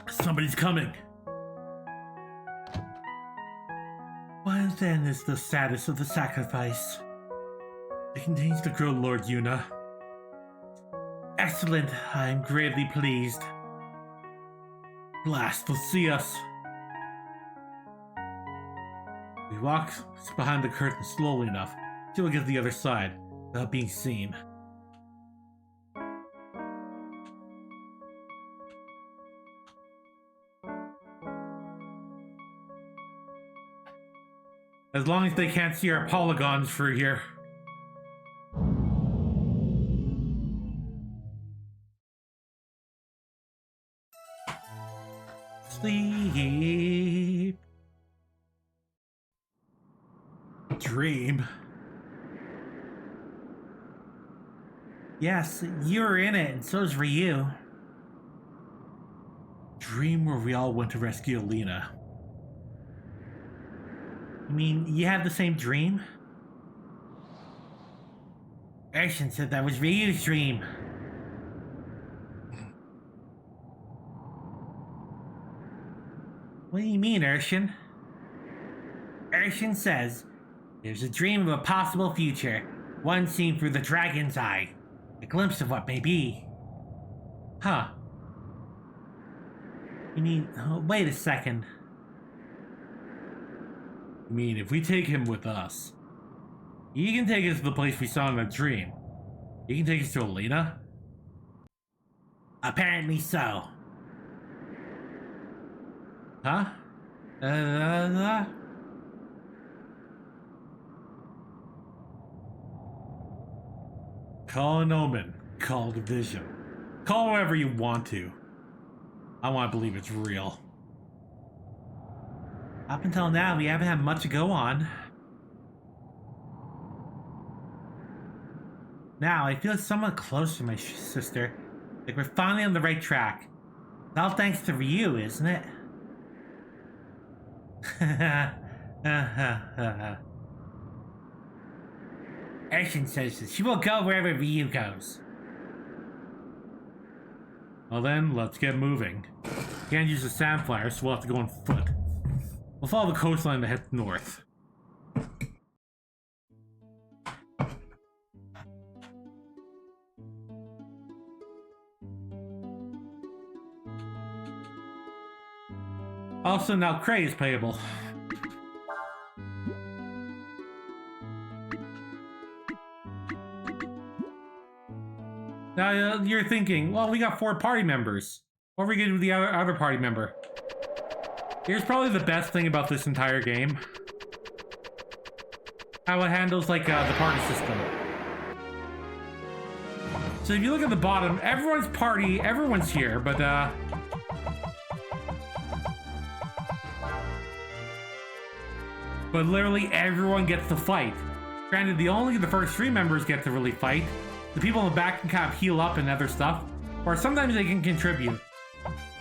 Somebody's coming. What then is the status of the sacrifice? It continues to grow, Lord Yuna. Excellent. I am greatly pleased. Blast will see us. We walk behind the curtain slowly enough till we get to the other side without being seen. As long as they can't see our polygons through here. Sleep. Dream. Yes, you were in it, and so's Ryu. Dream where we all went to rescue Alina. You mean you had the same dream? Urshan said that was Ryu's dream. What do you mean, Urshan? Urshan says there's a dream of a possible future, one seen through the dragon's eye. A glimpse of what may be. Huh. You mean, oh, wait a second. I mean, if we take him with us, he can take us to the place we saw in the dream. He can take us to Alina? Apparently so. Huh? Call an omen. Call it a vision. Call whatever you want to. I want to believe it's real. Up until now, we haven't had much to go on. Now, I feel somewhat close to my sister. Like we're finally on the right track. It's all thanks to Ryu, isn't it? Urshin says that she will go wherever Ryu goes. Well then, let's get moving. Can't use the sand flyer, so we'll have to go on foot. We'll follow the coastline to head north. Also, now Cray is playable. Now you're thinking, well, we got 4 party members. What are we gonna do with the other party member? Here's probably the best thing about this entire game. How it handles, like, the party system. So if you look at the bottom, everyone's here, but, but literally everyone gets to fight. Granted, only the first 3 members get to really fight. The people in the back can kind of heal up and other stuff. Or sometimes they can contribute.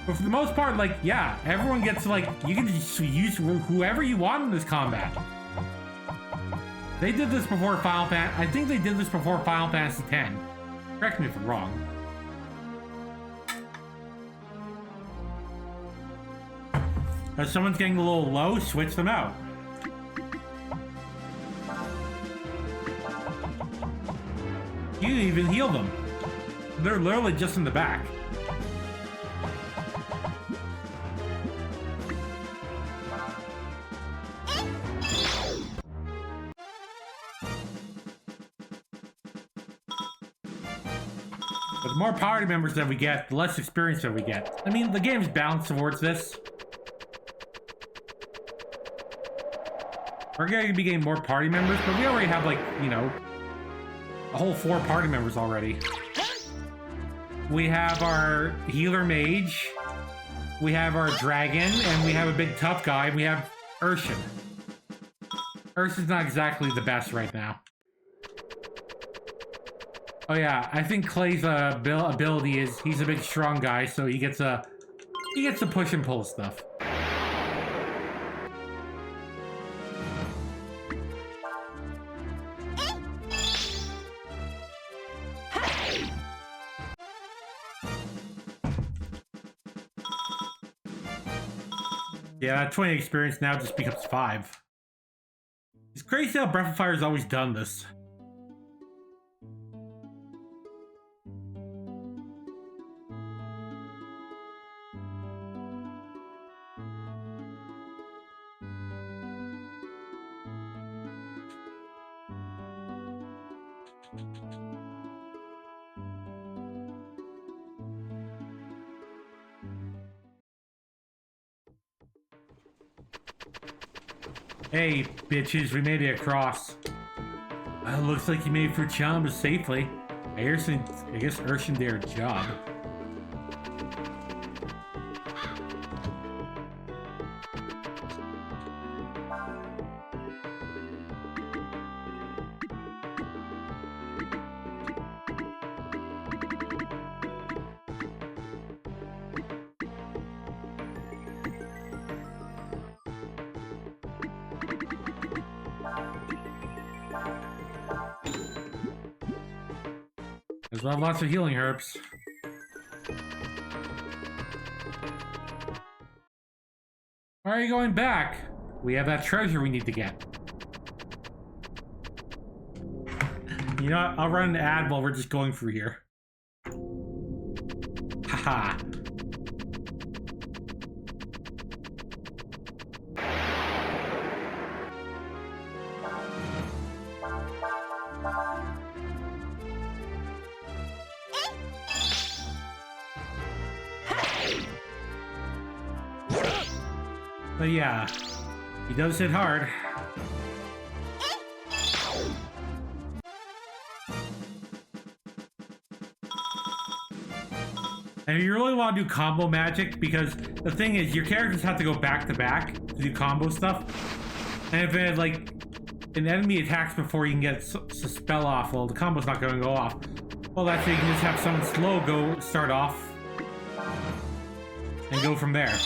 But for the most part, like, yeah, everyone gets to, like, you can just use whoever you want in this combat. They did this before Final Fantasy... I think they did this before Final Fantasy X. Correct me if I'm wrong. If someone's getting a little low, switch them out. You can even heal them. They're literally just in the back. But the more party members that we get, the less experience that we get. I mean, the game's balanced towards this. We're going to be getting more party members, but we already have, like, you know, a whole 4 party members already. We have our healer mage, we have our dragon, and we have a big tough guy, and we have Urshin. Urshin's not exactly the best right now. Oh yeah, I think Clay's ability is he's a big strong guy, so he gets to push and pull stuff. Yeah, that 20 experience now just becomes 5. It's crazy how Breath of Fire's always done this. Hey, bitches, we made it across. Well, looks like you made it through Chalmers safely. I guess Urshin did her job. We'll have lots of healing herbs. Why are you going back? We have that treasure we need to get. You know what? I'll run an ad while we're just going through here. Haha. But yeah, he does hit hard. And you really want to do combo magic, because the thing is, your characters have to go back to back to do combo stuff. And if it, like, an enemy attacks before you can get a spell off, well, the combo's not going to go off. Well, that's it. You can just have someone slow start off and go from there.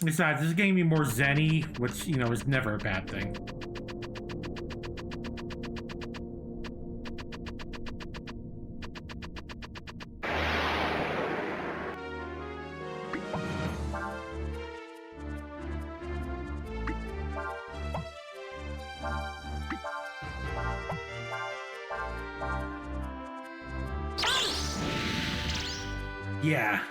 Besides, this is getting me more zen-y, which, you know, is never a bad thing. Yeah.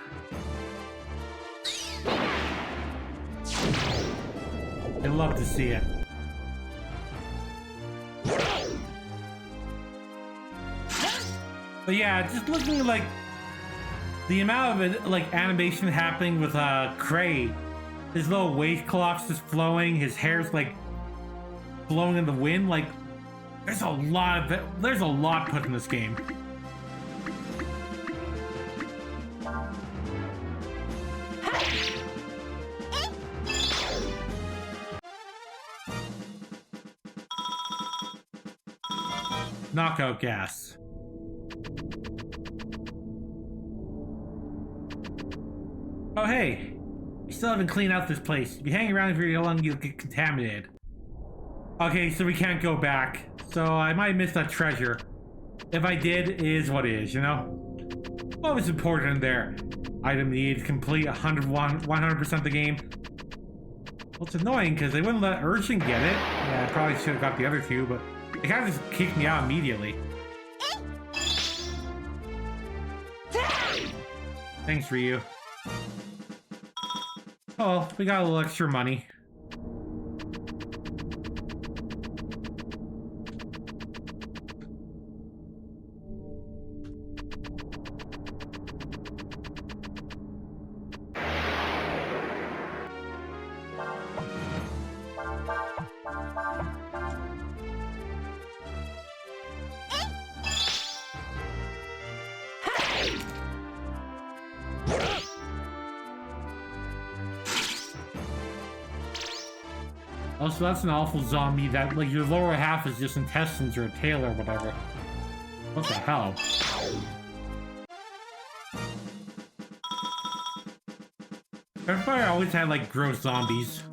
I love to see it. But yeah, just looking at, like, the amount of it, like, animation happening with Cray. His little waistcloth's just flowing, his hair's like blowing in the wind. Like, there's a lot of it. There's a lot put in this game. Knockout gas. Oh hey, you still haven't cleaned out this place. If you hang around for too long, you'll get contaminated. Okay, so we can't go back. So I might miss that treasure. If I did, it is what it is, you know? What was important there? Item needed to complete 100% the game. Well, it's annoying because they wouldn't let Urchin get it. Yeah, I probably should have got the other two, but they kind of just kicked me out immediately. Thanks, Ryu. Oh, we got a little extra money. Also, that's an awful zombie that, like, your lower half is just intestines or a tail or whatever. What the hell? Everybody always had, like, gross zombies.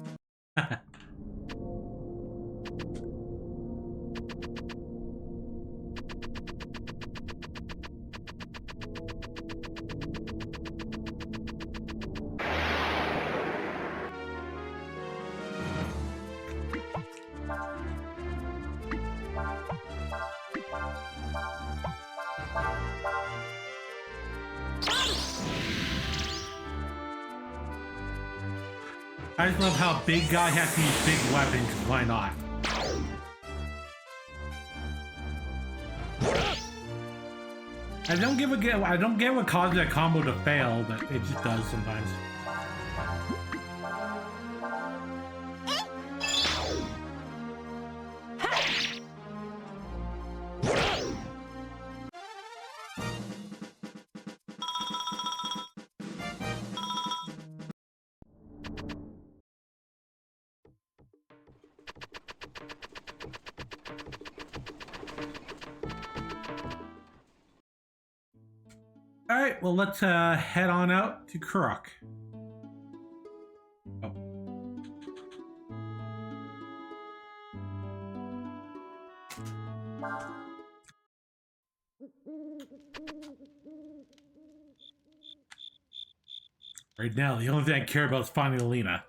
I just love how big guy has to use big weapons. Why not? I don't get what causes that combo to fail, but it just does sometimes. Alright, well, let's head on out to Kurok. Oh. Right now, the only thing I care about is finding Alina.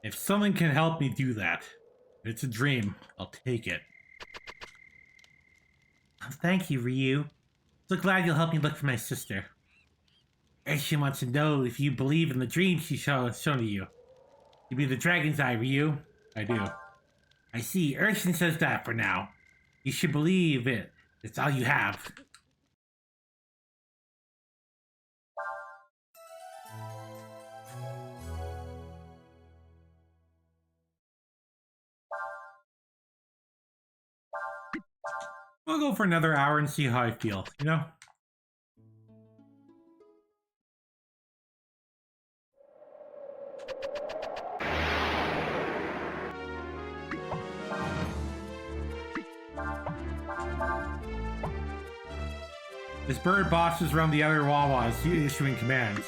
If someone can help me do that, if it's a dream, I'll take it. Thank you, Ryu. So glad you'll help me look for my sister. Ursula wants to know if you believe in the dream she's shown to you. You be the dragon's eye, Ryu? I do. I see. Ursula says that for now. You should believe it. It's all you have. I'll go for another hour and see how I feel, you know? This bird bosses around the other Wawas, issuing commands.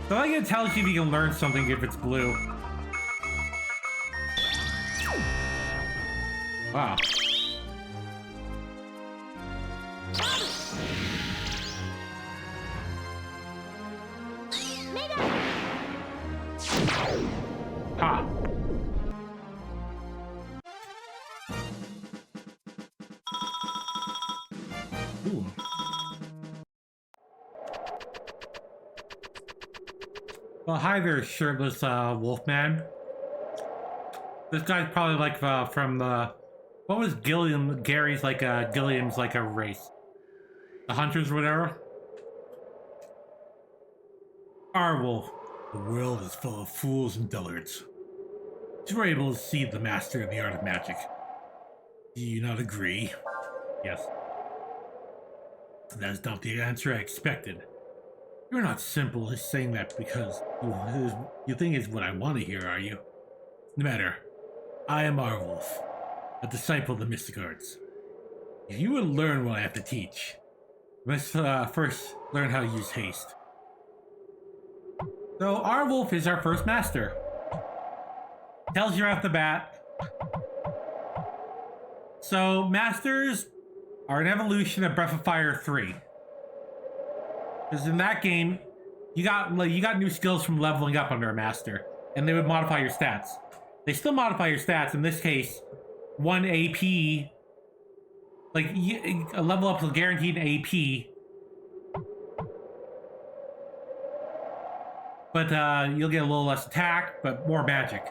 So I think it tells you if you can learn something if it's blue. Wow. Ha. Ooh. Well, hi there, shirtless wolfman. This guy's probably like from the... What was Gary's like Gilliam's like a race? The hunters or whatever? Our wolf. The world is full of fools and dullards. You were able to see the master in the art of magic. Do you not agree? Yes. That is not the answer I expected. You're not simple as saying that because you think it's what I want to hear, are you? No matter. I am Arwolf, a disciple of the mystic arts. If you would learn what I have to teach, you must first learn how to use haste. So Arwolf is our first master. Tells you off the bat. So masters are an evolution of Breath of Fire 3. Because in that game, you got new skills from leveling up under a master, and they would modify your stats. They still modify your stats. In this case, 1 AP, like a level up is guaranteed AP. But you'll get a little less attack, but more magic.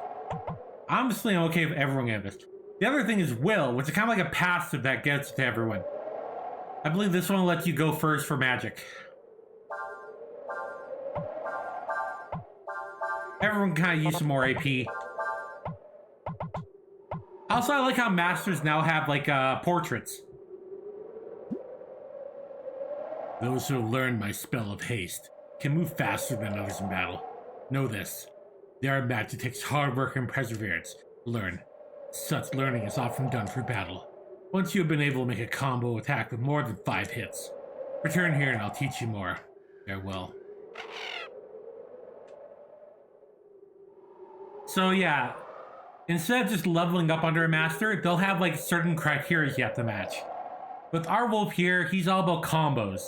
Honestly, I'm okay with everyone getting this. The other thing is will, which is kind of like a passive that gets to everyone. I believe this one will let you go first for magic. Everyone kind of use some more AP. Also, I like how masters now have like portraits. Those who have learned my spell of haste can move faster than others in battle. Know this. The art of magic takes hard work and perseverance to learn. Such learning is often done through battle. Once you have been able to make a combo attack with more than 5 hits, return here and I'll teach you more. Farewell. So yeah, instead of just leveling up under a master, they'll have like certain criteria you have to match. With our wolf here, he's all about combos.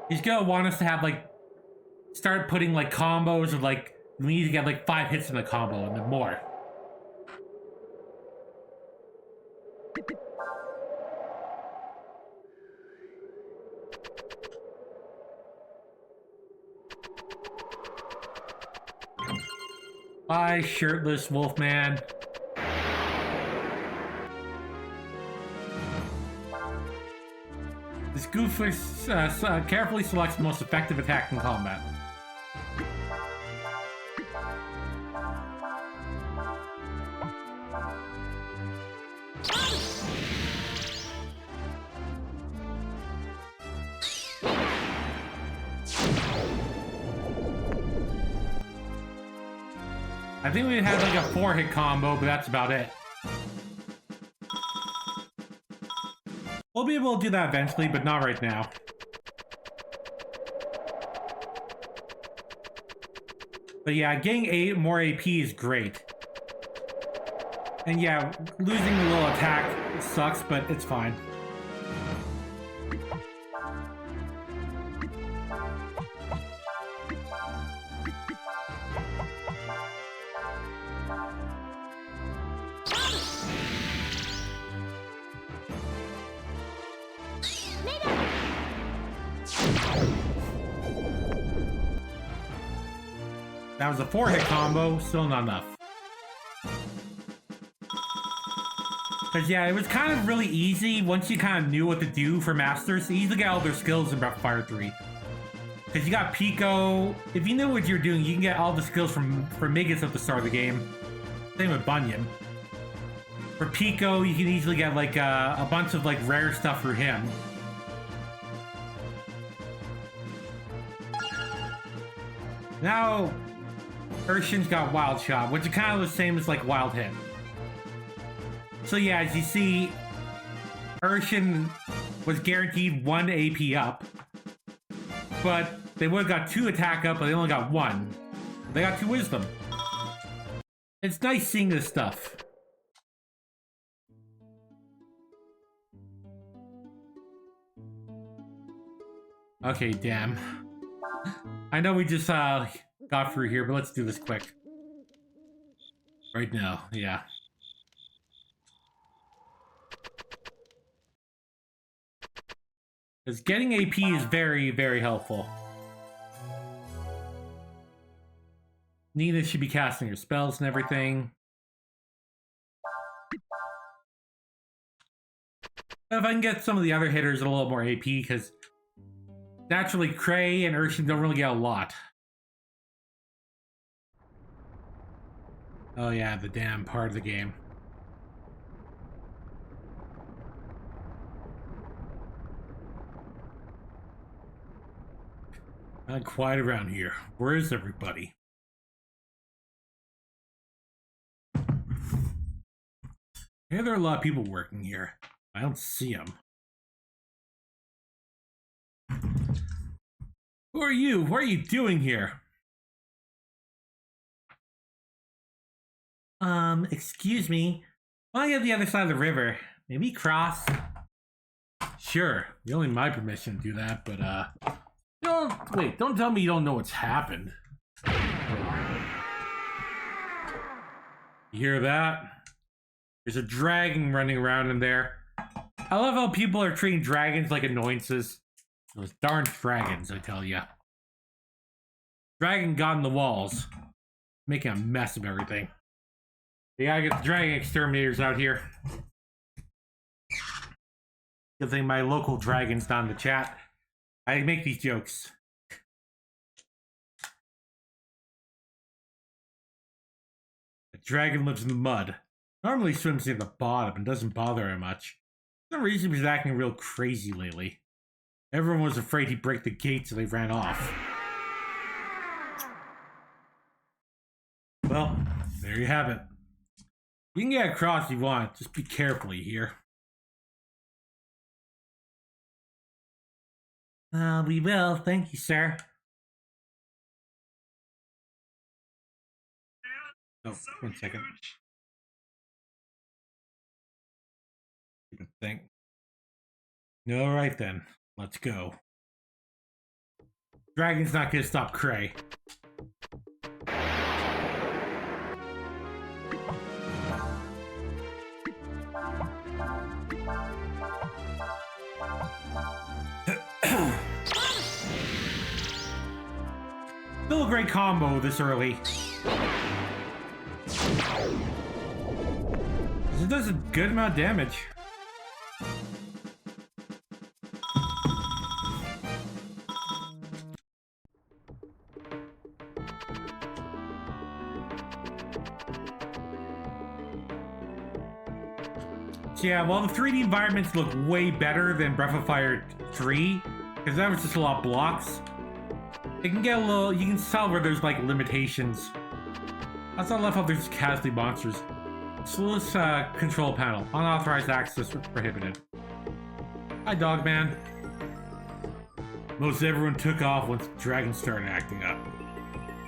He's gonna want us to have like, start putting like combos of like, we need to get like 5 hits in the combo and then more. Bye, shirtless wolfman. This goof carefully selects the most effective attack in combat. I think we had like a 4-hit combo, but that's about it. We'll be able to do that eventually, but not right now. But yeah, getting more AP is great. And yeah, losing a little attack sucks, but it's fine. That was a 4-hit combo, still not enough. Because yeah, it was kind of really easy once you kind of knew what to do for Masters to easily get all their skills in Breath of Fire 3. Because you got Pico, if you knew what you're doing, you can get all the skills from Migas at the start of the game. Same with Bunyan. For Pico, you can easily get like a bunch of like rare stuff for him. Now, Urshan's got Wild Shot, which is kind of the same as like Wild Hit. So yeah, as you see, Urshan was guaranteed 1 AP up, but they would have got 2 attack up, but they only got 1. They got 2 wisdom. It's nice seeing this stuff. Okay, damn. I know we just got through here, but let's do this quick. Right now, yeah. Because getting AP is very, very helpful. Nina should be casting her spells and everything. If I can get some of the other hitters a little more AP, because naturally Cray and Urshan don't really get a lot. Oh yeah, the damn part of the game. Not quiet around here. Where is everybody? Yeah, there are a lot of people working here. I don't see them. Who are you? What are you doing here? Excuse me. Why are you on the other side of the river? Maybe cross? Sure. You only my permission to do that, but, wait, don't tell me you don't know what's happened. You hear that? There's a dragon running around in there. I love how people are treating dragons like annoyances. Those darn dragons, I tell ya. Dragon got in the walls, making a mess of everything. They gotta get the dragon exterminators out here. Good thing my local dragon's not in the chat. I make these jokes. The dragon lives in the mud. Normally swims near the bottom and doesn't bother her much. For some reason he's acting real crazy lately. Everyone was afraid he'd break the gate, so they ran off. Well, there you have it. You can get across if you want, just be careful, you hear? We will, thank you, sir. Oh, 1 second. Think. All right then, let's go. Dragon's not gonna stop Cray. Still a great combo this early. It does a good amount of damage. So yeah, while the 3D environments look way better than Breath of Fire 3, because that was just a lot of blocks, it can get a little, you can tell where there's like limitations. That's not left how there's casualty monsters. So this control panel, unauthorized access prohibited. Hi, Dogman. Most everyone took off once the dragon started acting up.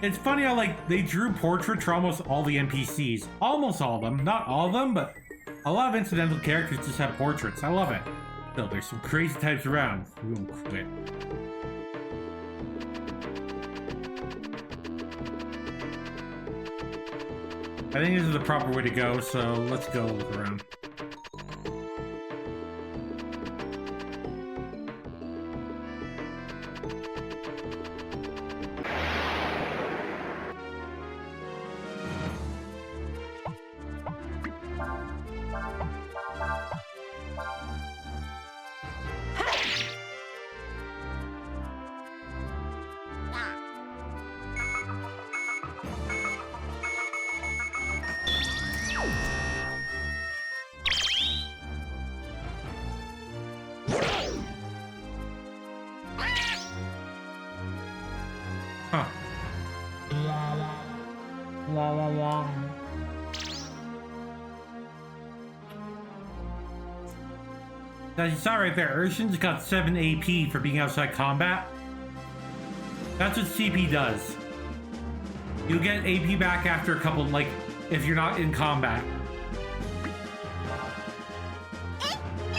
It's funny how, like, they drew portraits for almost all the NPCs. Almost all of them. Not all of them, but a lot of incidental characters just have portraits. I love it. Still, there's some crazy types around. We won't quit. I think this is the proper way to go, so let's go look around. Huh. La la la. As you saw right there, Urshan's got 7 AP for being outside combat. That's what CP does. You'll get AP back after a couple, like, if you're not in combat.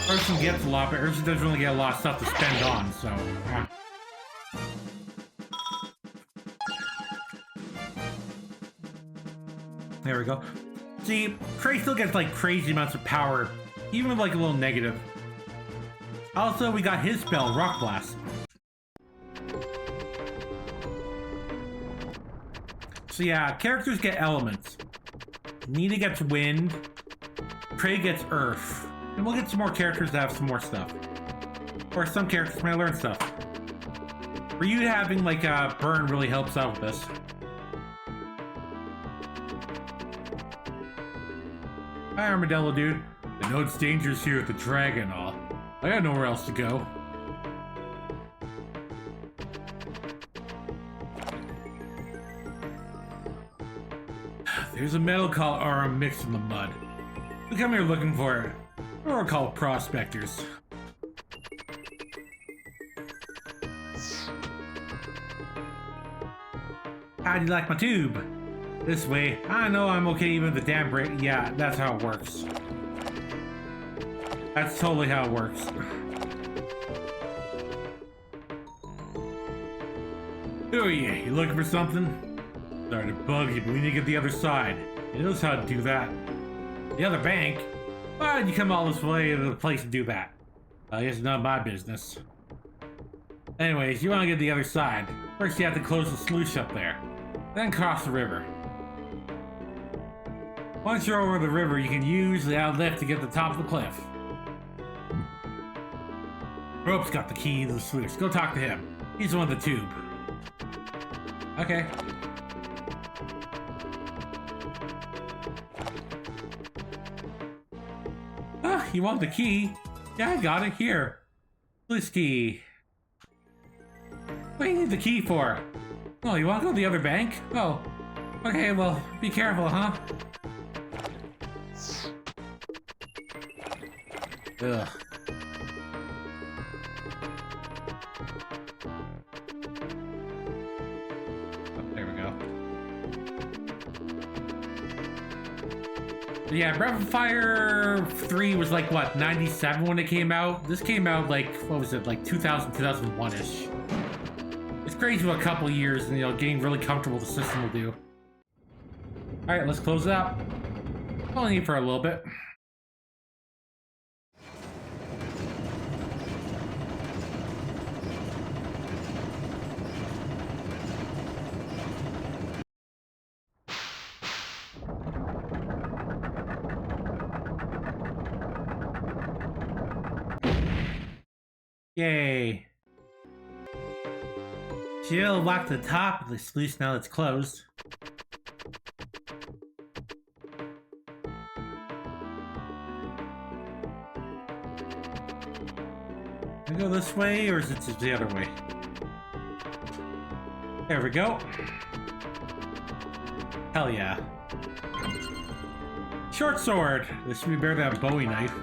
Urshan gets a lot, but Urshan doesn't really get a lot of stuff to spend on, so... yeah. There we go. See, Trey still gets like crazy amounts of power, even with like a little negative. Also, we got his spell, Rock Blast. So yeah, characters get elements. Nina gets wind, Trey gets earth, and we'll get some more characters that have some more stuff. Or some characters may learn stuff. For you, having like a burn really helps out with this. Hi, Armadillo dude. I know it's dangerous here with the dragon and all. I got nowhere else to go. There's a metal called Arum mixed in the mud. We come here looking for it. We're called prospectors. How do you like my tube? This way. I know I'm okay even with the damn break. Yeah, that's how it works. That's totally how it works. Oh yeah, you looking for something? Sorry to bug you, but we need to get the other side. He knows how to do that. The other bank? Why did you come all this way to the place to do that? I guess it's not my business. Anyways, you want to get the other side. First you have to close the sluice up there. Then cross the river. Once you're over the river, you can use the outlift to get to the top of the cliff. Rope's got the key to the sluice. Go talk to him. He's the one with the tube. Okay. Ah, you want the key? Yeah, I got it here. Sluice key. What do you need the key for? Oh, you want to go to the other bank? Oh. Okay, well, be careful, huh? Ugh. Oh, there we go. Yeah, Breath of Fire 3 was like, what, 97 when it came out? This came out like, what was it, like 2000, 2001-ish. It's crazy what a couple years and, you know, getting really comfortable with the system will do. Alright, let's close it up. Only for a little bit. Yay. She'll lock the top of the sluice now it's closed. Can I go this way or is it just the other way? There we go. Hell yeah. Short sword. This should be better than a Bowie knife.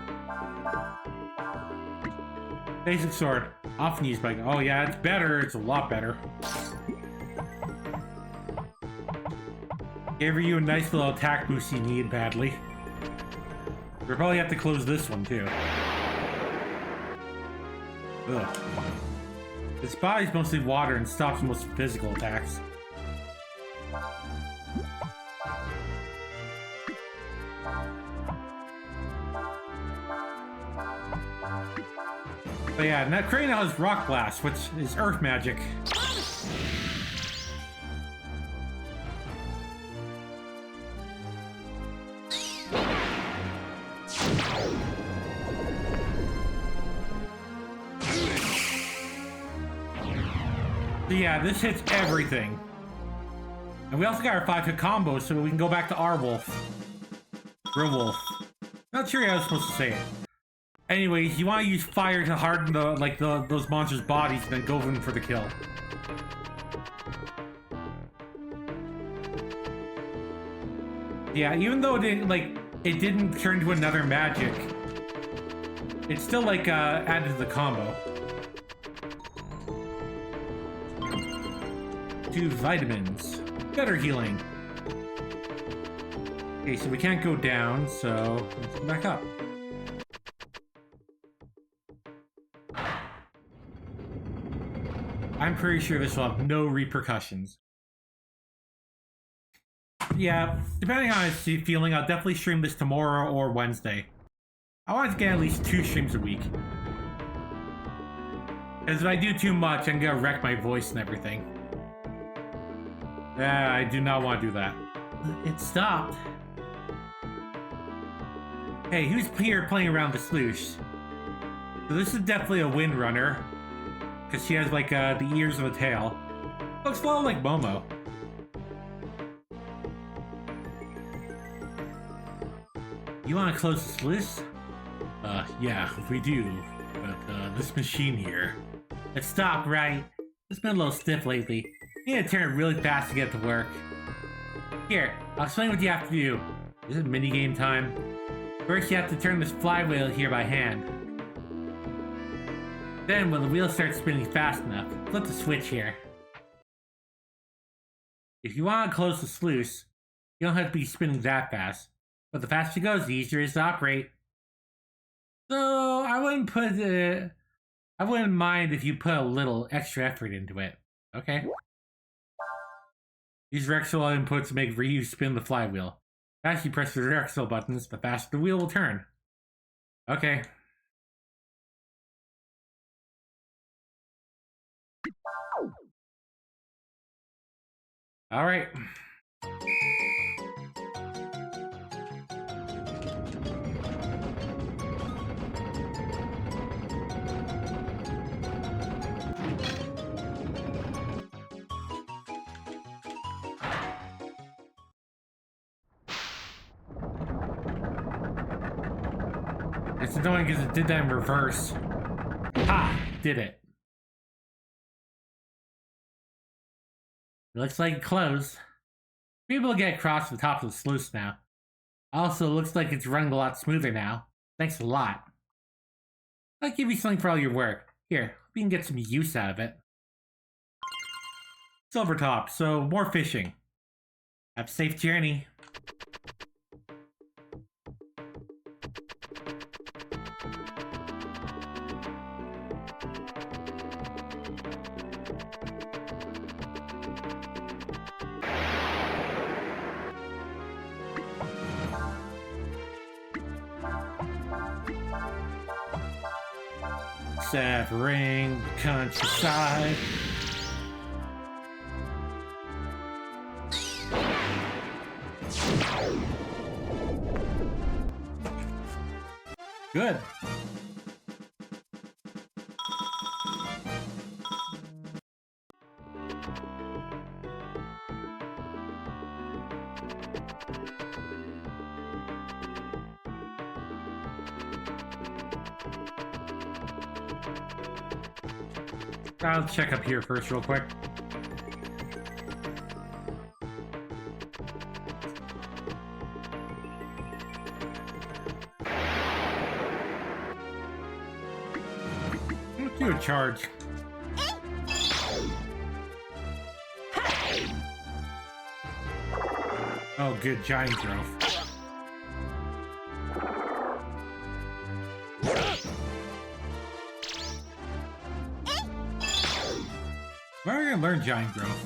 Basic sword. Often used by... Oh yeah, it's better. It's a lot better. Gave you a nice little attack boost you need badly. We'll probably have to close this one too. Ugh. Its body's mostly water and stops most physical attacks. But yeah, Crane now has Rock Blast, which is Earth magic. So yeah, this hits everything. And we also got our 5-hit combo, so we can go back to our wolf. Real wolf. Not sure how I was supposed to say it. Anyways, you want to use fire to harden those monsters' bodies and then go in for the kill. Yeah, even though it didn't turn into another magic, it's still added to the combo. 2 vitamins. Better healing. Okay, so we can't go down, so let's go back up. I'm pretty sure this will have no repercussions. Yeah, depending on how I'm feeling, I'll definitely stream this tomorrow or Wednesday. I want to get at least 2 streams a week. Because if I do too much, I'm gonna wreck my voice and everything. Yeah, I do not want to do that. It stopped. Hey, who's here playing around the sluice? So this is definitely a wind runner. Because she has the ears of a tail. Looks a lot like Momo. You want to close the sluice? Yeah, we do. But this machine here. It stopped, right? It's been a little stiff lately. You need to turn it really fast to get to work. Here, I'll explain what you have to do. Is it minigame time? First, you have to turn this flywheel here by hand. Then, when the wheel starts spinning fast enough, flip the switch here. If you want to close the sluice, you don't have to be spinning that fast. But the faster it goes, the easier it is to operate. So, I wouldn't mind if you put a little extra effort into it. Okay? These directional inputs make Ryu spin the flywheel. The faster you press the directional buttons, the faster the wheel will turn. Okay. Alright. It's annoying because it did that in reverse. Ha! Did it. Looks like it closed. People get across the top of the sluice now. Also, looks like it's running a lot smoother now. Thanks a lot. I'll give you something for all your work. Here, hope you can get some use out of it. Silver top, so more fishing. Have a safe journey. Severing countryside. Good. I'll check up here first real quick. Let's do a charge. Oh, good, giant growth. Where are we gonna learn giant growth?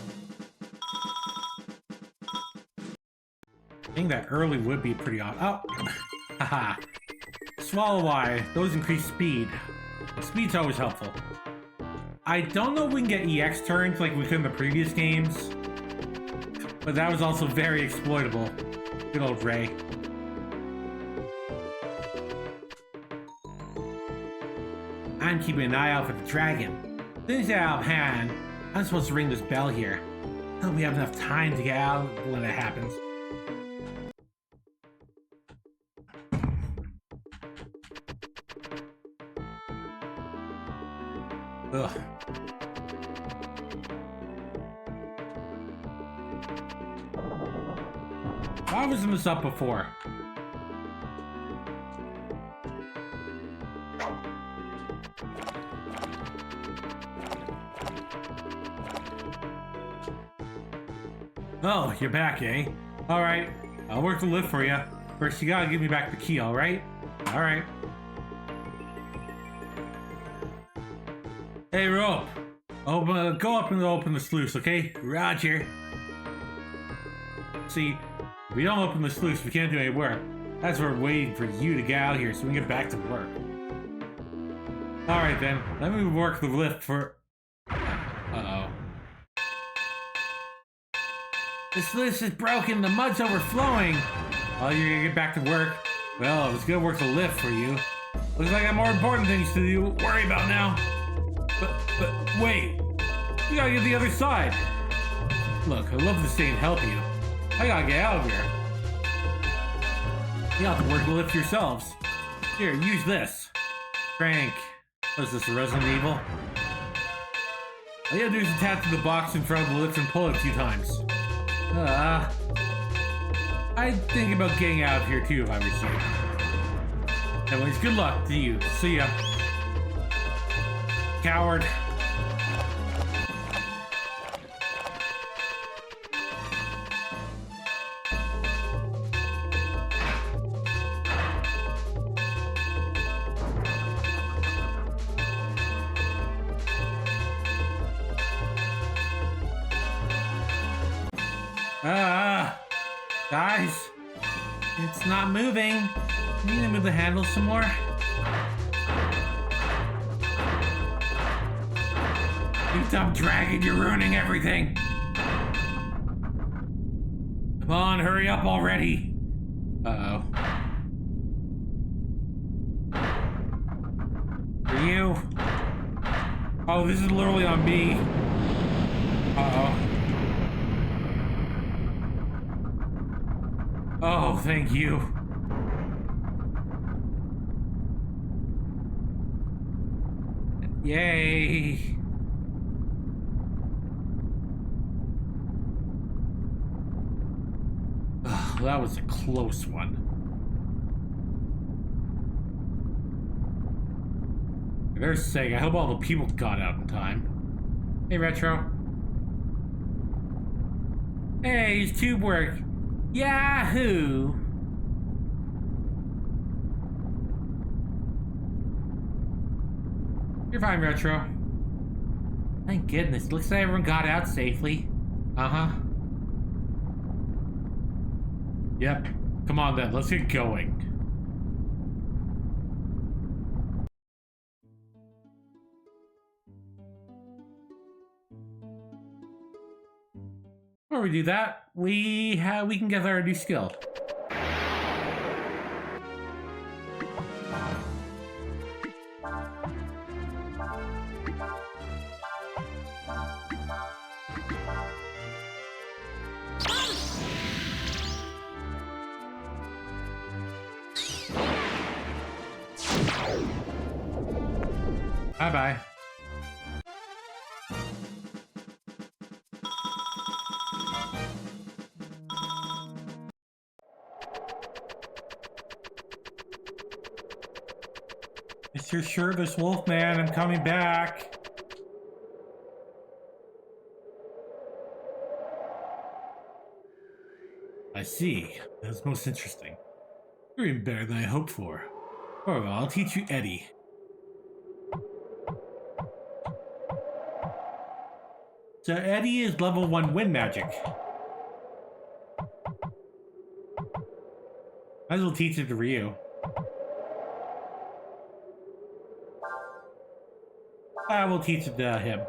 I think that early would be pretty odd. Oh, haha. Swallow Eye. Those increase speed. Speed's always helpful. I don't know if we can get EX turns like we could in the previous games, but that was also very exploitable. Good old Ray. I'm keeping an eye out for the dragon. Things are out of hand. I'm supposed to ring this bell here. I hope we have enough time to get out when it happens. Ugh. Why wasn't this up before? Oh, you're back, eh? Alright, I'll work the lift for you. First, you gotta give me back the key, alright? Alright. Hey, Rope. Go up and open the sluice, okay? Roger. See, if we don't open the sluice, we can't do any work. That's why we're waiting for you to get out here so we can get back to work. Alright then, let me work the lift for... Uh-oh. The sluice is broken, the mud's overflowing. Oh, you're gonna get back to work? Well, I was gonna work the lift for you. Looks like I have more important things to worry about now. But wait, you gotta get the other side. Look, I'd love to stay and help you. I gotta get out of here. You have to work the lift yourselves. Here, use this. Frank. What is this, Resident Evil? All you gotta do is attach to the box in front of the lift and pull it a few times. I'd think about getting out of here too if I was you. Anyways, good luck to you. See ya. Coward. Guys, it's not moving. You need to move the handle some more. You dumb dragon, you're ruining everything. Come on, hurry up already. Uh-oh. For you? Oh, this is literally on me. Uh-oh. Oh, thank you. Yay. Oh, that was a close one. For their sake, I hope all the people got out in time. Hey, Retro. Hey, his tube work. Yahoo! You're fine, Retro. Thank goodness. Looks like everyone got out safely. Uh-huh. Yep. Come on then, let's get going. Before we do that, we can get our new skill. Bye-bye. Mr. Service Wolfman, I'm coming back. I see. That's most interesting. You're even better than I hoped for. Oh, well, I'll teach you Eddie. So Eddie is level 1 wind magic. Might as well teach it to Ryu. I will teach it to him.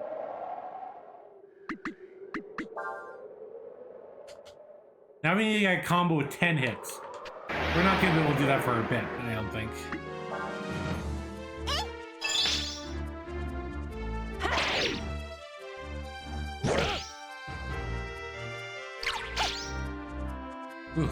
Now we need to get a combo with 10 hits. We're not going to be able to do that for a bit, I don't think. Ooh.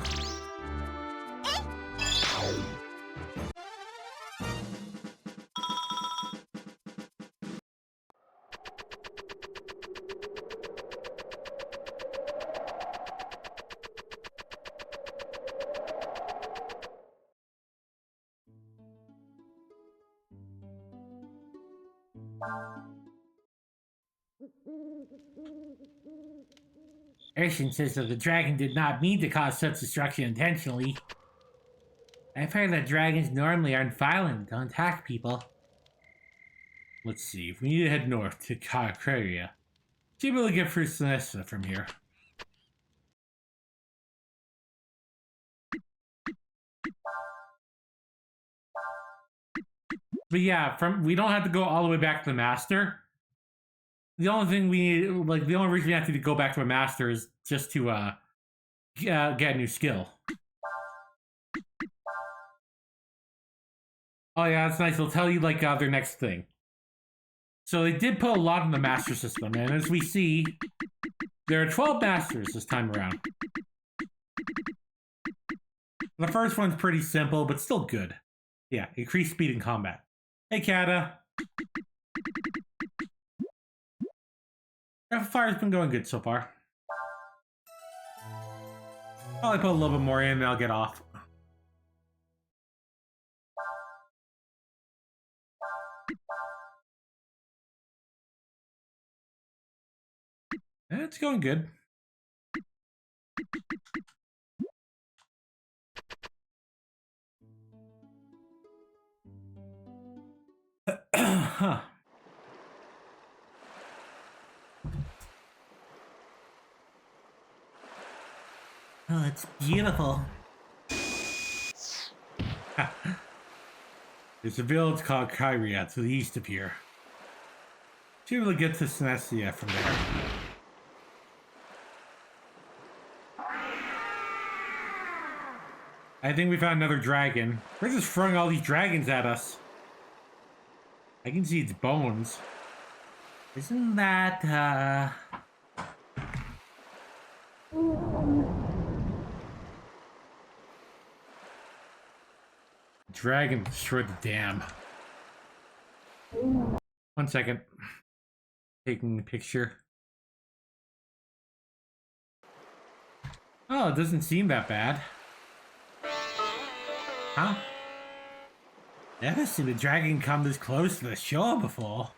Urshan says that the dragon did not mean to cause such destruction intentionally. I've heard that dragons normally aren't violent, don't attack people. Let's see, we need to head north to Kakaria. See if we'll get through Sinesta from here. But yeah, we don't have to go all the way back to the master. The only thing we need, like, the only reason we have to go back to a master is just to, get a new skill. Oh yeah, that's nice. They'll tell you, like, their next thing. So they did put a lot in the master system, and as we see, there are 12 masters this time around. The first one's pretty simple, but still good. Yeah, increased speed in combat. Hey, Kata. Fire's been going good so far. I'll put a little bit more in and I'll get off. It's going good. Huh. Oh, it's beautiful. There's a village called Kyria to the east of here. Should be able to get to Sinestia from there. I think we found another dragon. We're just throwing all these dragons at us. I can see its bones. Isn't that, Dragon destroyed the dam. 1 second. Taking the picture. Oh, it doesn't seem that bad. Huh? Never seen a dragon come this close to the shore before.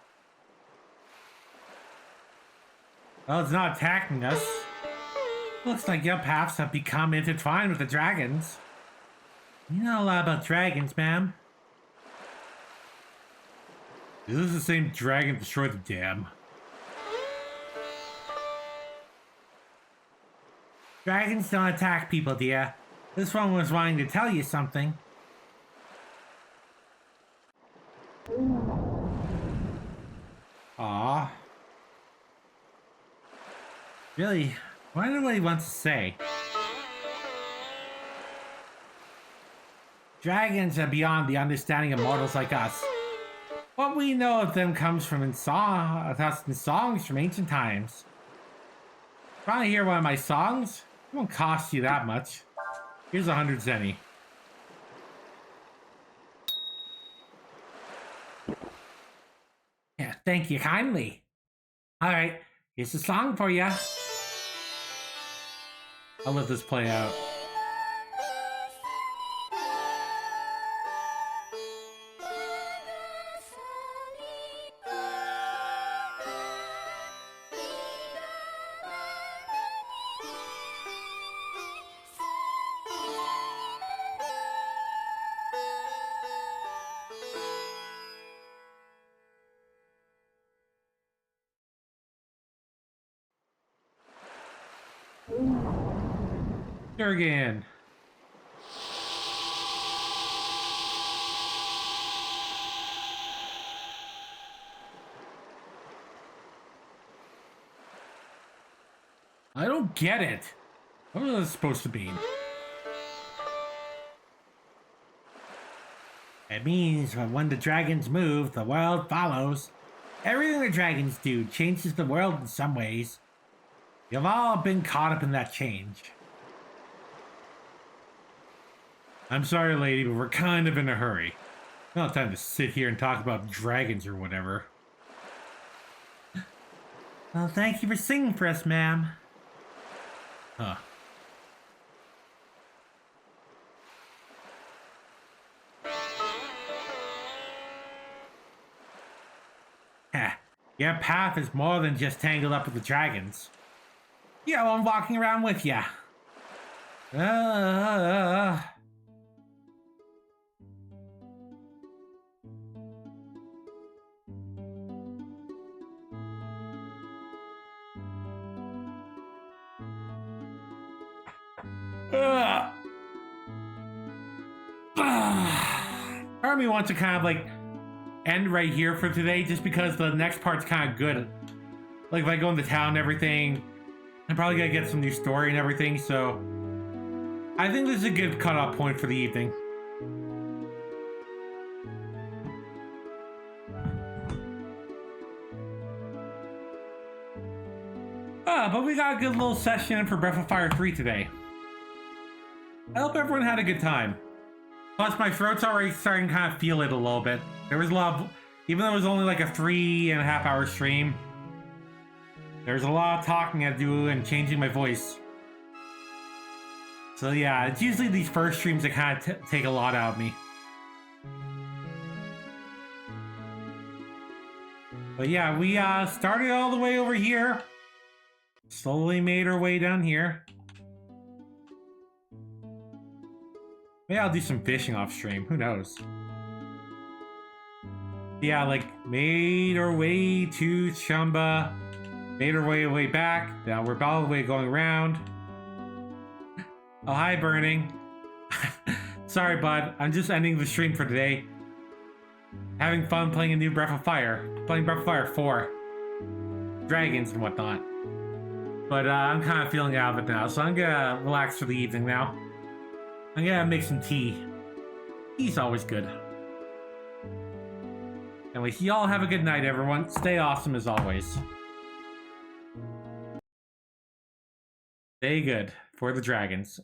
Well, it's not attacking us. Looks like your paths have become intertwined with the dragons. You know a lot about dragons, ma'am. This is the same dragon that destroyed the dam. Dragons don't attack people, dear. This one was wanting to tell you something. Aww. Really? What do he want to say? Dragons are beyond the understanding of mortals like us. What we know of them comes from in songs from ancient times. Want to hear one of my songs? It won't cost you that much. Here's 100 zenny. Yeah, thank you kindly. Alright, here's a song for you. I'll let this play out. Jurgen. I don't get it. What was this supposed to mean? It means when the dragons move, the world follows. Everything the dragons do changes the world in some ways. You've all been caught up in that change. I'm sorry, lady, but we're kind of in a hurry. We don't have time to sit here and talk about dragons or whatever. Well, thank you for singing for us, ma'am. Huh. Your path is more than just tangled up with the dragons. Yeah, well, I'm walking around with ya. Part of me wants to kind of like end right here for today just because the next part's kind of good. Like if I go into town and everything, I'm probably gonna get some new story and everything, so I think this is a good cutoff point for the evening. But we got a good little session for Breath of Fire 3 today. I hope everyone had a good time. Plus, my throat's already starting to kind of feel it a little bit. There was a lot of, even though it was only like a 3.5 hour stream, there's a lot of talking I do and changing my voice. So yeah, it's usually these first streams that kind of take a lot out of me. But yeah, we started all the way over here. Slowly made our way down here. Maybe I'll do some fishing off stream, who knows. Yeah, like, made our way to Chumba. Made our way back. Now we're all the way going around. Oh, hi, Burning. Sorry, bud. I'm just ending the stream for today. Having fun playing a new Breath of Fire. Playing Breath of Fire 4. Dragons and whatnot. But I'm kind of feeling out of it now, so I'm gonna relax for the evening now. I'm gonna make some tea. Tea's always good. Anyway, y'all have a good night, everyone. Stay awesome as always. Stay good for the dragons.